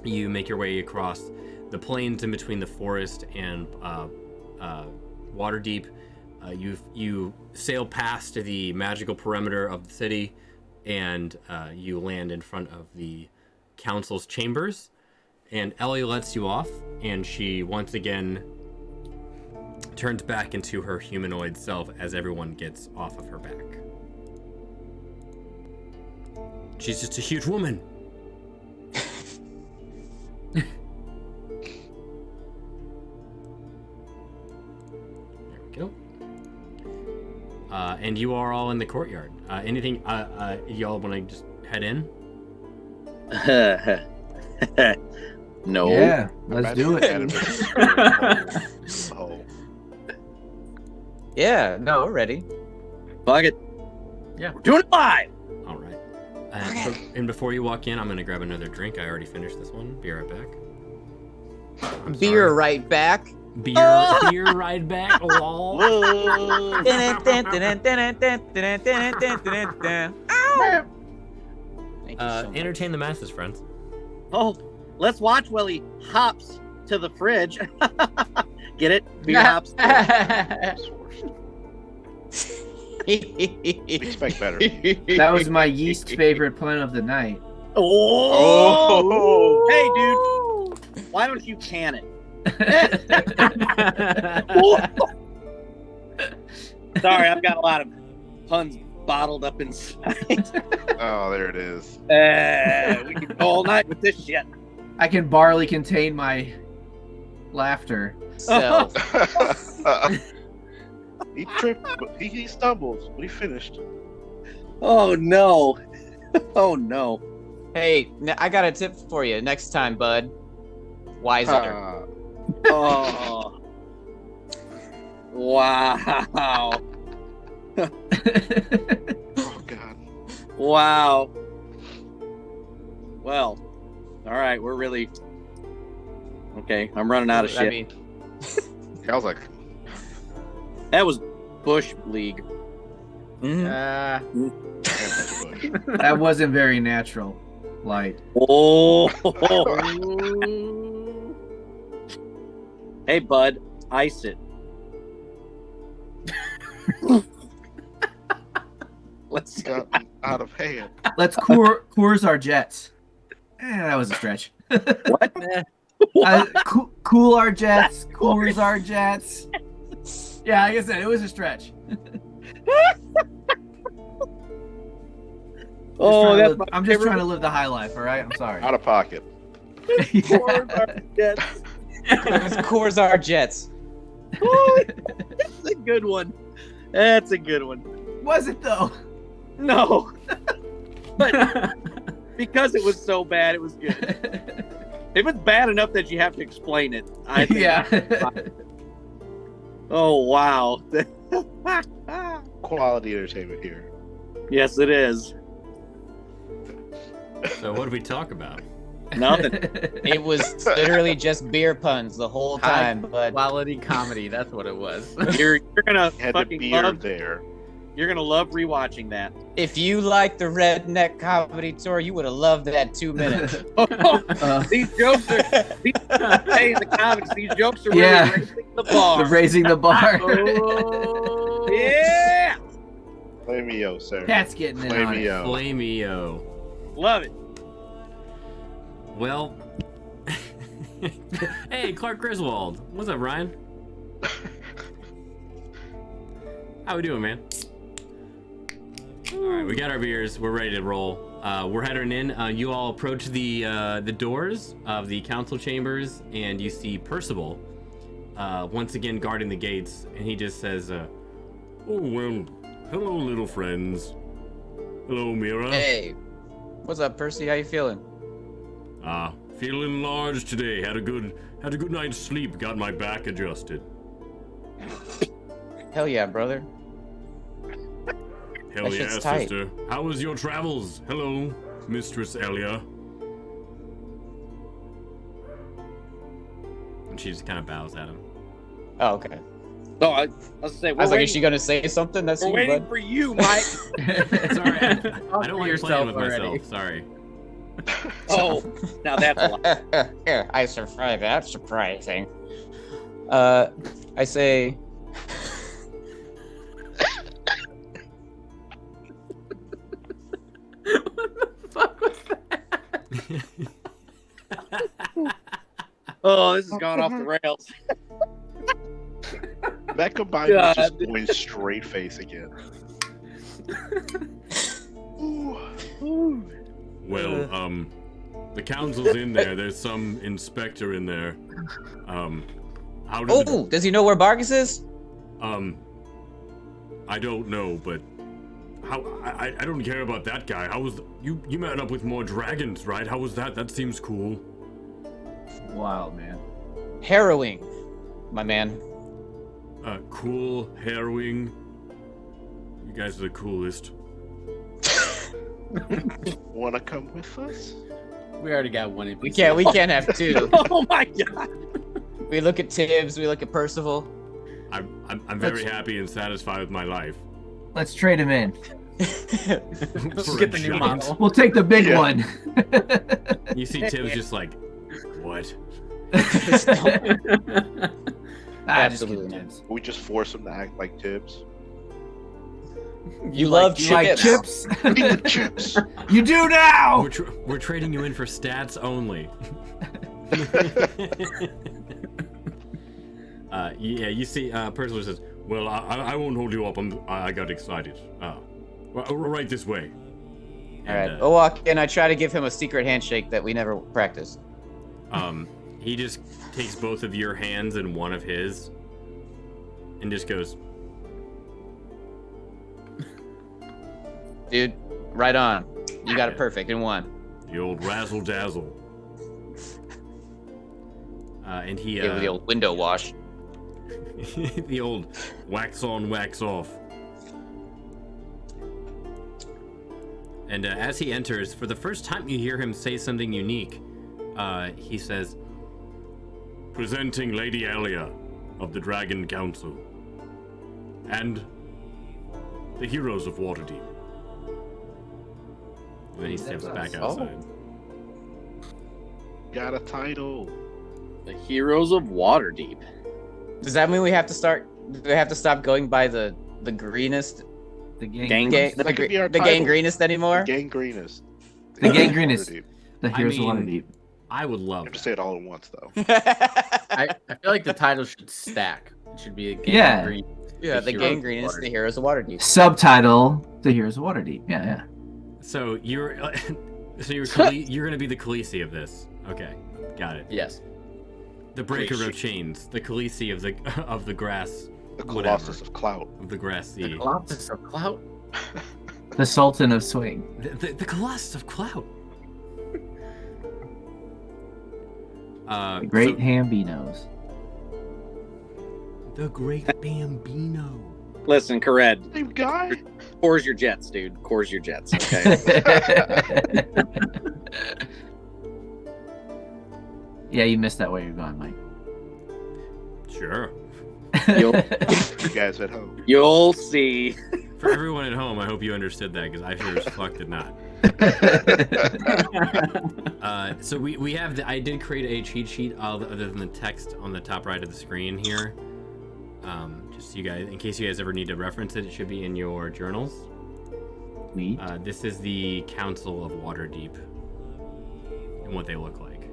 you make your way across the plains in between the forest and Waterdeep. You sail past the magical perimeter of the city, and you land in front of the council's chambers. And Ellie lets you off, and she once again turns back into her humanoid self as everyone gets off of her back. She's just a huge woman. There we go. And you are all in the courtyard. Anything, y'all want to just head in? No. Yeah, let's do it. Oh. Yeah, no, we're ready. Fuck it. Yeah. We're doing it live. All right. And before you walk in, I'm going to grab another drink. I already finished this one. Be right back. Beer right back. Beer right back. Lol. Entertain the masses, friends. Oh, let's watch while he hops to the fridge. Get it? Beer hops. Expect better. That was my yeast favorite pun of the night. Oh. Hey, dude. Why don't you can it? Sorry, I've got a lot of puns bottled up inside. Oh, there it is. We can go all night with this shit. I can barely contain my laughter. So, He tripped, but he stumbled, but he finished. Oh no. Oh no. hey, I got a tip for you next time, bud. Wiser. Oh. Wow. Oh God. Wow. Well, all right, we're really okay. I'm running out of shit. I mean, I was like, that was Bush League. That wasn't very natural. Like, Oh. Hey, bud, ice it. Let's got out of hand. let's Coors our jets. That was a stretch. What? Cool our jets. Coors our jets. Yeah, like I said, it was a stretch. I'm just trying to live the high life, all right? I'm sorry. Out of pocket. Coors our jets. Oh, that's a good one. That's a good one. Was it though? No. But Because it was so bad, it was good. If it's bad enough that you have to explain it, I think. Yeah. Oh wow. Quality entertainment here. Yes, it is. So what did we talk about? Nothing. It was literally just beer puns the whole time, but Quality comedy, that's what it was. You're gonna Had the fucking beer love. there. You're gonna love rewatching that. if you like the Redneck Comedy Tour, you would have loved that 2 minutes. These jokes are. Hey, the comics. These jokes are really Yeah. raising the bar. Raising the bar. Oh. Yeah. Flameo, sir. Cat's getting in on it. Flameo. Flameo. Love it. Well, hey, Clark Griswold. What's up, Ryan? How we doing, man? All right, we got our beers. We're ready to roll. We're heading in. You all approach the doors of the council chambers, and you see Percival once again guarding the gates. And he just says, Oh, well, hello, little friends. Hello, Mira. Hey, what's up, Percy? How you feeling? Feeling large today. Had a good night's sleep. Got my back adjusted. Hell yeah, brother. Hell That yeah, shit's tight. sister. How was your travels? Hello, Mistress Elia. and she just kind of bows at him. Oh, okay. No, I was say, I was like, is she gonna say something? That's we're you, waiting bud. for you, Mike. Sorry, I don't like yourself playing with already. myself. Sorry. Oh, now that's a lot. I survived. That's surprising. I say. Fuck was Oh, this has gone off the rails. That combined with God. just going straight face again. Well, the council's in there. There's some inspector in there. How did Oh, does he know where Bargus is? I don't know, but how? I don't care about that guy. How was you met up with more dragons, right? How was that? That seems cool. Wild, man. Harrowing, my man. Cool, harrowing. You guys are the coolest. Wanna come with us? We already got one NPC. We can't have two. Oh my god. We look at Tibbs, we look at Percival. I'm very happy and satisfied with my life. Let's trade him in. Let's For get a the new giant. model. We'll take the big Yeah. one. You see Tim's just like, what? Absolutely not. We just force him to act like Tibbs. You love You like chips. chips? Eat the chips. You do now. We're trading you in for stats only. Yeah, you see, Percival says, Well, I won't hold you up. I got excited. Right this way. All right. And, I'll walk in. I try to give him a secret handshake that we never practiced. he just takes both of your hands and one of his, and just goes, Dude, right on. You got it perfect in one. The old razzle dazzle. and he, Give it the old window wash. The old wax on, wax off. And as he enters, for the first time you hear him say something unique. He says, Presenting Lady Elia of the Dragon Council. And the heroes of Waterdeep. and then he steps back Oh. outside. Got a title. The heroes of Waterdeep. Does that mean we have to start? Do we have to stop going by the greenest, The Gang- That could be our the title. gangrenest anymore? Gangrenous. The gangrenous. Waterdeep. The I heroes of mean, Waterdeep. I would You love have to that. say it all at once, though. I feel like the title should stack. It should be a game Yeah. green. Yeah, the Heroes of gangrenest, the Waterdeep. heroes of Waterdeep. Subtitle: The Heroes of Waterdeep. Yeah. So you're you're gonna be the Khaleesi of this. Okay, got it. Yes. The breaker Khaleesi. of chains, the Khaleesi of the grass, The whatever, Colossus of Clout. of the grass The sea. Colossus of Clout. The Sultan of Swing. The Colossus of Clout. The Great Hambinos. The Great Bambino. Listen, Kared. Same guy. Core's your jets, dude. Core's your jets. Okay. Yeah, you missed that way you're going, Mike. Sure. You guys at home. You'll see. For everyone at home, I hope you understood that because I sure as fuck did not. So we have I did create a cheat sheet other than the text on the top right of the screen here. Just so you guys, in case you guys ever need to reference it, it should be in your journals. Neat. This is the Council of Waterdeep and what they look like.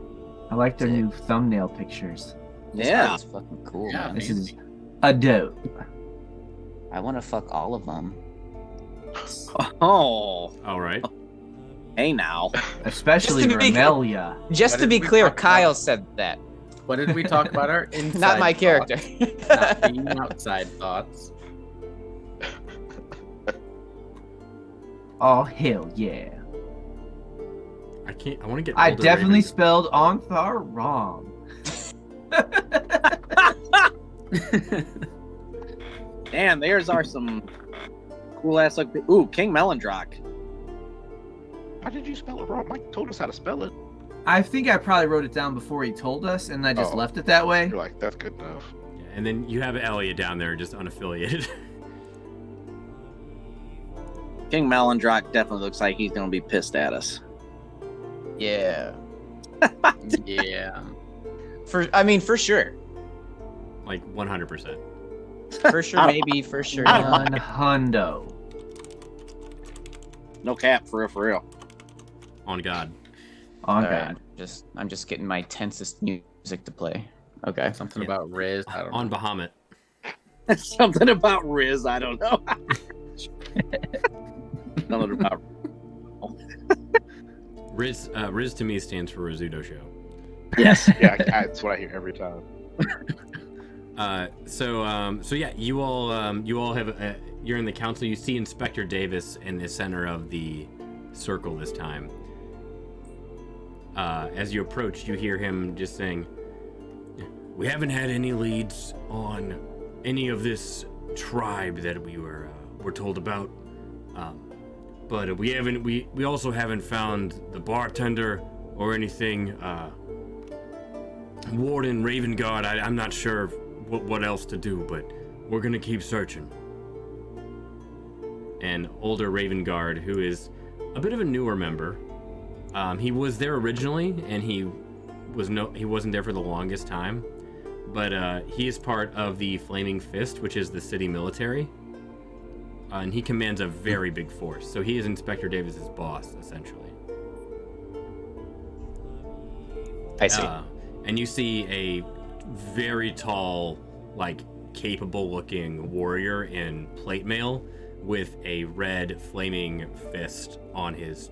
I like their new thumbnail pictures. Yeah, it's fucking cool. Yeah, Man. This is a dope. I want to fuck all of them. Oh. All right. Hey now. Especially Remelia. Just to be clear, Kyle said that. What did we talk about? Our inside Not my character. thoughts, not being outside thoughts. Oh, hell yeah. I can't. I want to get. I older definitely Ravens. spelled Onthar wrong. Damn, theirs are some cool ass like. Ooh, King Melondrock. How did you spell it wrong? Mike told us how to spell it. I think I probably wrote it down before he told us, and I just Oh. left it that way. You're like, that's good enough. Yeah, and then you have Elliot down there, just unaffiliated. King Melondrock definitely looks like he's gonna be pissed at us. Yeah. Yeah. For sure. Like 100%. For sure, maybe. For sure. One hundo. No cap, for real. On God. Oh, All God. right, I'm just getting my tensest music to play. Okay. Something about Riz. I don't know. On Bahamut. Something about Riz, I don't know. Something about Riz to me stands for Rizzuto Show. Yes. Yeah, that's what I hear every time. So yeah, you all have you're in the council. You see Inspector Davis in the center of the circle this time. As you approach, you hear him just saying, "We haven't had any leads on any of this tribe that we were told about, but we also haven't found the bartender or anything. Warden Ravengard, I'm not sure what else to do, but we're gonna keep searching." And older Ravengard, who is a bit of a newer member, he was there originally, and he wasn't there for the longest time, but he is part of the Flaming Fist, which is the city military, and he commands a very big force. So he is Inspector Davis's boss, essentially. I see. And you see a very tall, like, capable-looking warrior in plate mail with a red flaming fist on his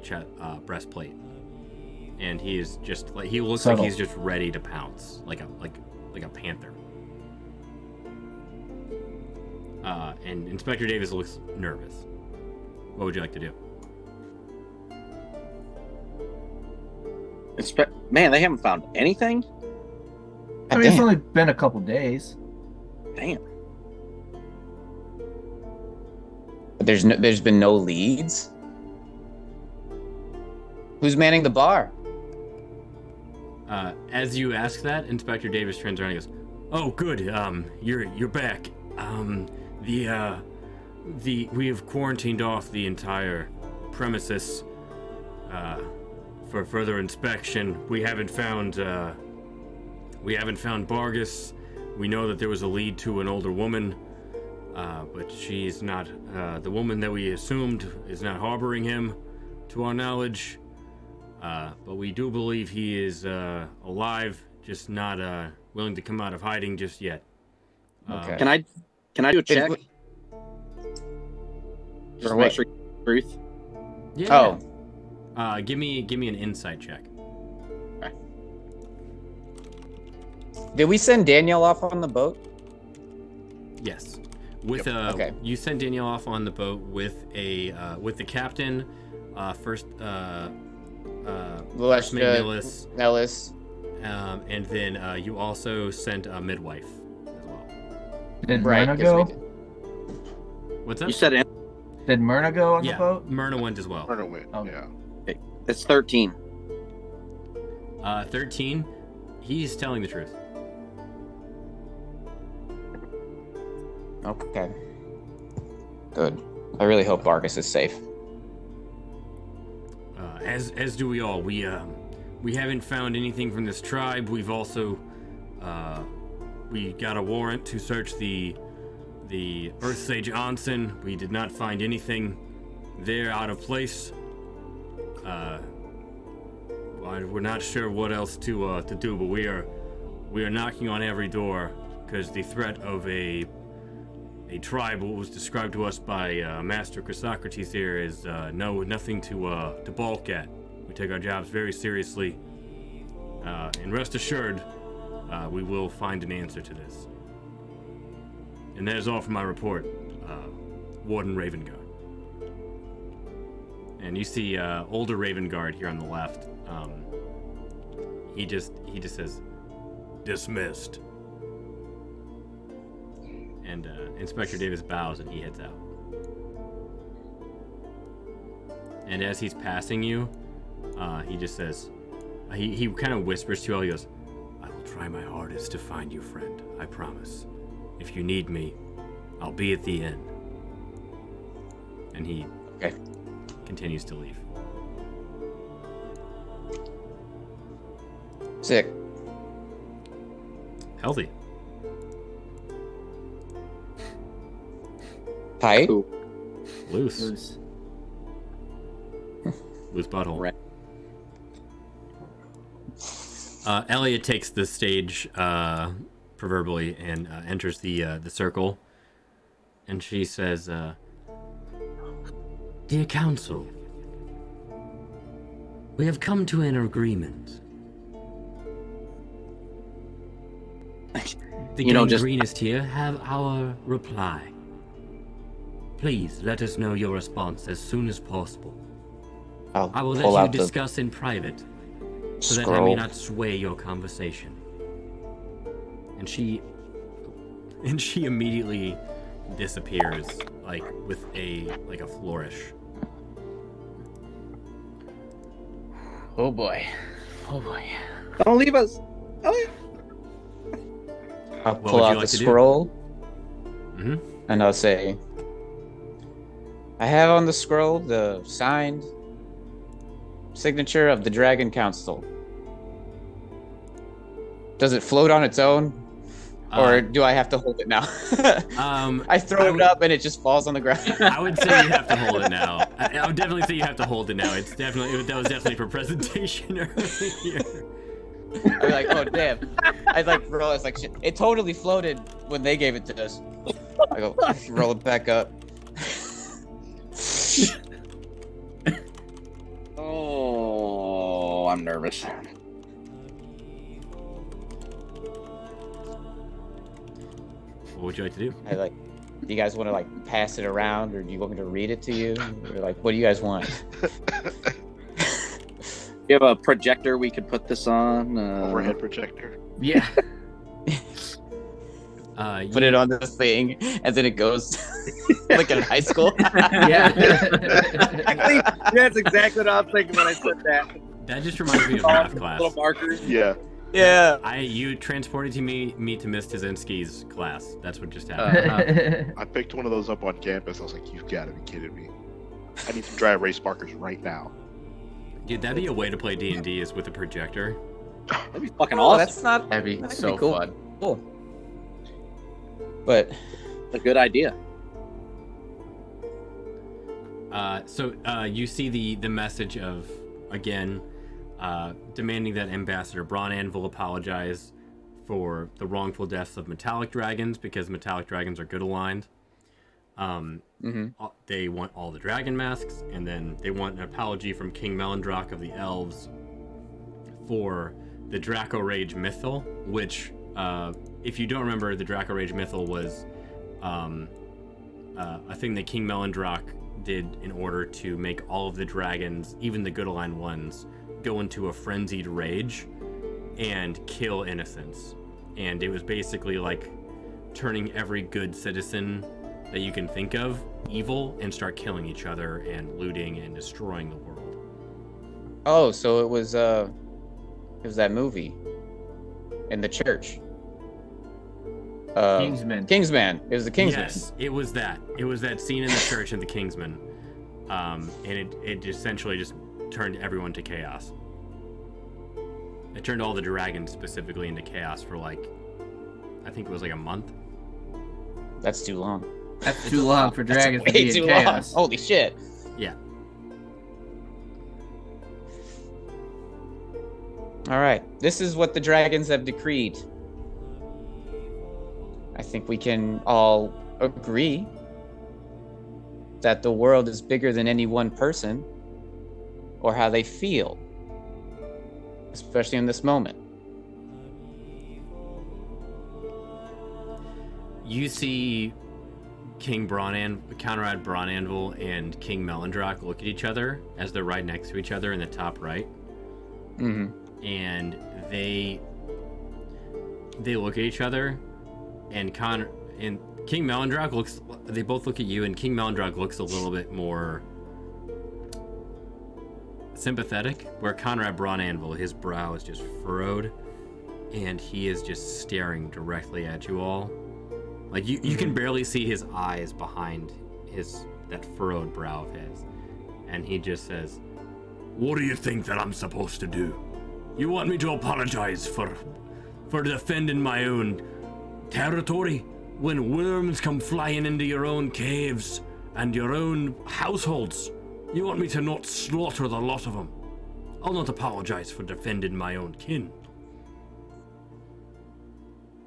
breastplate, and he is just like he looks like he's just ready to pounce, like a panther. And Inspector Davis looks nervous. What would you like to do? Man, they haven't found anything? I mean, it's only been a couple days. Damn. But there's been no leads? Who's manning the bar? As you ask that, Inspector Davis turns around and goes, "Oh, good. You're back. We have quarantined off the entire premises for further inspection. We haven't found Bargus. We know that there was a lead to an older woman, but she's not the woman that we assumed is not harboring him, to our knowledge. But we do believe he is alive, just not willing to come out of hiding just yet." Okay. Can I do a check? Just For to what? make sure truth. Yeah. Oh. Give me an insight check. Did we send Danielle off on the boat? Yes. With Okay. You sent Danielle off on the boat with the captain, first Mate Ellis, And then you also sent a midwife as well. Did Myrna go? What's up? You said it. Did Myrna go on the boat? Myrna went as well. Myrna went, yeah. Okay. It's 13. 13, he's telling the truth. Okay. Good. I really hope Vargas is safe. As do we all. We haven't found anything from this tribe. We've also we got a warrant to search the Earth Sage Onsen. We did not find anything there out of place. We're not sure what else to do, but we are knocking on every door because the threat of a tribe, what was described to us by Master Chrysocrates here, is nothing to balk at. We take our jobs very seriously, and rest assured, we will find an answer to this. And that is all for my report, Warden Ravengard. And you see older Ravengard here on the left. He just says, dismissed. And Inspector Davis bows and he heads out. And as he's passing you, he just says, he kind of whispers to you all, he goes, I will try my hardest to find you, friend, I promise. If you need me, I'll be at the inn. And he continues to leave. Sick. Healthy. Tight? Loose. Loose butthole. Right. Elliot takes the stage, proverbially, and enters the circle. And she says, Dear Council, we have come to an agreement. The greenest here have our reply. Please let us know your response as soon as possible. I will let you discuss in private, so that I may not sway your conversation. And she immediately disappears, like with a flourish. Oh boy. Don't leave us. I'll pull out the scroll, and I'll say, I have on the scroll the signed signature of the Dragon Council. Does it float on its own? Or do I have to hold it now? I throw it up and it just falls on the ground. I would say you have to hold it now. I would definitely say you have to hold it now. That was definitely for presentation earlier. I'd be like, oh damn. I'd realize shit. It totally floated when they gave it to us. I go roll it back up. Oh, I'm nervous. What would you like to do? Do you guys want to pass it around, or do you want me to read it to you? Or what do you guys want? You have a projector we could put this on? Overhead projector? Yeah. Put it on this thing, and then it goes like in high school. Yeah. That's exactly what I was thinking when I said that. That just reminds me of math class. Little markers. Yeah. Yeah. You transported me to Miss Tazinski's class. That's what just happened. I picked one of those up on campus. I was like, you've got to be kidding me. I need to dry erase markers right now. Dude, that'd be a way to play D&D is with a projector. That'd be fucking awesome. That'd be so cool. fun. Cool. But a good idea. So you see the message of, again, demanding that Ambassador Bronan will apologize for the wrongful deaths of metallic dragons, because metallic dragons are good aligned. They want all the dragon masks, and then they want an apology from King Melindrock of the Elves for the Draco Rage Mythal, which, if you don't remember, the Draco Rage Mythal was a thing that King Melindrock did in order to make all of the dragons, even the good aligned ones, go into a frenzied rage, and kill innocents. And it was basically like turning every good citizen that you can think of evil and start killing each other and looting and destroying the world. Oh, so it was that movie in the church. Kingsman. Kingsman. It was the Kingsman. Yes, it was that. It was that scene in the church of the Kingsman. And it essentially just turned everyone to chaos. It turned all the dragons specifically into chaos for like, I think it was like a month. That's too long. That's too long for dragons to be in too chaos. Long. Holy shit. Yeah. All right. This is what the dragons have decreed. I think we can all agree that the world is bigger than any one person or how they feel, especially in this moment. You see Conrad Bronanvil and King Melindrak look at each other as they're right next to each other in the top right. Mm-hmm. And they look at each other, and King Melindrak looks. They both look at you, and King Melindrak looks a little bit more sympathetic. Where Conrad Bronanvil, his brow is just furrowed, and he is just staring directly at you all. Like you can barely see his eyes behind that furrowed brow of his, and he just says, "What do you think that I'm supposed to do? You want me to apologize for defending my own territory when worms come flying into your own caves and your own households? You want me to not slaughter the lot of them? I'll not apologize for defending my own kin."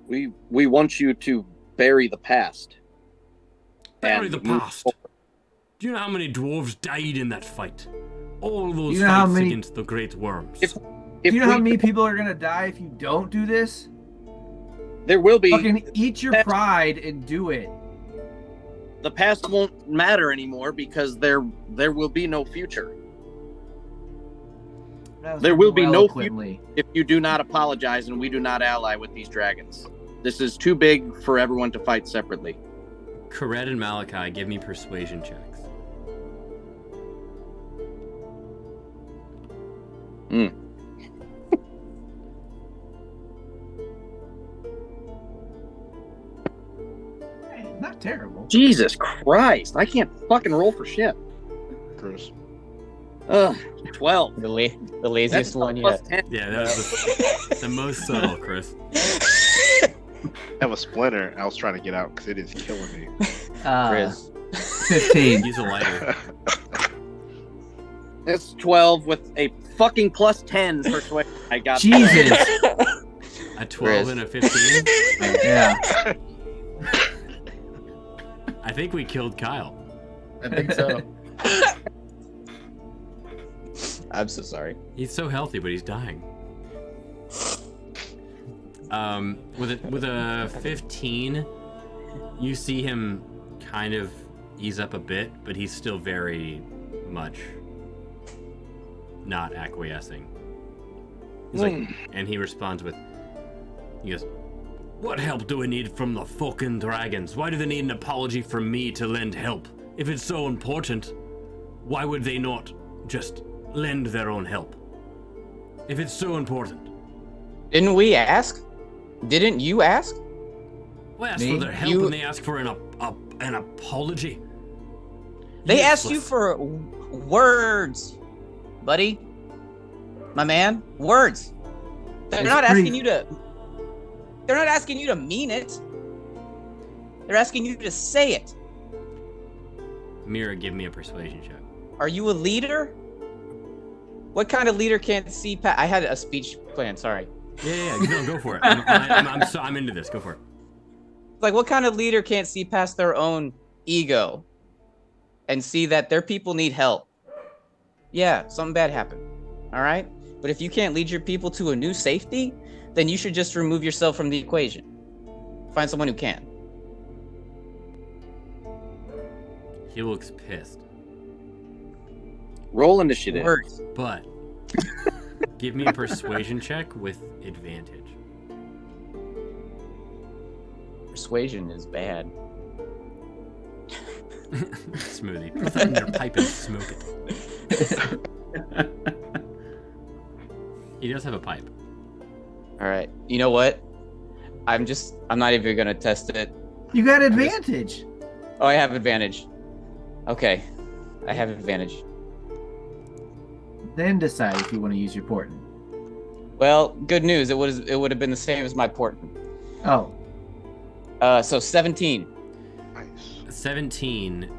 We want you to bury the past. Bury the past? Do you know how many dwarves died in that fight? All those You know how fights many- against the great worms. Do you know how many people are gonna die if you don't do this? There will be. Fucking eat your pride and do it. The past won't matter anymore because there will be no future. There will be no future if you do not apologize and we do not ally with these dragons. This is too big for everyone to fight separately. Kared and Malachi, give me persuasion checks. Not terrible. Jesus Christ, I can't fucking roll for shit. Chris. 12. The laziest That's one plus yet. 10. Yeah, that was the most subtle, Chris. I have a splinter. I was trying to get out because it is killing me. Chris. 15. Use a lighter. It's 12 with a fucking plus 10 persuasion. I got Jesus. A 12 and a 15? Yeah. I think we killed Kyle. I think so. I'm so sorry. He's so healthy, but he's dying. With a 15, you see him kind of ease up a bit, but he's still very much not acquiescing. He's like, and he responds with, he goes, What help do we need from the fucking dragons? Why do they need an apology from me to lend help? If it's so important, why would they not just lend their own help? If it's so important. Didn't we ask? Didn't you ask? Well, ask for their help and they ask for an apology. They asked you for words, buddy. My man, words. They're not asking you to. They're not asking you to mean it. They're asking you to say it. Mira, give me a persuasion check. Are you a leader? What kind of leader can't see past? I had a speech plan. Sorry. Yeah, no, go for it. I'm into this. Go for it. Like, what kind of leader can't see past their own ego and see that their people need help? Yeah, something bad happened. All right? But if you can't lead your people to a new safety, then you should just remove yourself from the equation. Find someone who can. He looks pissed. Roll initiative. Words. But Give me a persuasion check with advantage. Persuasion is bad. Smoothie. Put that in your pipe and smoke it. He does have a pipe. All right. You know what? I'm not even gonna test it. You got advantage. Oh, I have advantage. Okay, I have advantage. Then decide if you want to use your portent. Well, good news. It would have been the same as my portent. Oh. So 17. Nice. 17.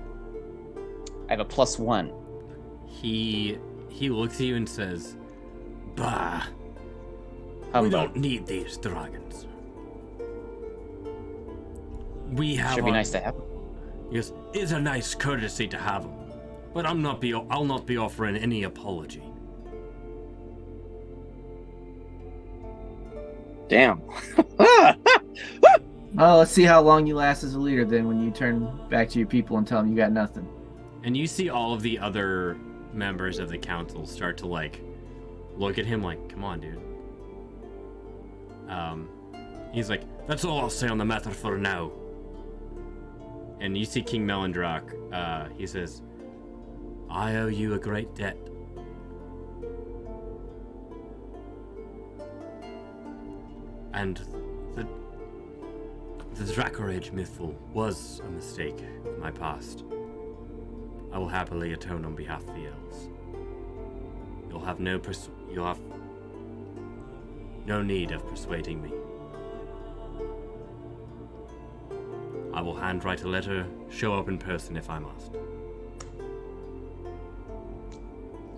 I have a +1. He looks at you and says, "Bah. We don't need these dragons. We have. Should be nice to have them. Yes, it's a nice courtesy to have them, but I'll not be offering any apology." Damn. Well, let's see how long you last as a leader then when you turn back to your people and tell them you got nothing. And you see all of the other members of the council start to look at him like, "Come on, dude." He's like, "That's all I'll say on the matter for now." And you see King Melindrak, he says, "I owe you a great debt. And the Dracorage Mythful was a mistake of my past. I will happily atone on behalf of the elves. You'll have no need of persuading me. I will handwrite a letter, show up in person if I must.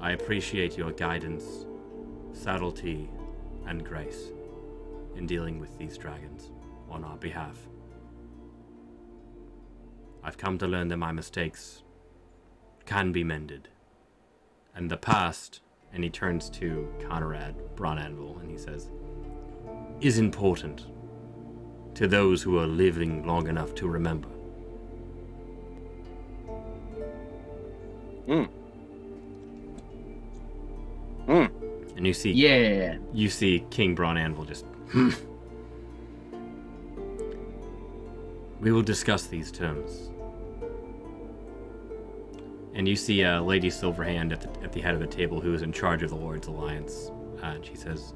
I appreciate your guidance, subtlety, and grace in dealing with these dragons on our behalf. I've come to learn that my mistakes can be mended, and the past," and he turns to Conrad Bronanvil and he says, "is important to those who are living long enough to remember." And you see, you see King Bronanvil just, "We will discuss these terms." And you see Lady Silverhand at the head of the table, who is in charge of the Lord's Alliance, and she says,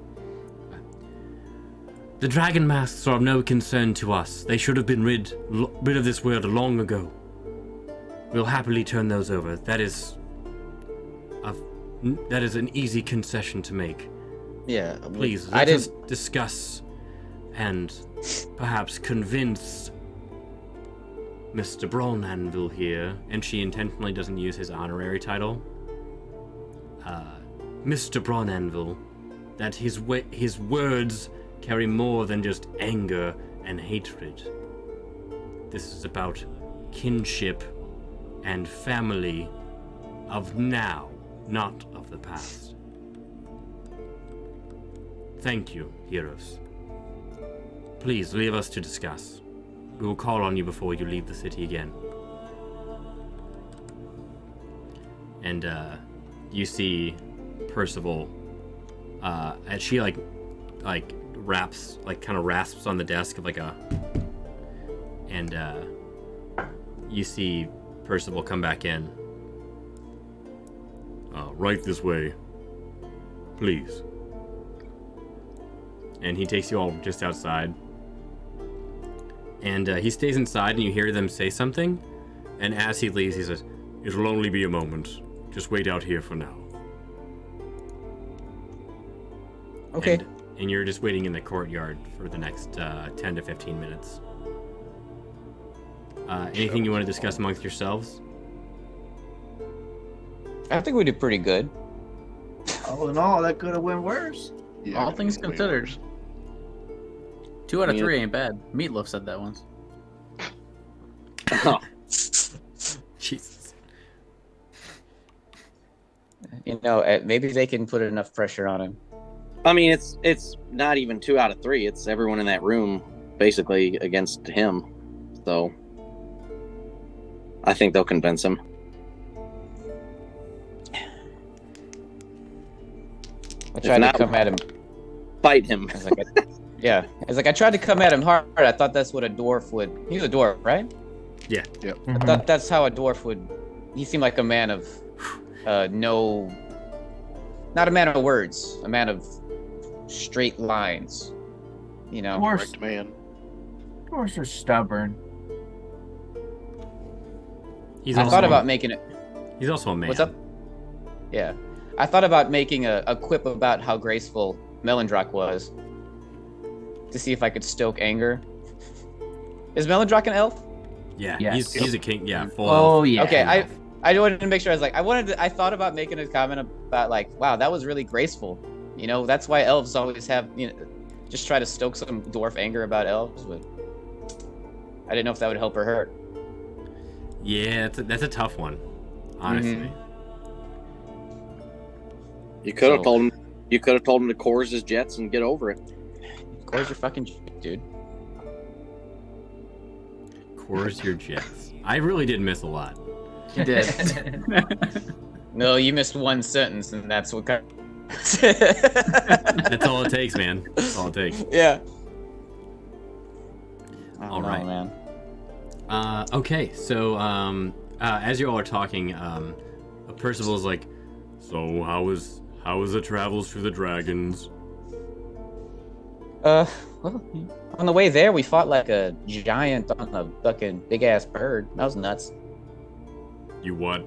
"The dragon masks are of no concern to us. They should have been rid of this world long ago. We'll happily turn those over. That is an easy concession to make. Yeah. Please, let us discuss and perhaps convince Mr. Bronanvil here," and she intentionally doesn't use his honorary title, "Mr. Bronanvil, that his words carry more than just anger and hatred. This is about kinship and family of now, not of the past. Thank you, heroes. Please leave us to discuss. We will call on you before you leave the city again." And you see Percival, as she rasps on the desk of and you see Percival come back in. "Right this way, please." And he takes you all just outside. And he stays inside, and you hear them say something. And as he leaves, he says, "It'll only be a moment. Just wait out here for now." Okay. And you're just waiting in the courtyard for the next 10 to 15 minutes. Anything you want to discuss amongst yourselves? I think we did pretty good. All in all, that could have went worse. Yeah, All things considered. 2 out of 3 ain't bad. Meatloaf said that once. Jesus. Maybe they can put enough pressure on him. I mean, it's not even 2 out of 3. It's everyone in that room basically against him. So I think they'll convince him. tried to come at him. Fight him. I was like, I tried to come at him hard. I thought that's what a dwarf would. He's a dwarf, right? Yeah. Yep. I thought that's how a dwarf would. He seemed like a man of, not a man of words, a man of straight lines. You know. Correct man. Dwarves are stubborn. I thought about making it. He's also a man. What's up? Yeah, I thought about making a quip about how graceful Melendrock was, to see if I could stoke anger. Is Melendrock an elf? Yeah, Yes. he's a king. Yeah, full Oh elf. yeah. Okay, I wanted to make sure. I thought about making a comment about like, wow, that was really graceful. You know, that's why elves always have, just try to stoke some dwarf anger about elves, but I didn't know if that would help or hurt. Yeah, that's a tough one, honestly. Mm-hmm. You could have told him. You could have told him to course his jets and get over it. Course your fucking dude. Course your jets. I really did miss a lot. You did. No, you missed one sentence, and that's what. That's all it takes, man. That's all it takes. Yeah. All right, man. Okay, so as you all are talking, Percival's like, so how was the travels through the dragons? Well, on the way there, we fought like a giant on a fucking big ass bird. That was nuts. You what?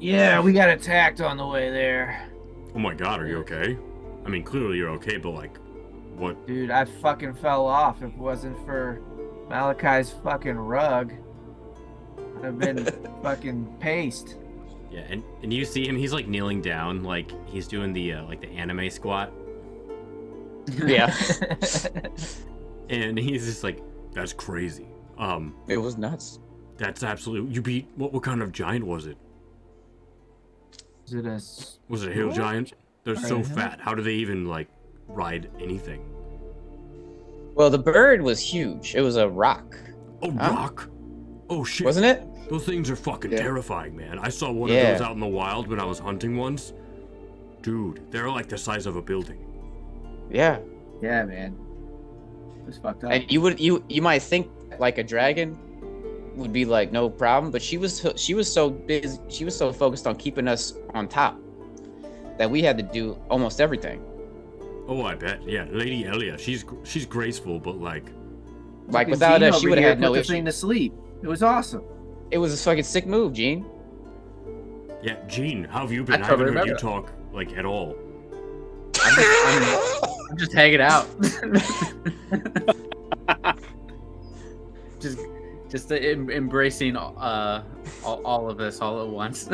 Yeah, we got attacked on the way there. Oh my god, are you okay? I mean, clearly you're okay, but like, what? Dude, I fucking fell off. If it wasn't for Malachi's fucking rug, I'd have been fucking paced. Yeah, and you see him, he's like kneeling down, like he's doing the anime squat. Yeah. And he's just like, that's crazy. It was nuts. That's absolute. You beat what kind of giant was it? Was it a hill giant? They're so fat. How do they even like ride anything? Well, the bird was huge. It was a rock. Oh, rock? Oh shit! Wasn't it? Those things are fucking terrifying, man. I saw one of those out in the wild when I was hunting once. Dude, they're like the size of a building. Yeah. Yeah, man. It was fucked up. And you might think like a dragon would be like no problem, but she was so busy, she was so focused on keeping us on top that we had to do almost everything. Oh, I bet. Yeah, Lady Elia, she's graceful, but like without us, she would have had no issue. issue. Thing to sleep. It was awesome. It was a fucking sick move, Gene. Yeah, Gene, how have you been? I haven't heard you talk like at all. I'm just hanging out. just embracing all of this all at once.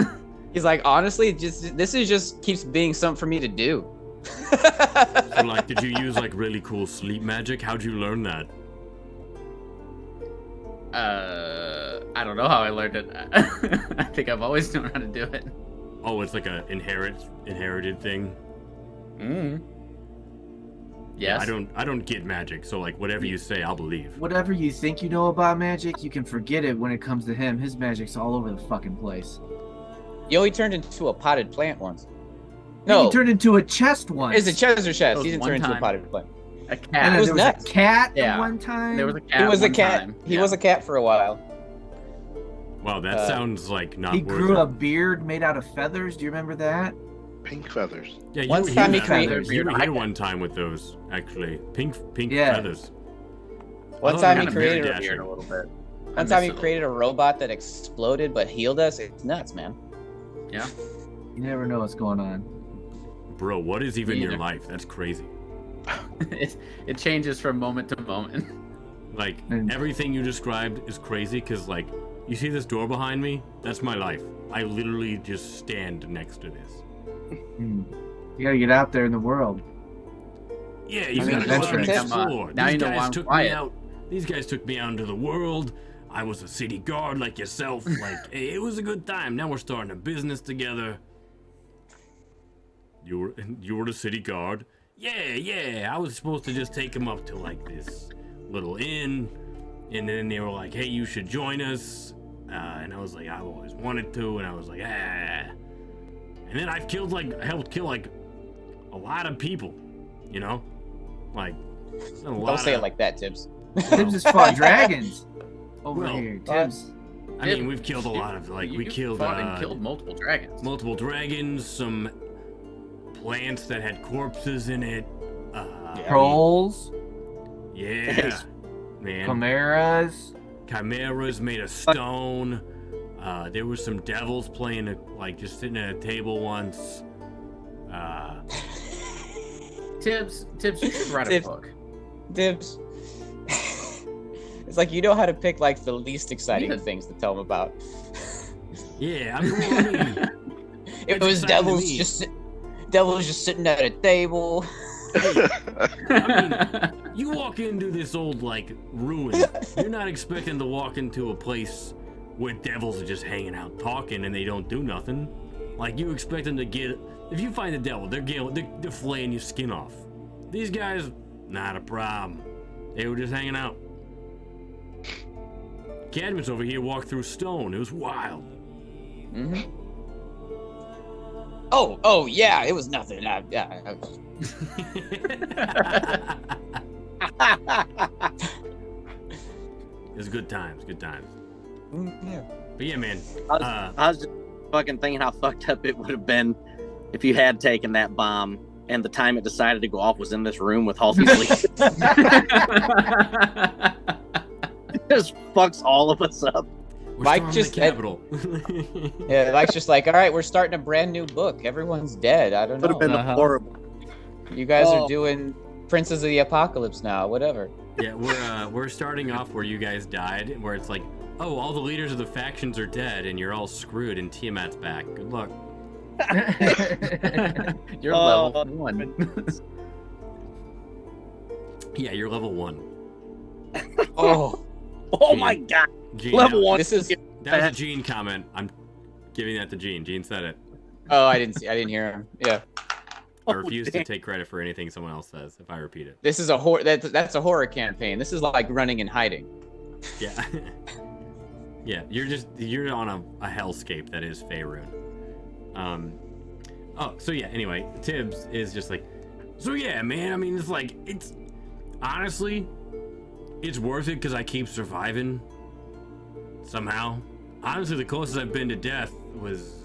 He's like, honestly, this is just keeps being something for me to do. So, like, did you use like really cool sleep magic? How'd you learn that? I don't know how I learned it. I think I've always known how to do it. Oh, it's like a inherited thing. Yes. I don't get magic, so like whatever you say, I'll believe. Whatever you think you know about magic, you can forget it when it comes to him. His magic's all over the fucking place. Yo, he turned into a potted plant once. No, he turned into a chest once. It's a chest or chest. He didn't turn into a potted plant. A cat. And it was there nuts. was a cat at one time. There was a cat. He was a cat. Time. He was a cat for a while. Wow, that sounds like not. He worth grew it. a beard made out of feathers. Do you remember that? Pink feathers. Yeah, One time he created. You were here one time with those, actually. Pink feathers. One time he created a little bit. One time he created a robot that exploded but healed us. It's nuts, man. Yeah. You never know what's going on. Bro, what is even your life? That's crazy. It changes from moment to moment. Like, everything you described is crazy because, like, you see this door behind me? That's my life. I literally just stand next to this. You gotta get out there in the world. Yeah, you gotta go out and explore. Now you know why I'm quiet. These guys took me out into the world. I was a city guard like yourself. Like, hey, it was a good time. Now we're starting a business together. You were the city guard? Yeah. I was supposed to just take him up to like this little inn, and then they were like, hey, you should join us. And I was like, I've always wanted to, and I was like, ah. And then I helped kill like a lot of people, you know? Like, don't say it like that, Tibbs. Tibbs has fought dragons over Well, here. Tibbs. I mean, we've killed a lot of, like, we killed multiple dragons. Multiple dragons, some plants that had corpses in it. Trolls. Yeah, man. Chimeras made of stone. There was some devils playing, like, just sitting at a table once. Tibbs, you should write a book. Tibbs. It's like you know how to pick like the least exciting things to tell them about. Yeah, I mean, it was devils just sitting at a table. I mean, you walk into this old like ruin. You're not expecting to walk into a place where devils are just hanging out talking and they don't do nothing. Like you expect them to get. If you find the devil, they're flaying your skin off. These guys, not a problem. They were just hanging out. Cadmus over here walked through stone. It was wild. Mm-hmm. Oh yeah, it was nothing. It's good times. Yeah. But yeah, man. I was just fucking thinking how fucked up it would have been if you had taken that bomb and the time it decided to go off was in this room with Halsey's leaders. It just fucks all of us up. Mike just capital. Yeah, Mike's just like, all right, we're starting a brand new book. Everyone's dead. I don't know. Would have been horrible. You guys are doing Princes of the Apocalypse now. Whatever. Yeah, we're starting off where you guys died, where it's like, oh, all the leaders of the factions are dead, and you're all screwed, and Tiamat's back. Good luck. You're level 1. Yeah, you're level 1. Oh my God. Gene, level 1. That was a Gene comment. I'm giving that to Gene. Gene said it. Oh, I didn't hear him. Yeah. I refuse to take credit for anything someone else says if I repeat it. This is a that's a horror campaign. This is like running and hiding. Yeah. Yeah, you're on a hellscape that is Faerun. So yeah, anyway, Tibbs is just like, so yeah, man, I mean, it's honestly, it's worth it because I keep surviving somehow. Honestly, the closest I've been to death was,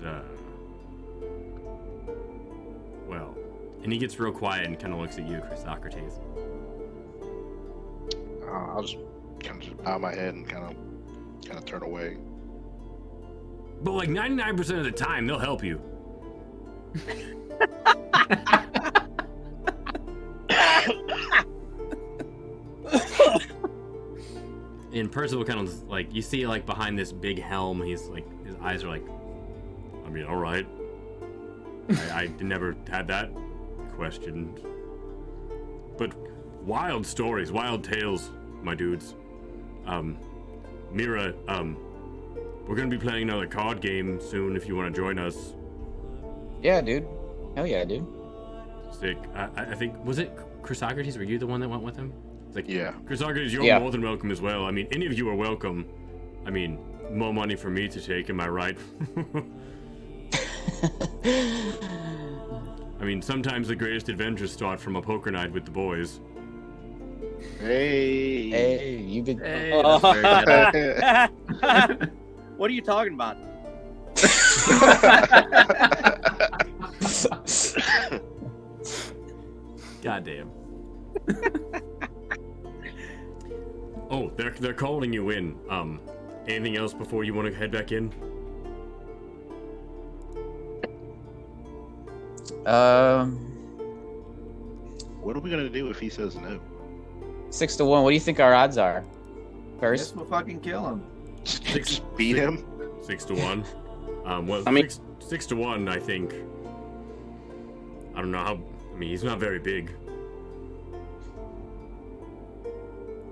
well, and he gets real quiet and kind of looks at you, Socrates. I'll just kind of just bow my head and kind of turn away. But like 99% of the time, they'll help you. And Percival kind of like, you see like behind this big helm, he's like, his eyes are like, I mean, all right. I never had that questioned. But wild stories, wild tales, my dudes. Mira, we're gonna be playing another card game soon if you want to join us. Yeah, dude. Hell yeah, dude. Sick. I think, was it Chrysocrates? Were you the one that went with him? It's like, yeah. Chrysocrates, you're more than welcome as well. I mean, any of you are welcome. I mean, more money for me to take, am I right? I mean, sometimes the greatest adventures start from a poker night with the boys. Hey, you did. Hey, that's very good. What are you talking about? Goddamn. Oh, they're calling you in. Anything else before you want to head back in? What are we gonna do if he says no? 6-1. What do you think our odds are? First, we'll fucking kill him. Beat him. 6-1. Well, I mean, 6-1. I think. I don't know how. I mean, he's not very big.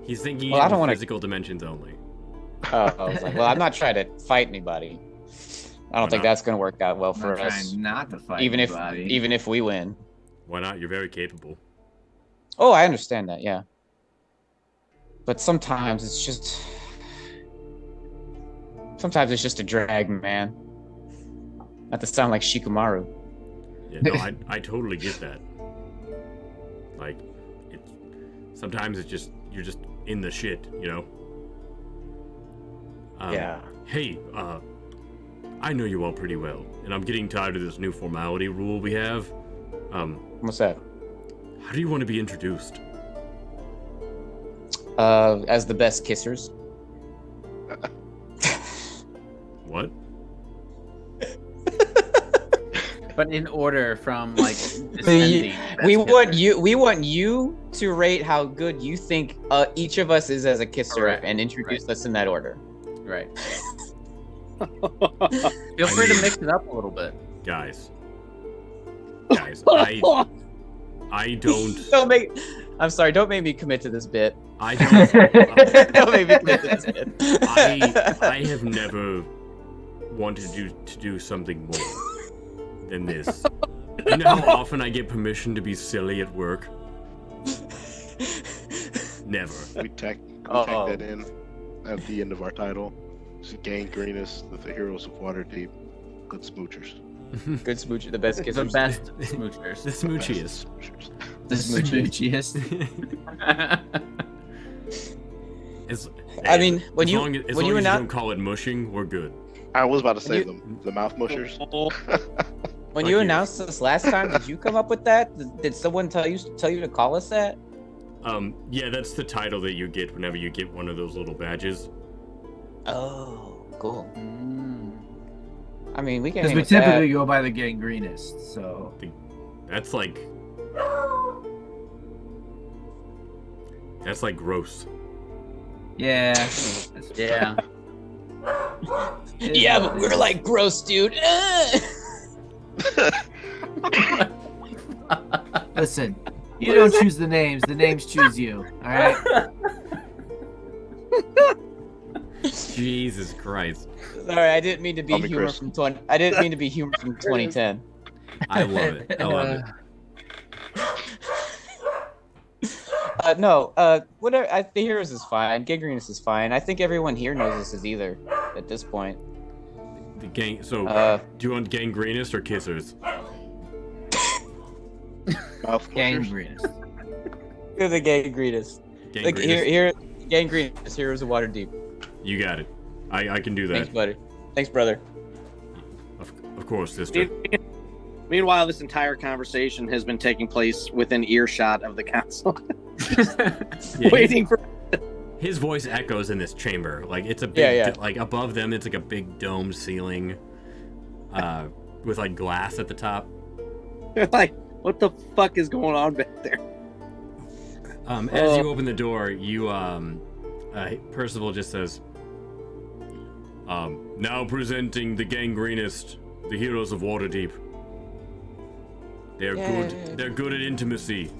He's thinking in physical dimensions only. Oh, I was like, well, I'm not trying to fight anybody. I don't think that's going to work out well for us. Not to fight even anybody. even if we win. Why not? You're very capable. Oh, I understand that. Yeah. But sometimes it's just a drag, man. Not to sound like Shikamaru. Yeah, no, I totally get that. Like, sometimes it's just, you're just in the shit, you know? Yeah. Hey, I know you all pretty well, and I'm getting tired of this new formality rule we have. What's that? How do you want to be introduced? As the best kissers. What? But in order from like descending. We want you to rate how good you think each of us is as a kisser and introduce us in that order. Right. Feel free to mix it up a little bit. Guys, I don't make. I'm sorry. Don't make me commit to this bit. I don't. Don't make me commit to this bit. I have never wanted to do something more than this. You know how often I get permission to be silly at work? Never. We tack that in at the end of our title. It's Gangrenous, the heroes of Waterdeep, good smoochers. Good smoocher, the best kissers. The best smoochers. The smoochiest. The smoochiest. I mean, when as you long as when you you announce don't call it mushing, we're good. I was about to say the mouth mushers. When you announced this last time, did you come up with that? Did someone tell you to call us that? Yeah, that's the title that you get whenever you get one of those little badges. Oh, cool. I mean, we can. Because we typically go by the Gangrenist, so. That's like gross. Yeah. Yeah. Yeah, but we're like gross, dude. Listen, you don't choose the names choose you. All right. Jesus Christ. Sorry, I didn't mean to be humor from 20. I didn't mean to be humor from 2010. I love it. I love it. No, whatever. The heroes is fine. Gangrenous is fine. I think everyone here knows this is either at this point. The gang. So, do you want Gangrenous or Kissers? Gangrenous. You're the Gangrenous. Here, Gangrenous, heroes of Waterdeep. You got it. I can do that. Thanks, buddy. Thanks, brother. Of course, sister. Meanwhile, this entire conversation has been taking place within earshot of the council. Waiting for his voice echoes in this chamber. Like it's a big, like above them, it's like a big domed ceiling, with like glass at the top. Like, what the fuck is going on back there? As you open the door, you Percival just says, now presenting the Gangrenist, the heroes of Waterdeep. They're good. They're good at intimacy.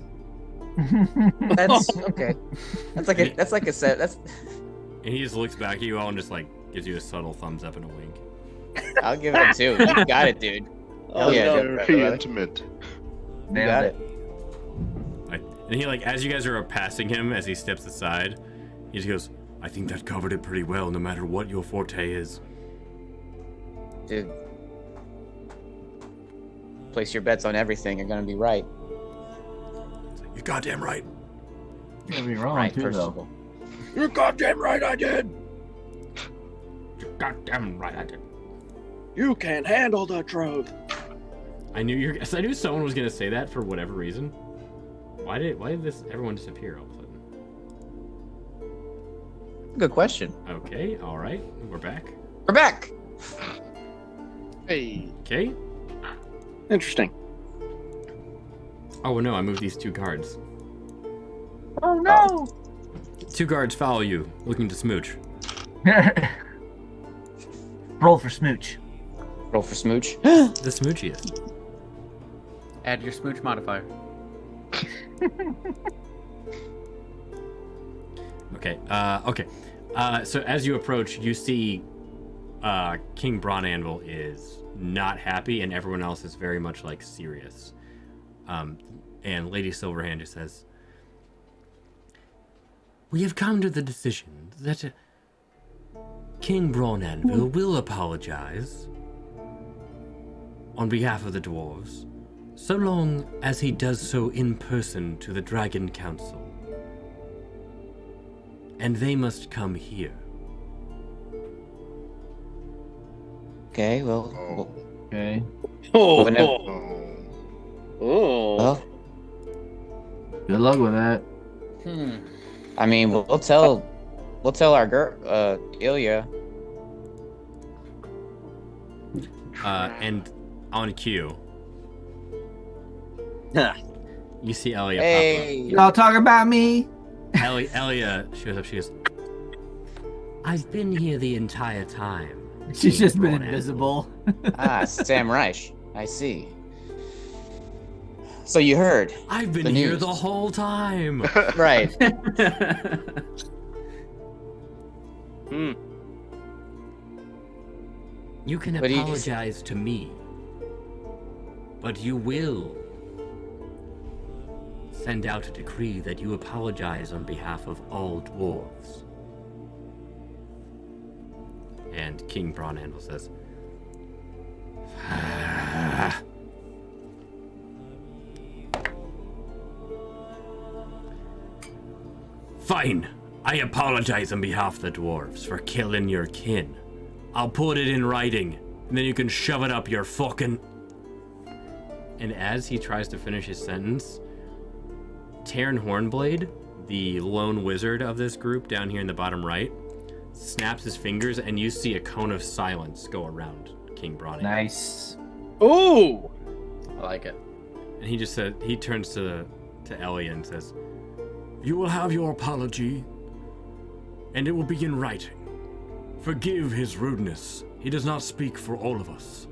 That's okay. That's like a set. That's. And he just looks back at you all and just like gives you a subtle thumbs up and a wink. I'll give it two. You got it, dude. Oh yeah, very intimate. You got it. And he like, as you guys are passing him, as he steps aside, he just goes, "I think that covered it pretty well, no matter what your forte is." Dude, place your bets on everything. You're gonna be right. You're goddamn right. You're gonna be wrong Right, too, Percival. though. You're goddamn right, I did. You're goddamn right, I did. You can't handle the truth. I knew someone was gonna say that for whatever reason. Why did everyone disappear all of a sudden? Good question. Okay, all right, we're back. We're back. Hey. Okay. Interesting. Oh no, I moved these two cards. Oh no! Two guards follow you, looking to smooch. Roll for smooch. Roll for smooch. The smoochiest. Add your smooch modifier. Okay. Okay. So as you approach, you see King Bronanvil is not happy, and everyone else is very much like serious. And Lady Silverhand just says, "We have come to the decision that King Bronanvil will apologize on behalf of the dwarves, so long as he does so in person to the Dragon Council. And they must come here. Okay, well. Okay. Oh. Well, good luck with that. I mean, we'll tell our girl, Ilya. And on cue, you see Elia Hey, y'all talk about me. pop up. Elia shows up. She goes, I've been here the entire time. She's just been Brought invisible. Sam Reich. I see. So you heard? I've been the here news. the whole time. Right. You can What do you- apologize to me, but you will send out a decree that you apologize on behalf of all dwarves. And King Brawnhandle says, Fine. I apologize on behalf of the dwarves for killing your kin. I'll put it in writing, and then you can shove it up your fucking... And as he tries to finish his sentence, Taryn Hornblade, the lone wizard of this group down here in the bottom right, snaps his fingers, and you see a cone of silence go around King Bronny. Nice. Ooh. I like it. And he just said, he turns to Elia and says, You will have your apology, and it will be in writing. Forgive his rudeness. He does not speak for all of us.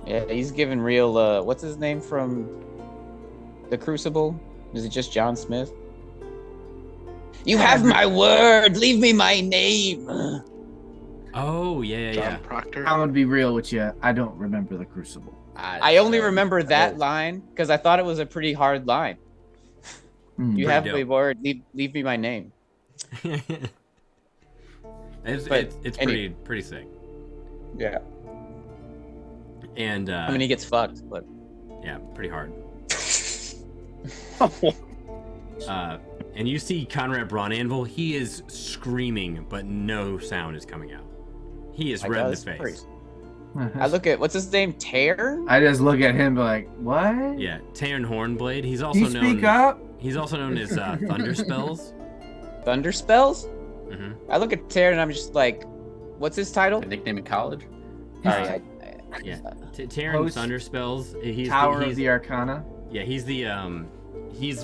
Yeah, he's giving real. What's his name from the Crucible? Is it just John Smith? You have my word. Leave me my name. oh, yeah. John Proctor. I'm gonna be real with you. I don't remember the Crucible. I only remember that line because I thought it was a pretty hard line. You have my word. Leave me my name. it's pretty sick. Yeah. And I mean, he gets fucked, but yeah, pretty hard. And you see Conrad Brawnanvil. He is screaming, but no sound is coming out. He is red in the face. I look at what's his name, Tear. I just look at him like, what? Yeah, Taryn Hornblade. He's also Can you speak up? He's also known as Thunder Spells. Thunder Spells? Mm-hmm. I look at Taryn and I'm just like, what's his title? A nickname in college? Yeah, Taryn Thunder Spells. He's Tower of the Arcana. Yeah, he's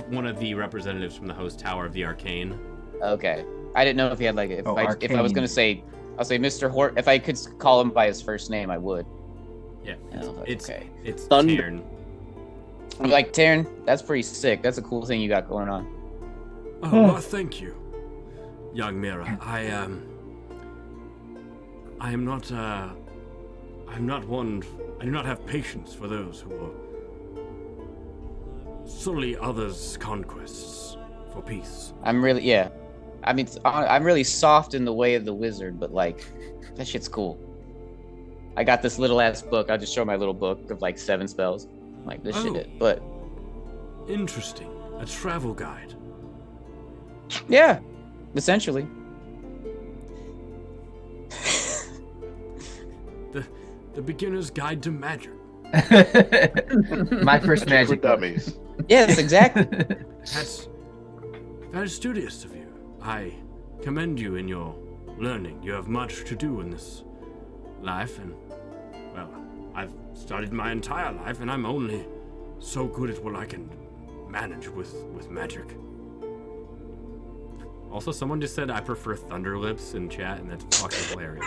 one of the representatives from the host Tower of the Arcane. Okay, I didn't know if he had like if I was gonna say, I'll say Mr. Hort. If I could call him by his first name, I would. Yeah, it's Taryn. I'm like, Taryn, that's pretty sick. That's a cool thing you got going on. Oh, well, thank you, young Mira. I am not one. I do not have patience for those who will sully others' conquests for peace. I'm really I'm really soft in the way of the wizard, but like, that shit's cool. I got this little ass book. I'll just show my little book of like 7 spells. Like this shit, but interesting. A travel guide. Yeah, essentially. The beginner's guide to magic. My first magic dummies. Yes, exactly. That's very studious of you. I commend you in your learning. You have much to do in this life, and well, I've studied my entire life, and I'm only so good at what I can manage with magic. Also, someone just said I prefer Thunder Lips in chat, and that's fucking hilarious.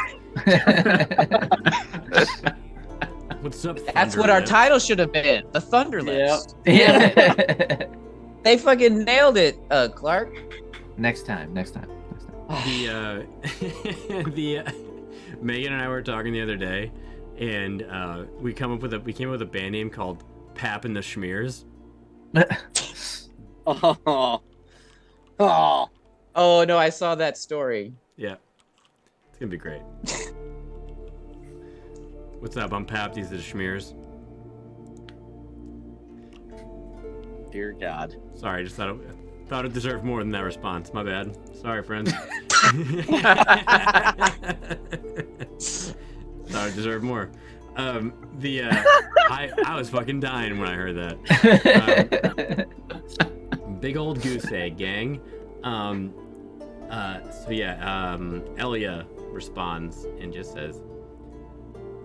What's up, That's Thunder what our Lips? title should have been. The Thunder Lips. Yeah. They fucking nailed it, Clark. Next time. The Megan and I were talking the other day, and we came up with a band name called Pap and the Schmears. Oh no, I saw that story. Yeah, it's gonna be great. What's up? I'm Pap. These are the Schmears. dear God. Sorry, I just thought it deserved more than that response. My bad. Sorry, friends. Thought it deserved more. I was fucking dying when I heard that. Big old goose egg, gang. Elia responds and just says,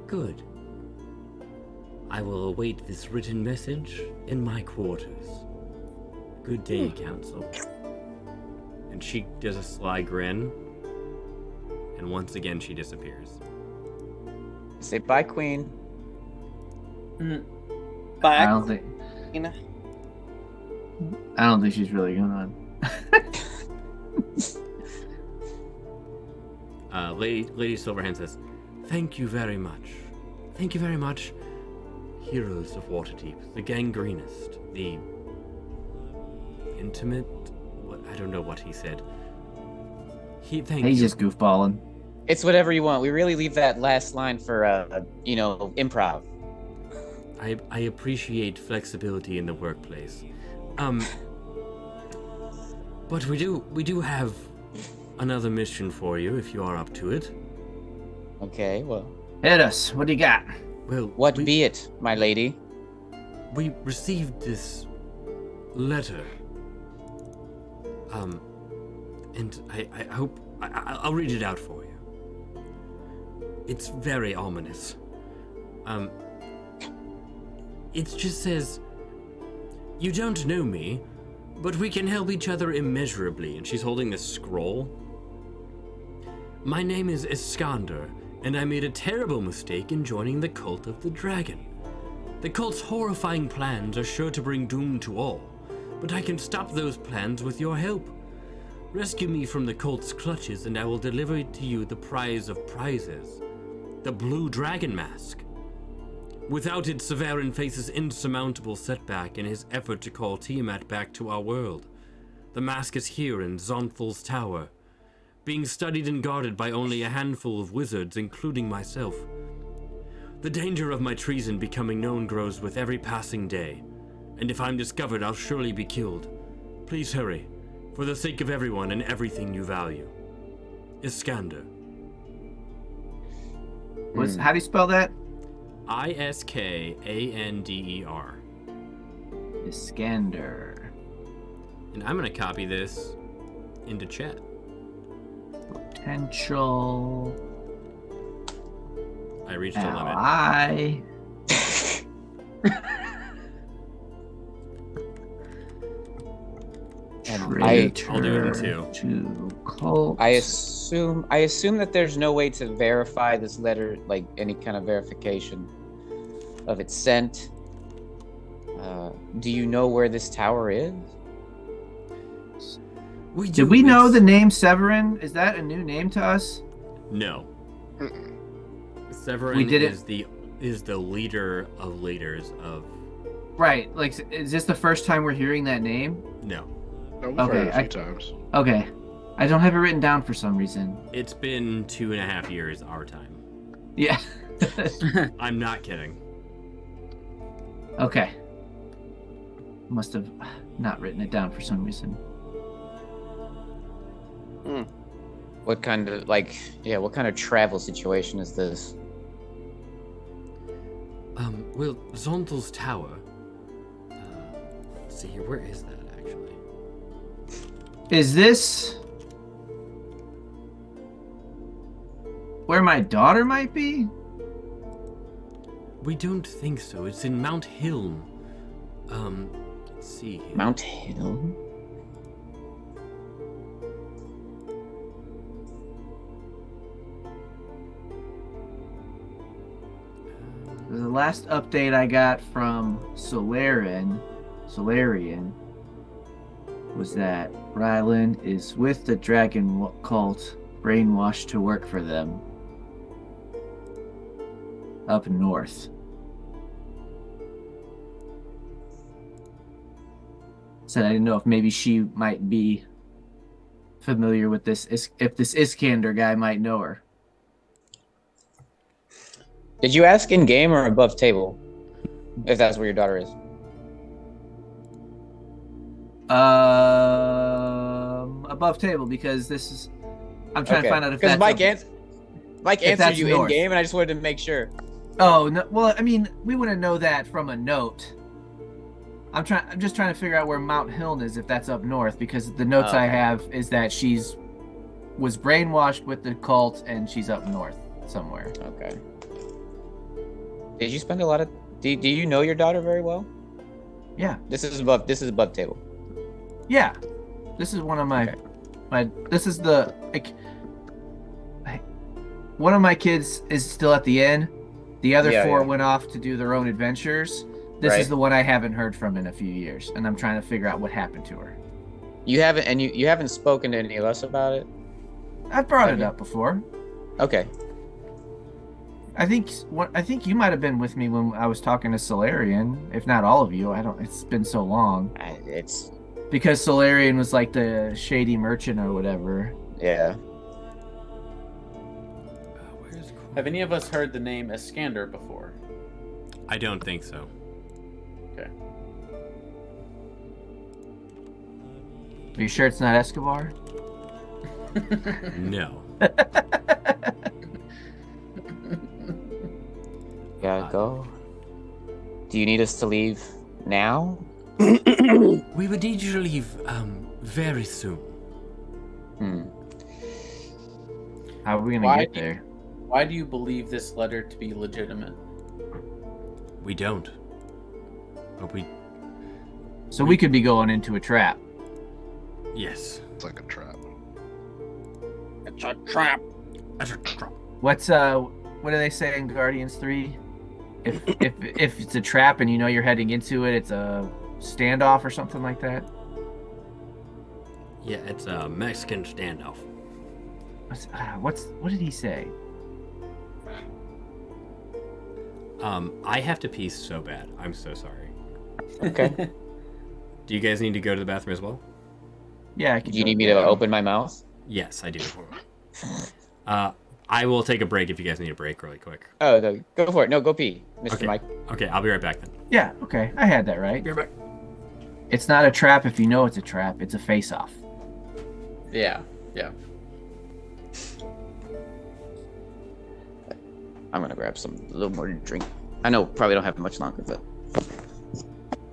Good. I will await this written message in my quarters. Good day, Council. and she does a sly grin, and once again she disappears. Say bye, Queen. Bye. I don't think she's really gone. Lady Silverhand says, "Thank you very much. Thank you very much, heroes of Waterdeep, the gangrenist, the intimate. I don't know what he said. He's just goofballing. It's whatever you want. We really leave that last line for improv. I appreciate flexibility in the workplace. But we do have another mission for you if you are up to it. Okay, well. Hit us. What do you got? Well, what be it, my lady? We received this letter. And I hope I'll read it out for you. It's very ominous. It just says, "You don't know me, but we can help each other immeasurably." And she's holding this scroll. "My name is Iskander, and I made a terrible mistake in joining the cult of the dragon. The cult's horrifying plans are sure to bring doom to all, but I can stop those plans with your help. Rescue me from the cult's clutches, and I will deliver to you the prize of prizes, the blue dragon mask. Without it, Severin faces insurmountable setback in his effort to call Tiamat back to our world. The mask is here in Zonthal's tower, being studied and guarded by only a handful of wizards, including myself. The danger of my treason becoming known grows with every passing day, and if I'm discovered, I'll surely be killed. Please hurry, for the sake of everyone and everything you value. Iskander." How do you spell that? Iskander. Iskander. And I'm going to copy this into chat. Potential. I reached a limit. Ally. I'll do it in two. I assume that there's no way to verify this letter, like any kind of verification of its sent. Do you know where this tower is? Did we know the name Severin? Is that a new name to us? No. Severin is the leader of leaders of. Right. Like, is this the first time we're hearing that name? No. No, we've heard it a few times. Okay. I don't have it written down for some reason. It's been 2.5 years our time. Yeah. I'm not kidding. Okay. Must have not written it down for some reason. What kind of what kind of travel situation is this? Well, Zonthal's tower. Let's see here, where is that actually? Is this where my daughter might be? We don't think so. It's in Mount Hilm. Let's see here. Mount Hilm? The last update I got from Solarian was that Rylan is with the dragon cult, brainwashed to work for them up north. Said I didn't know if maybe she might be familiar with this, if this Iskander guy might know her. Did you ask in game or above table? If that's where your daughter is. Above table, because this is. I'm trying to find out if because that's Mike answered you in game, and I just wanted to make sure. Oh no! Well, I mean, we wouldn't know that from a note. I'm just trying to figure out where Mount Hiln is, if that's up north, because the notes I have is that was brainwashed with the cult, and she's up north somewhere. Okay. Did you spend a lot of? Do you know your daughter very well? Yeah. This is above table. Yeah. This is one of my this is the one of my kids is still at the inn. The other four went off to do their own adventures. This is the one I haven't heard from in a few years, and I'm trying to figure out what happened to her. You haven't spoken to any of us about it? I've brought it up before. Okay. I think you might have been with me when I was talking to Solarian, if not all of you. It's been so long. It's because Solarian was like the shady merchant or whatever. Yeah. Have any of us heard the name Iskander before? I don't think so. Okay. Are you sure it's not Escobar? No. Gotta go. Do you need us to leave now? We would need you to leave very soon. How are we gonna get there? Why do you believe this letter to be legitimate? We don't. But So we could be going into a trap. Yes. It's like a trap. It's a trap. It's a trap. What do they say in Guardians 3? If it's a trap and you know you're heading into it, it's a standoff or something like that. Yeah, it's a Mexican standoff. What did he say? I have to pee so bad. I'm so sorry. Okay. Do you guys need to go to the bathroom as well? Yeah. Do you need me to open my mouth? Yes, I do. I will take a break if you guys need a break really quick. Oh, no, go for it. No, go pee, Mr. Okay. Mike. Okay, I'll be right back then. Yeah, okay. I had that right. Be right back. It's not a trap if you know it's a trap. It's a face-off. Yeah. I'm gonna grab a little more to drink. I know, probably don't have much longer, but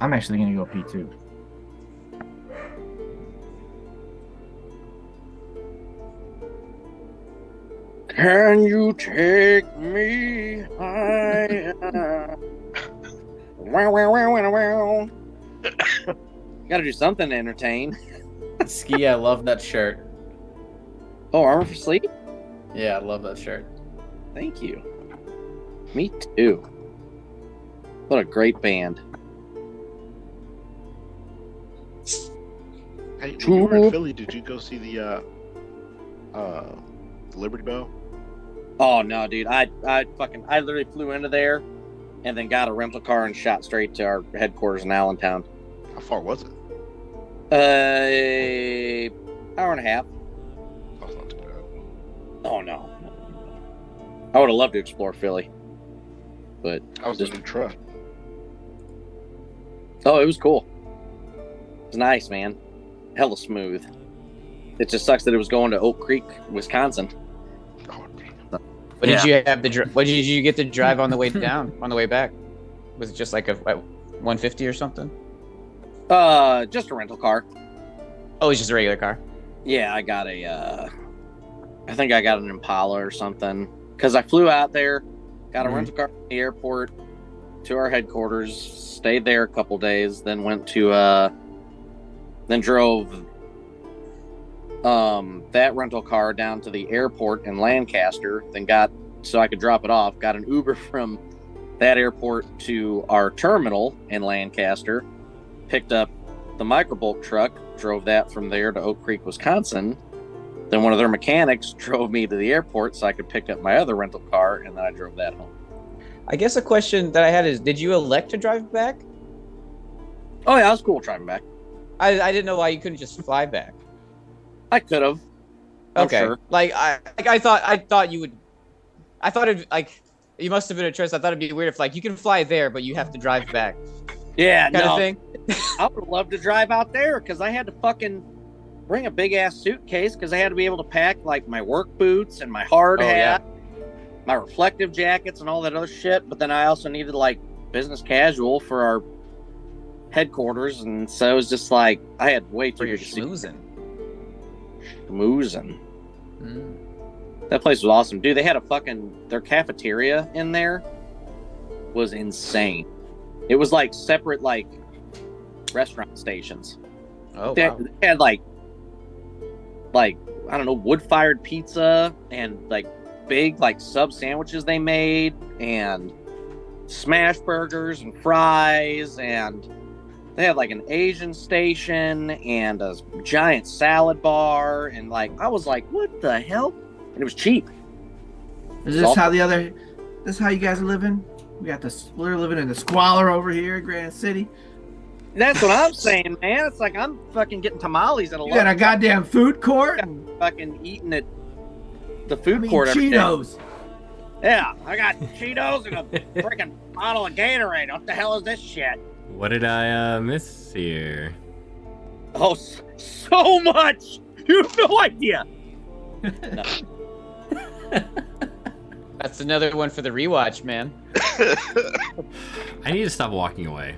I'm actually gonna go pee too. Can you take me higher? Wow, wow, wow, wow, wow. Gotta do something to entertain. Ski, I love that shirt. Oh, Armor for Sleep? Yeah, I love that shirt. Thank you. Me too. What a great band. Hey, when you were in Philly, did you go see the Liberty Bell? Oh no, dude! I literally flew into there, and then got a rental car and shot straight to our headquarters in Allentown. How far was it? Hour and a half. That's not too bad. Oh no. I would have loved to explore Philly, but I was in Detroit. Oh, it was cool. It was nice, man. Hella smooth. It just sucks that it was going to Oak Creek, Wisconsin. What did you have what did you get to drive on the way down? On the way back? Was it just like a 150 or something? Just a rental car. Oh, it's just a regular car. Yeah, I got I think I got an Impala or something. Because I flew out there, got a rental car at the airport to our headquarters, stayed there a couple days, then went to then drove that rental car down to the airport in Lancaster, then so I could drop it off, got an Uber from that airport to our terminal in Lancaster, picked up the microbulk truck, drove that from there to Oak Creek, Wisconsin. Then one of their mechanics drove me to the airport so I could pick up my other rental car, and then I drove that home. I guess a question that I had is, did you elect to drive back? Oh yeah, I was cool driving back. I didn't know why you couldn't just fly back. I could have. Okay. Sure. I thought you would. I thought it like you must have been a choice. I thought it'd be weird if like you can fly there, but you have to drive back. Yeah, kind of thing. I would have loved to drive out there because I had to fucking bring a big ass suitcase because I had to be able to pack like my work boots and my hard hat, my reflective jackets and all that other shit. But then I also needed like business casual for our headquarters, and so it was just like I had way too much schmoozing. That place was awesome, dude. They had their cafeteria in there was insane. It was like separate like restaurant stations. Oh, they wow. had like I don't know, wood-fired pizza and like big like sub sandwiches they made and smash burgers and fries, and they had like an Asian station and a giant salad bar, and like I was like, what the hell? And it was cheap. Is this how you guys are living? We're living in the squalor over here in Granite City. That's what I'm saying, man. It's like I'm fucking getting tamales at a You got a goddamn food court? Fucking eating at the food court every Cheetos. day. Yeah, I got Cheetos and a freaking bottle of Gatorade. What the hell is this shit? What did I miss here? Oh, so much! You have no idea. No. That's another one for the rewatch, man. I need to stop walking away.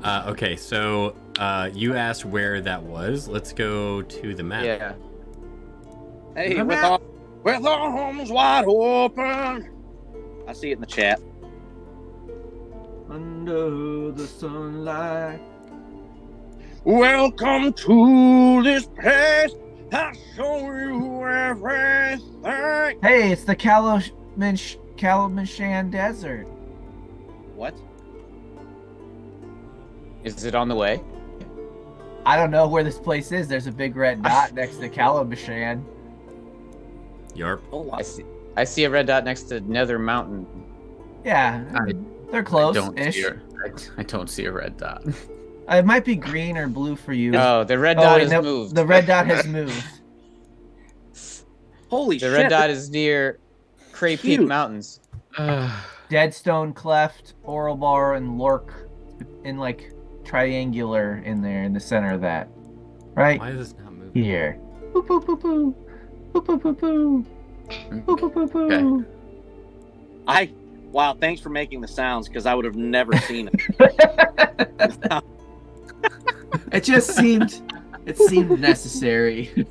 Okay, so you asked where that was. Let's go to the map. Yeah. Hey, with our homes wide open. I see it in the chat. Under the sunlight. Welcome to this place. I'll show you everything. Hey, it's the Kalimantan Desert. What? Is it on the way? I don't know where this place is. There's a big red dot next to Kalimantan. Yarp. Oh, wow. I see a red dot next to Nether Mountain. Yeah, they're close. I don't see a red dot. It might be green or blue for you. Oh, the red dot has moved. The red dot has moved. Holy shit. The red dot is near Cray Peak Mountains. Deadstone Cleft, Oral Bar, and Lork in like triangular in there in the center of that. Right? Why is this not moving? Here. Boop, boop, boop, boop. Boop, boop, boop, boop. Boop, boop, boop, boop. Okay. Wow, thanks for making the sounds because I would have never seen it. It just seemed necessary. I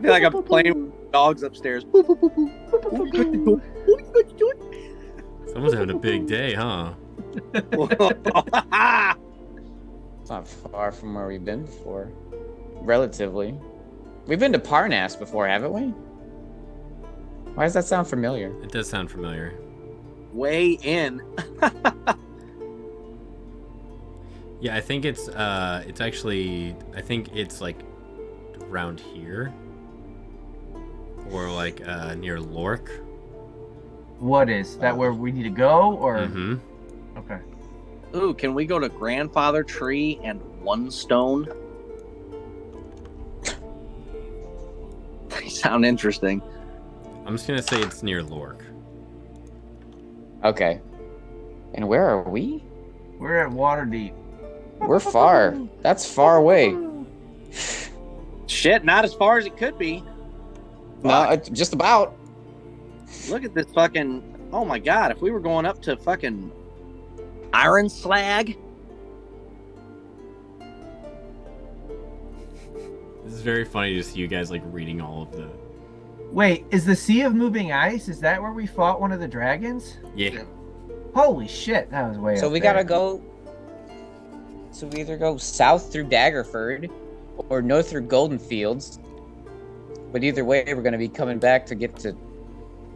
feel like I'm playing with dogs upstairs. Someone's having a big day, huh? It's not far from where we've been before. Relatively. We've been to Parnas before, haven't we? Why does that sound familiar? It does sound familiar. Way in. Yeah, I think it's actually, I think it's like around here. Or like near Lork. What is that where we need to go or? Mm-hmm. Okay. Ooh, can we go to Grandfather Tree and One Stone? They sound interesting. I'm just gonna say it's near Lork. Okay. And where are we? We're at Waterdeep. We're far. That's far away. Shit, not as far as it could be. No, just about. Look at this fucking... Oh my god, if we were going up to fucking Iron Slag... This is very funny to see you guys like reading all of the... Wait, is the Sea of Moving Ice, is that where we fought one of the dragons? Yeah. Holy shit, that was way So up we there. gotta go... So we either go south through Daggerford or north through Golden Fields. But either way, we're gonna be coming back to get to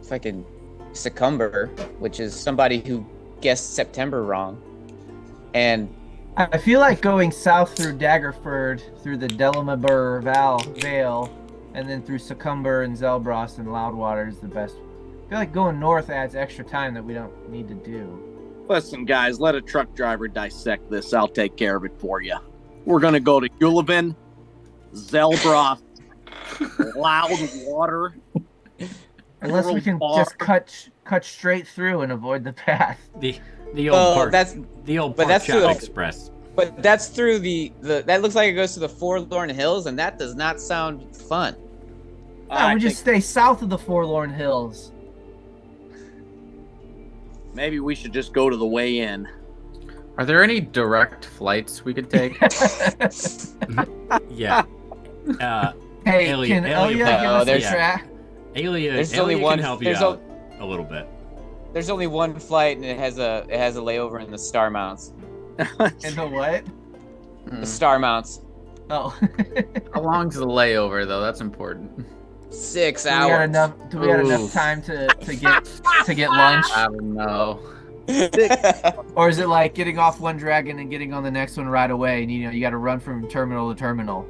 fucking Succumber, which is somebody who guessed September wrong. And I feel like going south through Daggerford, through the Delamabur Vale, and then through Succumber and Zelbros and Loudwater is the best. I feel like going north adds extra time that we don't need to do. Listen, guys, let a truck driver dissect this. I'll take care of it for you. We're going to go to Ullavin, Zelbroth, Loudwater, Unless we can just cut straight through and avoid the path. The old that's Chop Express. But that's through the that looks like it goes to the Forlorn Hills, and that does not sound fun. No, we just stay south of the Forlorn Hills. Maybe we should just go to the way in. Are there any direct flights we could take? Yeah. Hey, can Elia give us a track? Elia can help you out a little bit. There's only one flight, and it has a layover in the Star Mounts. In the what? The Star Mounts. Oh. How long's the layover though? That's important. 6 hours. Do we got enough time to get lunch? I don't know. Or is it like getting off one dragon and getting on the next one right away, and you got to run from terminal to terminal?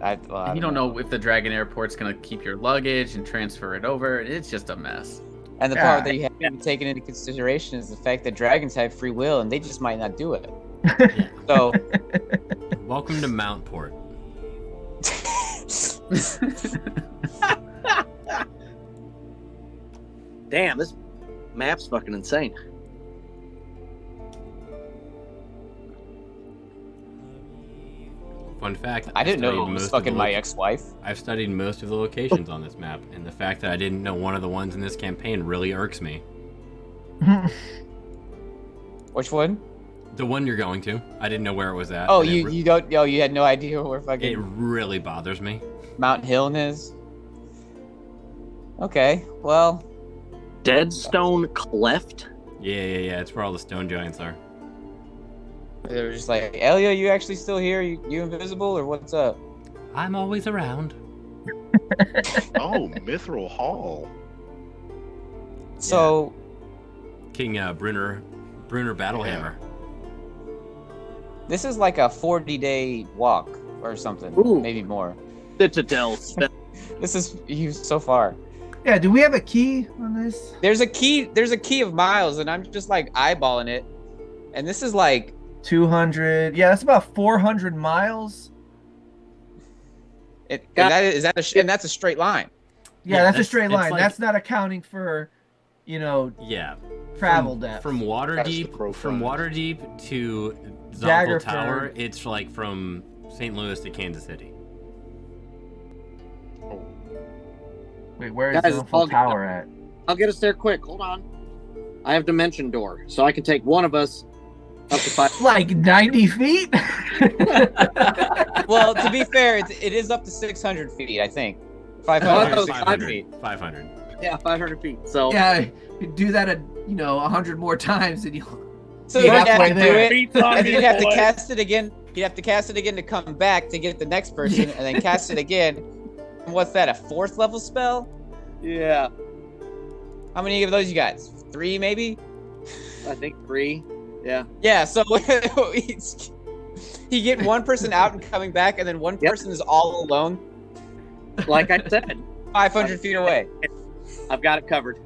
You don't know if the Dragon Airport's gonna keep your luggage and transfer it over. It's just a mess. And the part that you have to be taken into consideration is the fact that dragons have free will, and they just might not do it. So, welcome to Mountport. Damn, this map's fucking insane. Fun fact, I didn't know it was fucking my ex-wife. I've studied most of the locations on this map, and the fact that I didn't know one of the ones in this campaign really irks me. Which one? The one you're going to. I didn't know where it was at. Oh, you don't. Oh, you had no idea where fucking. It really bothers me. Mount Hill is. Okay, well. Deadstone Cleft. Yeah. It's where all the stone giants are. They were just like, Elia, you actually still here? You invisible or what's up? I'm always around. Oh, Mithril Hall. So, King Brunner Battlehammer. This is like a 40-day walk or something. Ooh. Maybe more. Citadels. This is you so far. Yeah, do we have a key on this? There's a key of miles, and I'm just like eyeballing it. And this is like 200. Yeah, that's about 400 miles. And that's a straight line. Yeah, that's a straight line. Like, that's not accounting for, travel depth. From Waterdeep to Zonthal Tower, it's like from St. Louis to Kansas City. Wait, where is Zonthal Tower at? I'll get us there quick. Hold on. I have Dimension Door, so I can take one of us up to 5. Like 90 feet? Well, to be fair, it is up to 600 feet, I think. 500 feet. 500. Yeah, 500 feet. So yeah, do that 100 more times and you'll. So you'd have to do it, and you'd have to cast it again. You'd have to cast it again to come back to get the next person, and then cast it again. And what's that? A 4th level spell? Yeah. How many of those you got? 3, maybe? I think 3. Yeah. Yeah. So you get one person out and coming back, and then one person is all alone. Like I said, 500 feet away. I've got it covered.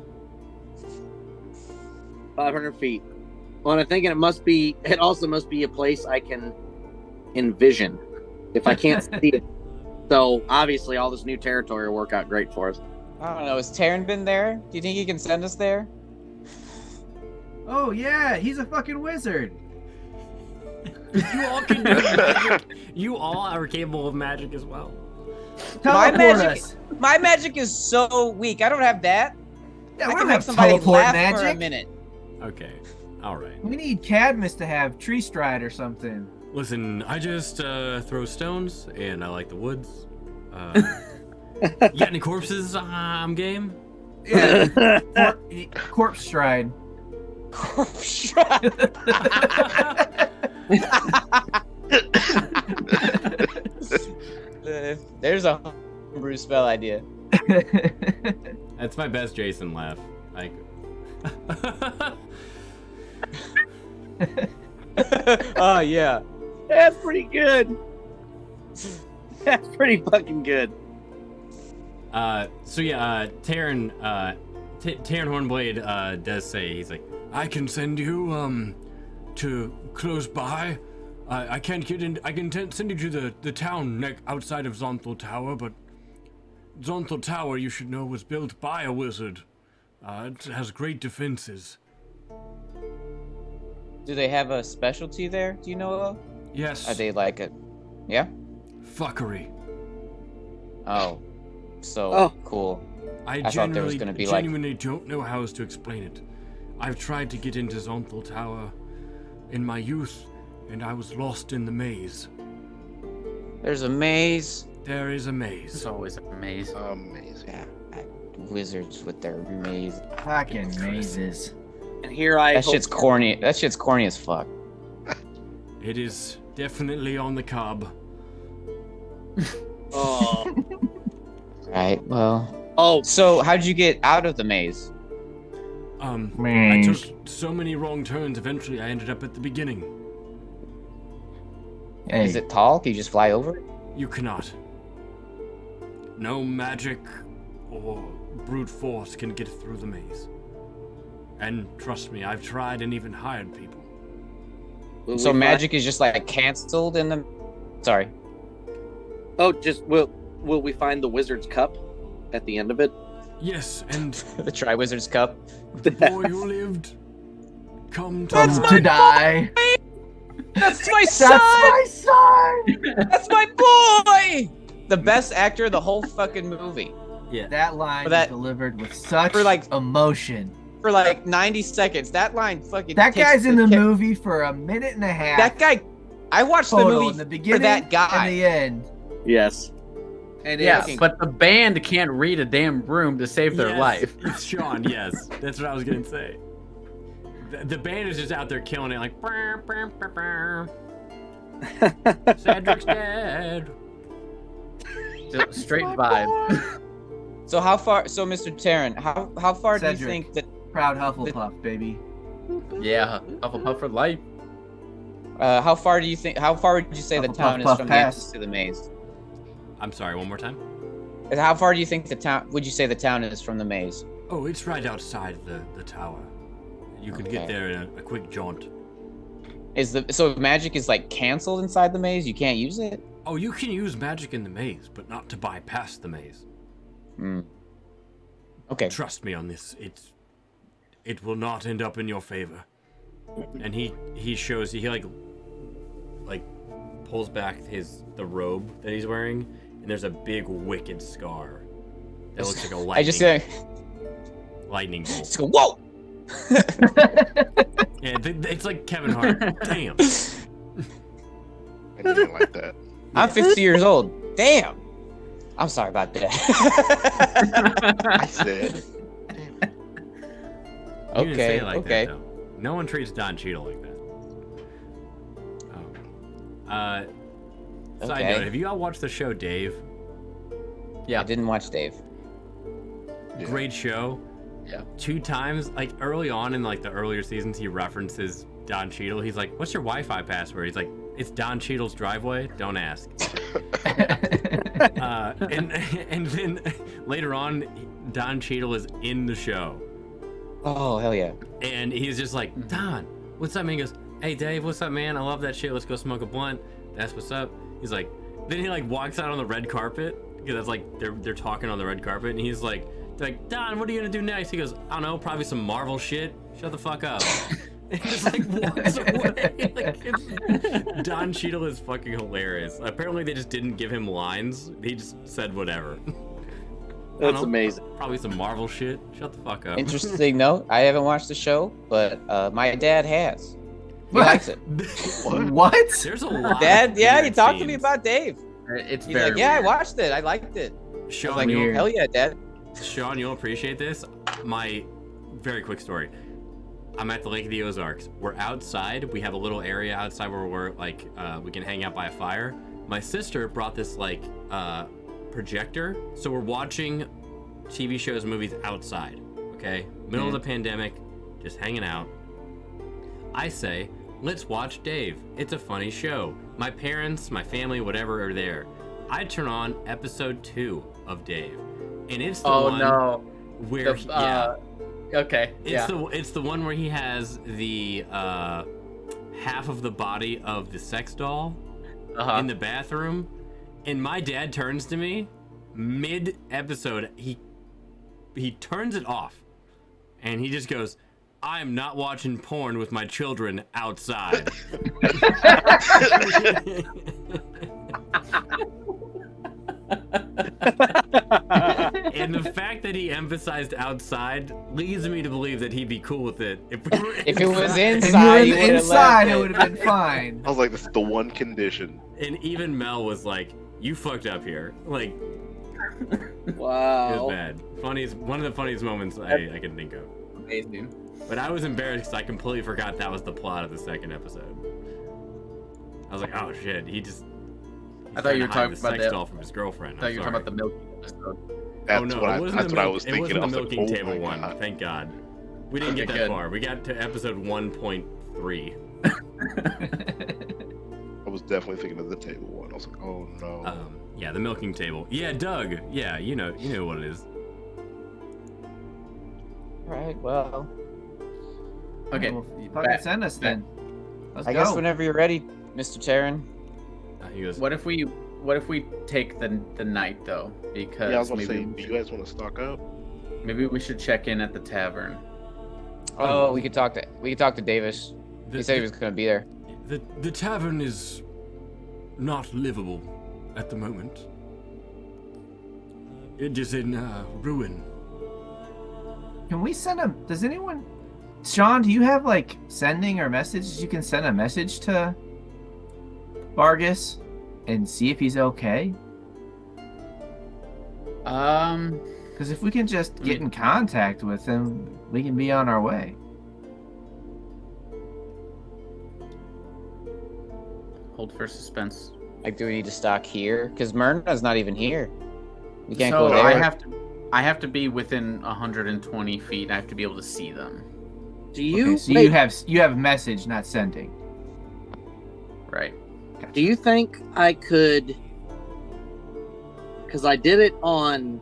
500 feet. Well, and I'm thinking it also must be a place I can envision if I can't see it. So obviously all this new territory will work out great for us. I don't know. Has Taryn been there? Do you think he can send us there? Oh yeah, he's a fucking wizard. You all can do magic. You all are capable of magic as well. My magic is so weak. I don't have that. Yeah, I we can don't make have somebody teleport laugh magic. for a minute. Okay. All right. We need Cadmus to have tree stride or something. Listen, I just throw stones, and I like the woods. You got any corpses? I'm game. Yeah. Corpse stride. Corpse stride. There's a homebrew spell idea. That's my best Jason laugh. Like. Oh yeah. That's pretty good. That's pretty fucking good. Taryn Hornblade does say, he's like, I can send you to close by. I can't get in. I can send you to the town outside of Zonthal Tower, but Zonthal Tower, you should know, was built by a wizard. It has great defenses. Do they have a specialty there? Do you know of? Yes. Are they like a? Yeah. Fuckery. Oh. So cool. I thought there was gonna be genuinely don't know how else to explain it. I've tried to get into Zonthal Tower in my youth, and I was lost in the maze. There's a maze. There is a maze. There's always a maze. Amazing. Yeah. Wizards with their maze. Fucking mazes. And here I. That shit's corny. That shit's corny as fuck. It is definitely on the cob. Oh. Right. Well. Oh. So how'd you get out of the maze? I took so many wrong turns. Eventually, I ended up at the beginning. Hey. Is it tall? Can you just fly over it? You cannot. No magic or brute force can get through the maze. And trust me, I've tried and even hired people. So magic is just like canceled in the. Sorry. Oh, just will we find the wizard's cup at the end of it? Yes, and the Triwizard's Cup. The boy who lived, come to die. That's my son. That's my son. That's my boy. The best actor of the whole fucking movie. Yeah. That line is delivered with such emotion. For like 90 seconds. That line fucking. That guy's in the movie for a minute and a half. That guy. I watched the movie in the beginning for that guy. and the end. Yes. And yeah, but the band can't read a damn broom to save their life. It's Sean, yes. That's what I was going to say. The band is just out there killing it like... Burr, burr, burr, burr. Cedric's dead. Straight vibe. So how far... So, Mr. Taryn, how far Cedric, do you think that... Proud Hufflepuff, baby. Yeah, Hufflepuff for life. How far do you think... How far would you say the town is from the entrance to the maze? I'm sorry, one more time? How far do you think the town... Would you say the town is from the maze? Oh, it's right outside the tower. You could get there in a quick jaunt. So magic is like canceled inside the maze? You can't use it? Oh, you can use magic in the maze, but not to bypass the maze. Okay. Trust me on this. It will not end up in your favor. And he shows he like pulls back the robe that he's wearing, and there's a big wicked scar that looks like a lightning. I just say lightning bolt. Just go, whoa! Yeah, it's like Kevin Hart. Damn. I didn't like that. I'm 50 years old. Damn. I'm sorry about that. I said. You didn't say it like okay. that, though. No one treats Don Cheadle like that. Side note, have you all watched the show Dave? Yeah. I didn't watch Dave. Great show. Yeah. 2 times, like early on in like the earlier seasons, he references Don Cheadle. He's like, "What's your Wi-Fi password?" He's like, "It's Don Cheadle's driveway. Don't ask." And then later on, Don Cheadle is in the show. Oh hell yeah! And he's just like, "Don, what's up, man?" He goes, "Hey Dave, what's up, man? I love that shit. Let's go smoke a blunt. That's what's up." He's like, then he like walks out on the red carpet because that's like they're talking on the red carpet, and he's like, "Don, what are you gonna do next?" He goes, "I don't know, probably some Marvel shit. Shut the fuck up." And just like walks away. Like, Don Cheadle is fucking hilarious. Apparently they just didn't give him lines. He just said whatever. That's amazing. Probably some Marvel shit. Shut the fuck up. Interesting note. I haven't watched the show, but my dad has. He likes it. What? There's a lot. Dad, yeah, he talked to me about Dave. It's He's very like, yeah, weird. I watched it. I liked it. Sean, I was like, hell yeah, Dad. Sean, you'll appreciate this. My very quick story. I'm at the Lake of the Ozarks. We're outside. We have a little area outside where we're like, we can hang out by a fire. My sister brought this like projector, so we're watching TV shows, movies outside. Okay, middle of the pandemic, just hanging out. I say, let's watch Dave. It's a funny show. My parents, my family, whatever are there. I turn on episode 2 of Dave, and it's the one where okay. It's the one where he has the half of the body of the sex doll in the bathroom, and my dad turns to me mid-episode, he turns it off, and he just goes, "I'm not watching porn with my children outside." And the fact that he emphasized outside leads me to believe that he'd be cool with it if we were If it was Inside, inside, it would have been fine. I was like, this is the one condition. And even Mel was like, "You fucked up here." Like, Wow. it was bad. One of the funniest moments I can think of. Amazing. But I was embarrassed because I completely forgot that was the plot of the second episode. I was like, "Oh shit!" I thought you were talking the about sex that. doll from his girlfriend. I thought you were talking about the milking episode. Oh no, it wasn't that's the what I was It thinking. wasn't I the was like, milking oh table my one. God. Thank God. We didn't get that Good. far. We got to episode 1.3. I was definitely thinking of the table one. I was like, oh no. Yeah, the milking table. Yeah, Doug. Yeah, you know what it is. Right. Well, Okay. Well, fucking back- send us then. Let's I go. guess whenever you're ready, Mr. Terran. He goes, What if we take the night though? Because Yeah, I was gonna say, maybe do you guys want to stock up? maybe we should check in at the tavern. Oh, we could talk to Davis. He said he was gonna be there. The tavern is not livable at the moment. It is in ruin. Can we send him? Does anyone? Sean, do you have like sending or messages? You can send a message to Vargas and see if he's okay. Because if we can just get in contact with him, we can be on our way. Hold for suspense. Like, do we need to stock here? Because Myrna's not even here. We can't So go there. I have to be within 120 feet. I have to be able to see them. Do you? Okay, so wait, you have message, not sending. Right. do you think I could? Because I did it on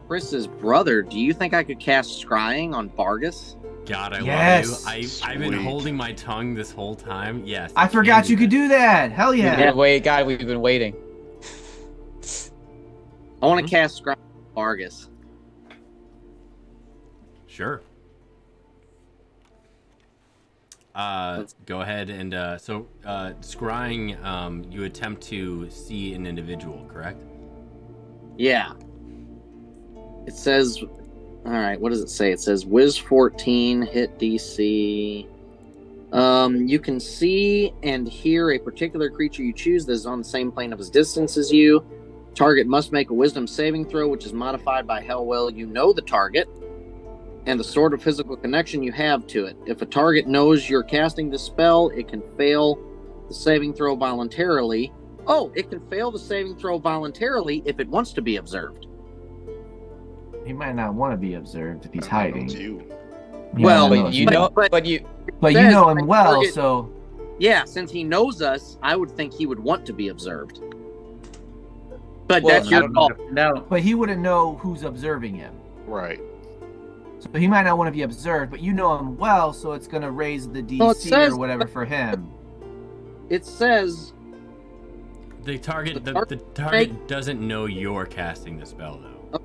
Chris's brother. Do you think I could cast Scrying on Vargas? God, I Yes. love you. I've been Sweet. holding my tongue this whole time. Yes. I forgot you could do that. Hell yeah. Yeah, wait, God, we've been waiting. I want to cast Scrying on Vargas. Sure. Go ahead and scrying. You attempt to see an individual, correct? Yeah. It says, all right, what does it say? It says Wiz 14, hit DC. You can see and hear a particular creature you choose that is on the same plane of distance as you. Target must make a wisdom saving throw, which is modified by how well you know the target and the sort of physical connection you have to it. If a target knows you're casting the spell, it can fail the saving throw voluntarily. Oh, it can fail the saving throw voluntarily if it wants to be observed. He might not want to be observed if he's It's hiding. you. Well, but But you know, but you. you says know if him I well, target- so Yeah, since he knows us, I would think he would want to be observed. But Well, that's I your don't call. No. but he wouldn't know who's observing him. Right. So he might not want to be observed, but you know him well, so it's gonna raise the DC Well, it says- or whatever for him. It says The target, The the target doesn't know you're casting the spell, though.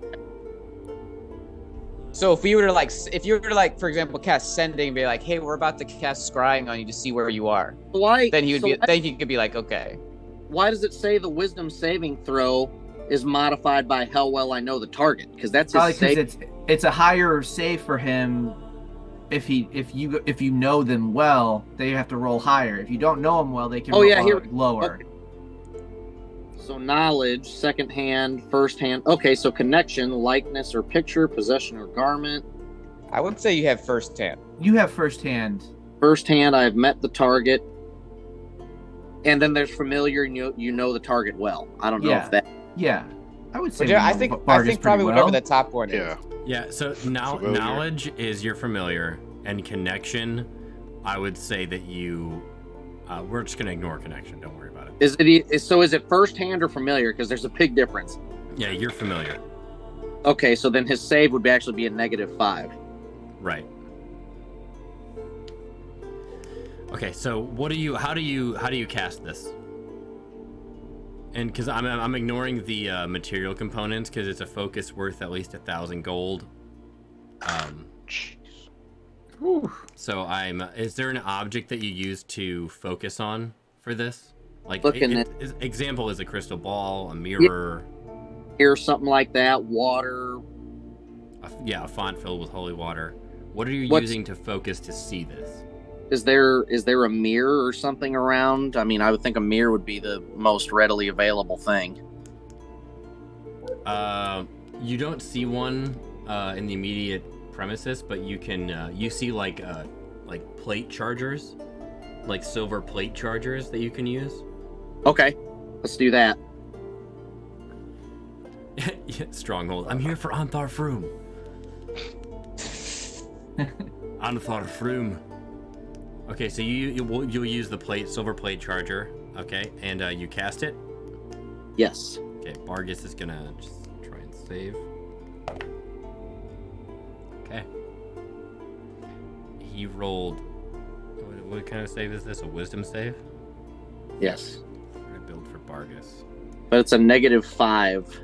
So if you were to like, for example, cast sending, and be like, hey, we're about to cast scrying on you to see where you are. why. Then he would so be. why- Then he could be like, okay. Why does it say the wisdom saving throw is modified by how well I know the target? Because that's Probably his because save. it's a higher save for him. If you know them well, they have to roll higher. If you don't know them well, they can Oh, roll yeah, here- lower. Okay. So knowledge, second hand, first hand. Okay, so connection, likeness or picture, possession or garment. I would say you have first hand. You have first hand. First hand, I've met the target. And then there's familiar, and you know the target well. I don't know Yeah. if that. Yeah, I would say. But yeah, we I know think Vargas probably pretty whatever well. the top one is. Yeah. Yeah. So now Familiar. knowledge is your familiar, and connection, I would say that you. We're just gonna ignore connection. Don't worry about it. Is it first hand or familiar? Because there's a big difference. Yeah, you're familiar. Okay, so then his save would actually be a -5. Right. Okay, so how do you cast this? And because I'm ignoring the material components because it's a focus worth at least 1,000 gold. So is there an object that you use to focus on for this? Like, example is a crystal ball, a mirror. Or something like that, water. A font filled with holy water. What are you using to focus to see this? Is there a mirror or something around? I mean, I would think a mirror would be the most readily available thing. You don't see one in the immediate premises, but you can you see like plate chargers, like silver plate chargers that you can use. Okay, let's do that. Stronghold. I'm here for Anthar Froom. Anthar Froom. Okay, so you'll use the silver plate charger. Okay, and you cast it. Yes. Okay, Bargus is gonna just try and save. Okay. He rolled. What kind of save is this? A wisdom save? Yes. I'm gonna build for Bargus. But it's a -5.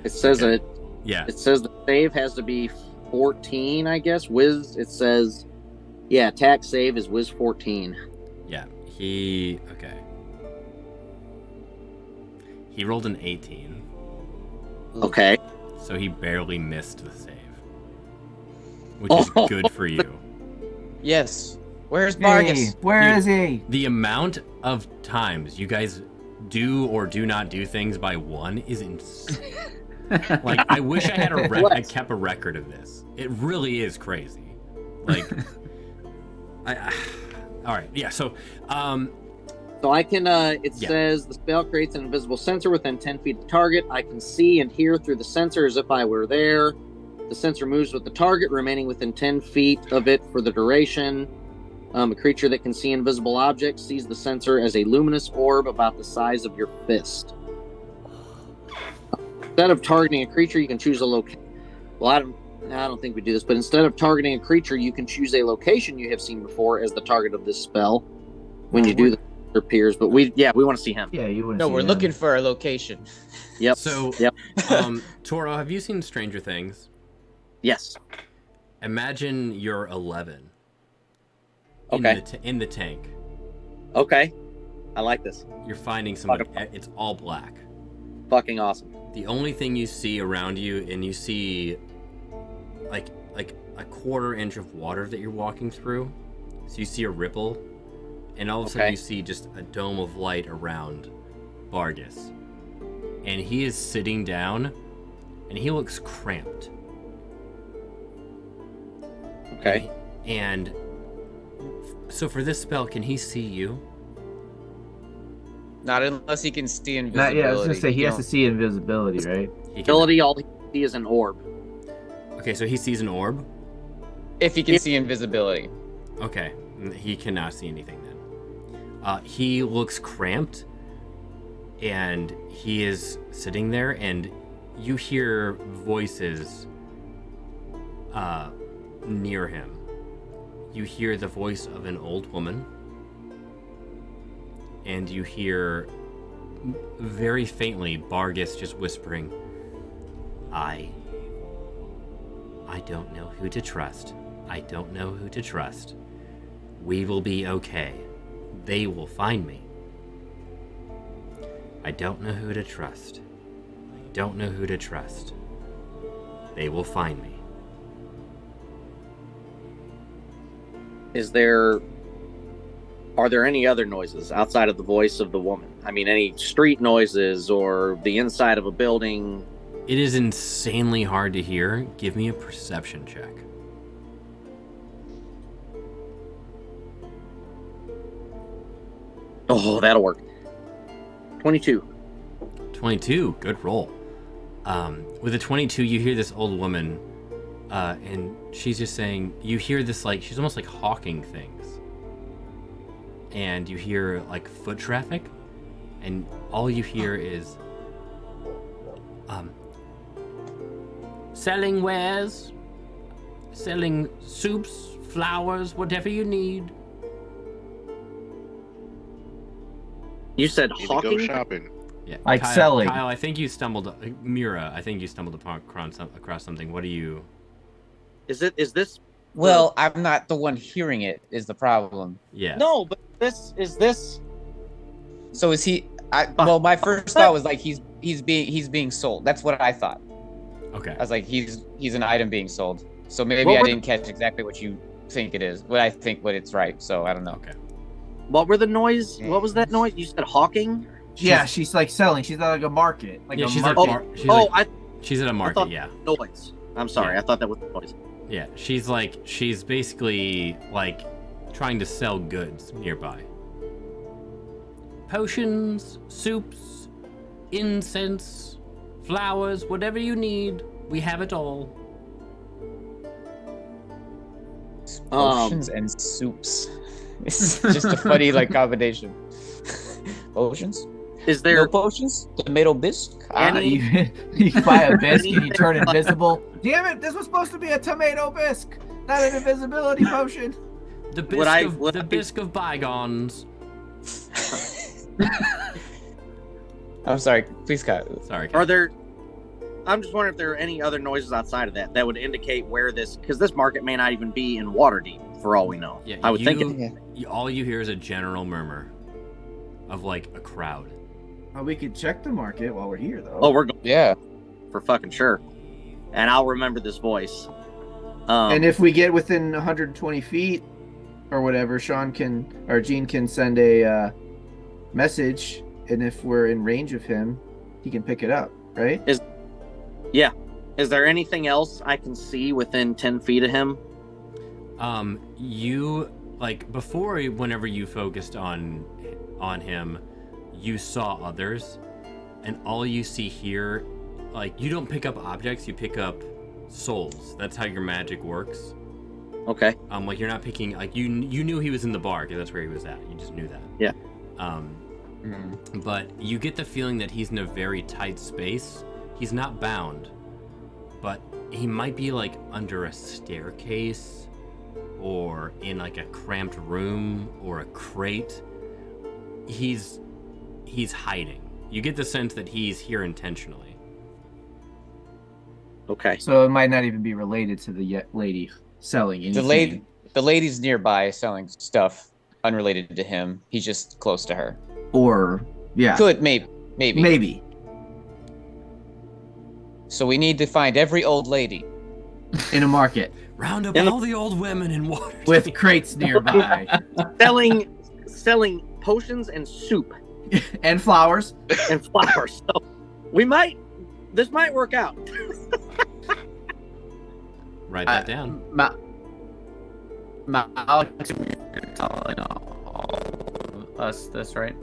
It says okay. it. Yeah. It says the save has to be 14, I guess. It says, attack save is Wiz 14. Yeah. Okay. He rolled an 18. Okay. So he barely missed the save. Which is good for you. Yes. Where's Bargus? Where is he? The amount of times you guys do or do not do things by one is insane. Like, I wish I had I kept a record of this. It really is crazy. Like, all right, yeah. So I can. It says the spell creates an invisible sensor within 10 feet of the target. I can see and hear through the sensor as if I were there. The sensor moves with the target, remaining within 10 feet of it for the duration. A creature that can see invisible objects sees the sensor as a luminous orb about the size of your fist. Instead of targeting a creature, you can choose a location. Well, I don't think we do this, but instead of targeting a creature, you can choose a location you have seen before as the target of this spell. When you do the appears, but we want to see him. Yeah, you want to. No, we're looking for a location. Yep. So, Toro, have you seen Stranger Things? Yes. Imagine you're 11. Okay. In the tank. Okay. I like this. You're finding somebody. It's all black. Fucking awesome. The only thing you see around you, and you see like a 1/4 inch of water that you're walking through. So you see a ripple, and all of a sudden you see just a dome of light around Bargus. And he is sitting down, and he looks cramped. Okay. And so for this spell, can he see you? Not unless he can see invisibility. I was gonna say he has to see invisibility, right? Invisibility, all he sees is an orb. Okay, so he sees an orb? If he can see invisibility. Okay, he cannot see anything then. He looks cramped, and he is sitting there, and you hear voices near him. You hear the voice of an old woman, and you hear very faintly Bargus just whispering, I don't know who to trust. I don't know who to trust. We will be okay. They will find me. I don't know who to trust. I don't know who to trust. They will find me. Are there any other noises outside of the voice of the woman? I mean, any street noises or the inside of a building? It is insanely hard to hear. Give me a perception check. Oh, that'll work. 22. 22, good roll. With a 22, you hear this old woman, and she's just saying, you hear this, like, she's almost like hawking things. And you hear, like, foot traffic, and all you hear is, selling wares, selling soups, flowers, whatever you need. You said Need to go hawking? shopping. Yeah. Like Kyle, selling. Kyle, I think you stumbled. Mira, I think you stumbled across something. What do you? Is this? Well, I'm not the one hearing it. Is the problem? Yeah. No, but is this? So is he? Well, my first thought was like he's being sold. That's what I thought. Okay. I was like he's an item being sold. So maybe I didn't catch exactly what you think it is, but I think what it's right. So I don't know. Okay. What were the noise? What was that noise? You said hawking? Yeah, she's like selling. She's at like a market. Like Yeah, a she's market. she's at a market. thought Yeah. Noise. I'm sorry. Yeah. I thought that was noise. Yeah. She's basically like trying to sell goods nearby. Potions, soups, incense, flowers, whatever you need, we have it all. Potions and soups. It's just a funny like combination. Potions? Is there no potions? Tomato bisque? You buy a bisque and you turn invisible. Damn it! This was supposed to be a tomato bisque, not an invisibility potion. The bisque bisque of bygones. I'm sorry. Please cut. Sorry. Are there? I'm just wondering if there are any other noises outside of that would indicate where because this market may not even be in Waterdeep for all we know. Yeah, I would think all you hear is a general murmur of like a crowd. We could check the market while we're here, though. Oh, we're going. Yeah, for fucking sure. And I'll remember this voice. And if we get within 120 feet or whatever, Gene can send a message, and if we're in range of him, he can pick it up, right? Is there anything else I can see within 10 feet of him? You like before, whenever you focused on him, you saw others, and all you see here, like, you don't pick up objects, you pick up souls. That's how your magic works. Okay. Like, you're not picking, like, you knew he was in the bar because that's where he was at. You just knew that. Yeah. But you get the feeling that he's in a very tight space. He's not bound, but he might be like under a staircase or in like a cramped room or a crate. He's hiding. You get the sense that he's here intentionally. Okay. So it might not even be related to the lady selling anything. The lady's nearby selling stuff unrelated to him. He's just close to her. Or yeah. Could maybe. So we need to find every old lady in a market. Round up all the old women in water with crates nearby. selling potions and soup. And flowers. So this might work out. Write that down. Alex, you're telling all of us this, right?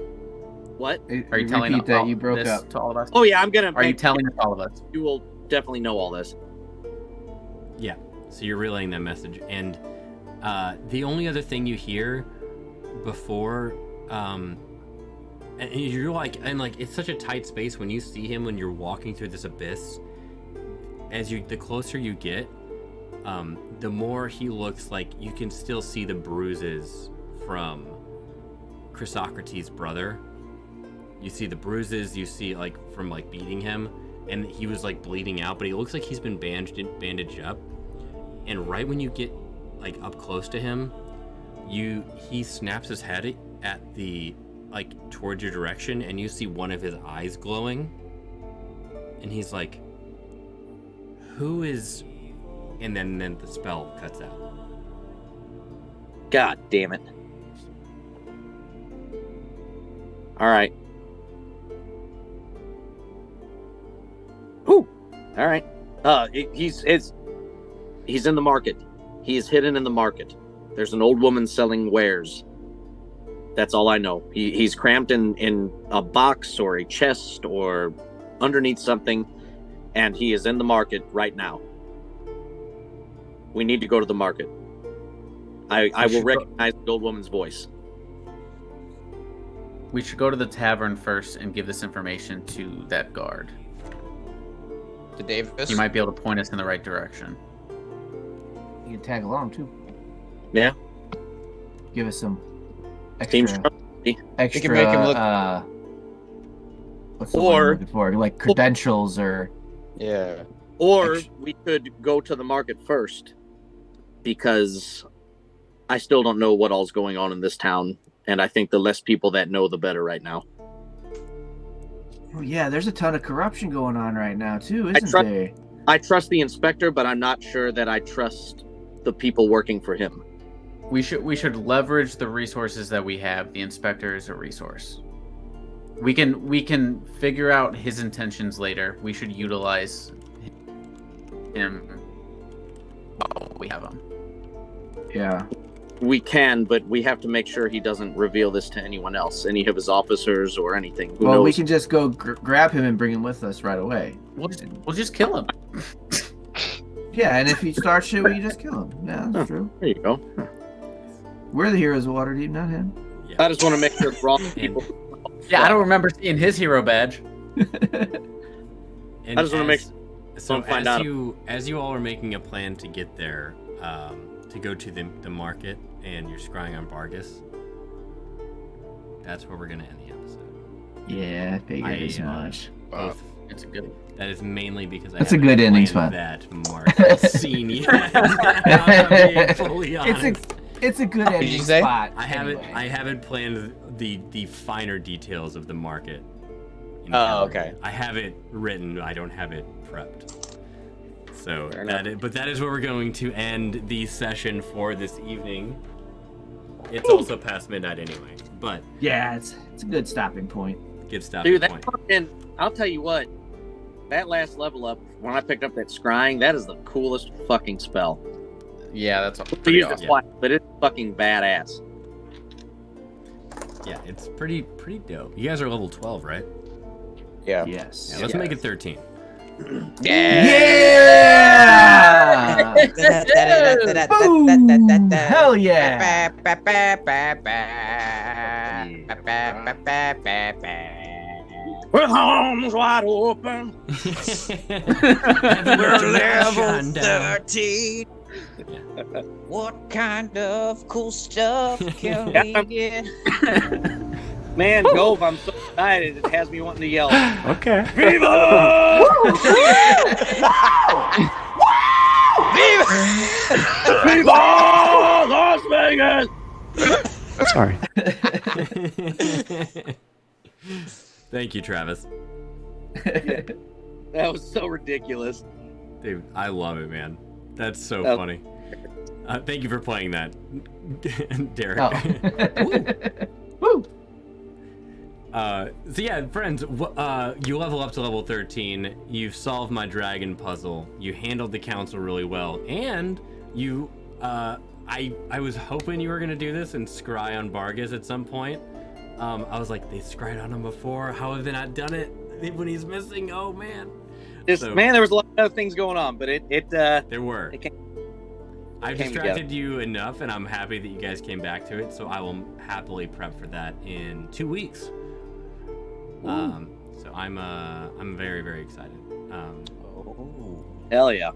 What? Are you telling Repeat that you broke up to all of us? Oh yeah, I'm gonna. Are you telling all of us? You will definitely know all this. Yeah. So you're relaying that message, and the only other thing you hear before, and you're like, it's such a tight space when you see him when you're walking through this abyss. The closer you get, the more he looks like you can still see the bruises from Chrysocrates' brother. You see the bruises, you see like from like beating him, and he was like bleeding out, but he looks like he's been bandaged up. And right when you get like up close to him, he snaps his head at the like towards your direction, and you see one of his eyes glowing, and he's like, "Who is?" And then the spell cuts out. God damn it! All right. Ooh. All right. He's in the market. He is hidden in the market. There's an old woman selling wares. That's all I know. He's cramped in a box or a chest or underneath something, and he is in the market right now. We need to go to the market. I will recognize the old woman's voice. We should go to the tavern first and give this information to that guard. To Davis? He might be able to point us in the right direction. You can tag along too. Yeah. Give us some Team extra extra. can make him look. What's the word I'm looking for? Like credentials or. Yeah. Or we could go to the market first, because I still don't know what all's going on in this town, and I think the less people that know, the better right now. Oh yeah, there's a ton of corruption going on right now too, isn't there? I trust the inspector, but I'm not sure that I trust the people working for him. We should leverage the resources that we have. The inspector is a resource. We can figure out his intentions later. We should utilize him while we have him. Yeah. We can, but we have to make sure he doesn't reveal this to anyone else, any of his officers or anything. Who knows? We can just go grab him and bring him with us right away. We'll just kill him. Yeah, and if he starts shit, we can just kill him. Yeah, that's true. There you go. We're the heroes of Waterdeep, not him. Yeah. I just want to make sure for all people. Yeah, I don't remember seeing his hero badge. I just want to make. So as you all are making a plan to get there, to go to the market, and you're scrying on Vargas, that's where we're gonna end the episode. Yeah, I figured as much. It's a good. That is mainly because that's a good ending spot. That market scene yet. I'm being fully honest. It's a good ending spot. I haven't planned the finer details of the market. Oh, okay. I have it written. I don't have it prepped. So that is where we're going to end the session for this evening. It's also past midnight anyway, but yeah, it's a good stopping point. Good stopping point. And I'll tell you what, that last level up when I picked up that scrying, that is the coolest fucking spell. Yeah, that's pretty awesome. Twice, but it's fucking badass. Yeah, it's pretty dope. You guys are level 12, right? Yeah. Yes. Yeah, let's make it 13. Yeah! Boom! Hell yeah! With arms wide open. We're level 13. What kind of cool stuff can we get? Man, Gove, I'm so excited. It has me wanting to yell. Okay. Viva! Viva Las Vegas! Sorry. Thank you, Travis. That was so ridiculous. Dude, I love it, man. That's so funny. Thank you for playing that, Derek. Woo! So yeah, friends, you level up to level 13. You've solved my dragon puzzle. You handled the council really well, and you, I was hoping you were gonna do this and scry on Vargas at some point. I was like, they scryed on him before. How have they not done it when he's missing? Oh man. Man, there was a lot of other things going on, but there were. I've distracted you enough, and I'm happy that you guys came back to it. So I will happily prep for that in 2 weeks. So I'm very, very excited. Hell yeah.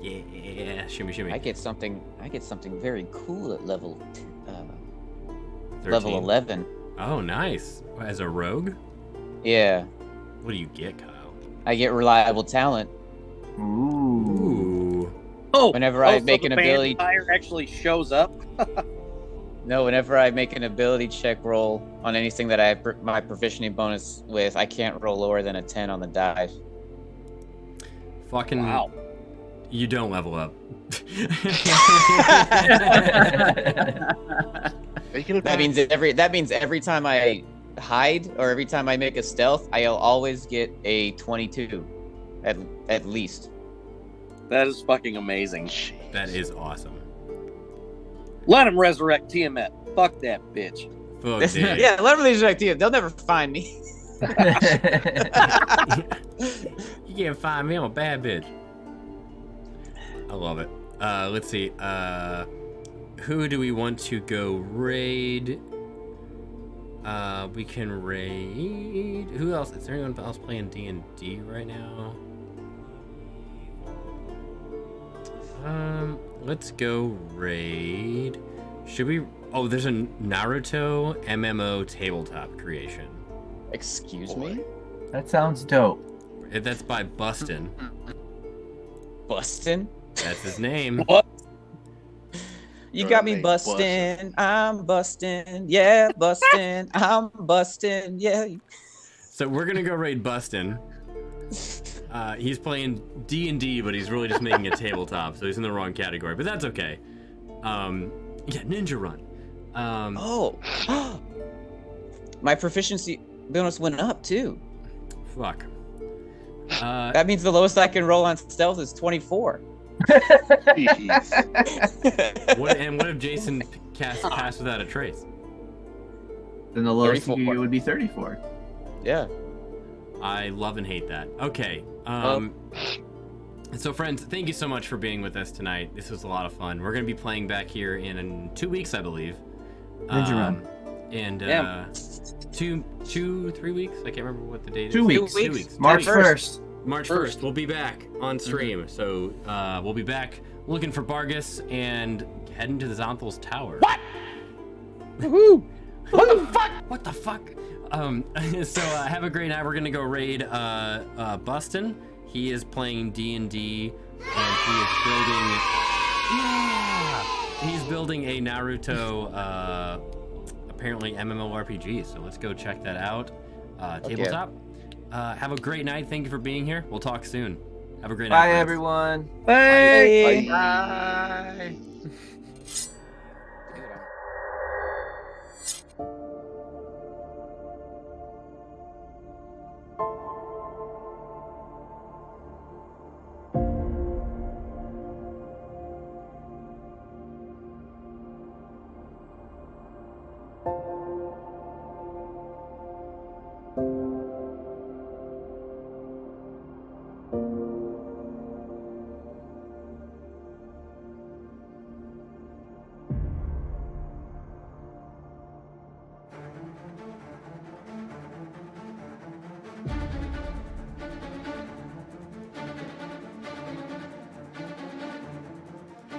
Yeah, shimmy. I get something very cool at level 13? level 11. Oh, nice. As a rogue? Yeah. What do you get, Kyle? I get reliable talent. Ooh. Oh, whenever I make an ability, vampire actually shows up. No, whenever I make an ability check roll on anything that I have my proficiency bonus with, I can't roll lower than a 10 on the die. Fucking wow. You don't level up. That means every time I hide or every time I make a stealth, I'll always get a 22 at least. That is fucking amazing. That is awesome. Let him resurrect Tiamat. Fuck that bitch. Yeah, let him resurrect Tiamat. They'll never find me. You can't find me. I'm a bad bitch. I love it. Let's see. Who do we want to go raid? We can raid. Who else? Is there anyone else playing D&D right now? Let's go raid Should we? Oh, there's a Naruto MMO tabletop creation. Excuse me? That sounds dope. That's by Bustin. Bustin'? That's his name. What? You got me bustin', I'm bustin', yeah, bustin', I'm bustin', yeah. So we're gonna go raid Bustin'. He's playing D&D, but he's really just making a tabletop, so he's in the wrong category, but that's okay. Yeah, Ninja Run. Oh. My proficiency bonus went up, too. Fuck. That means the lowest I can roll on stealth is 24. What if Jason passed without a trace? Then the lowest you would be 34. Yeah. I love and hate that. Okay. So friends, thank you so much for being with us tonight. This was a lot of fun. We're gonna be playing back here in 2 weeks, I believe. Ninja Run. And 3 weeks. I can't remember what the date is. 2 weeks. 2 weeks. March 1st. March 1st. We'll be back on stream. So we'll be back looking for Bargus and heading to the Zonthal's Tower. What? Woohoo! What the fuck? What the fuck? So have a great night. We're gonna go raid Bustin'. He is playing D&D, and he is building. Yeah! He's building a Naruto, apparently MMORPG. So let's go check that out. Tabletop. Have a great night. Thank you for being here. We'll talk soon. Have a great night. Bye, everyone. Bye. Bye.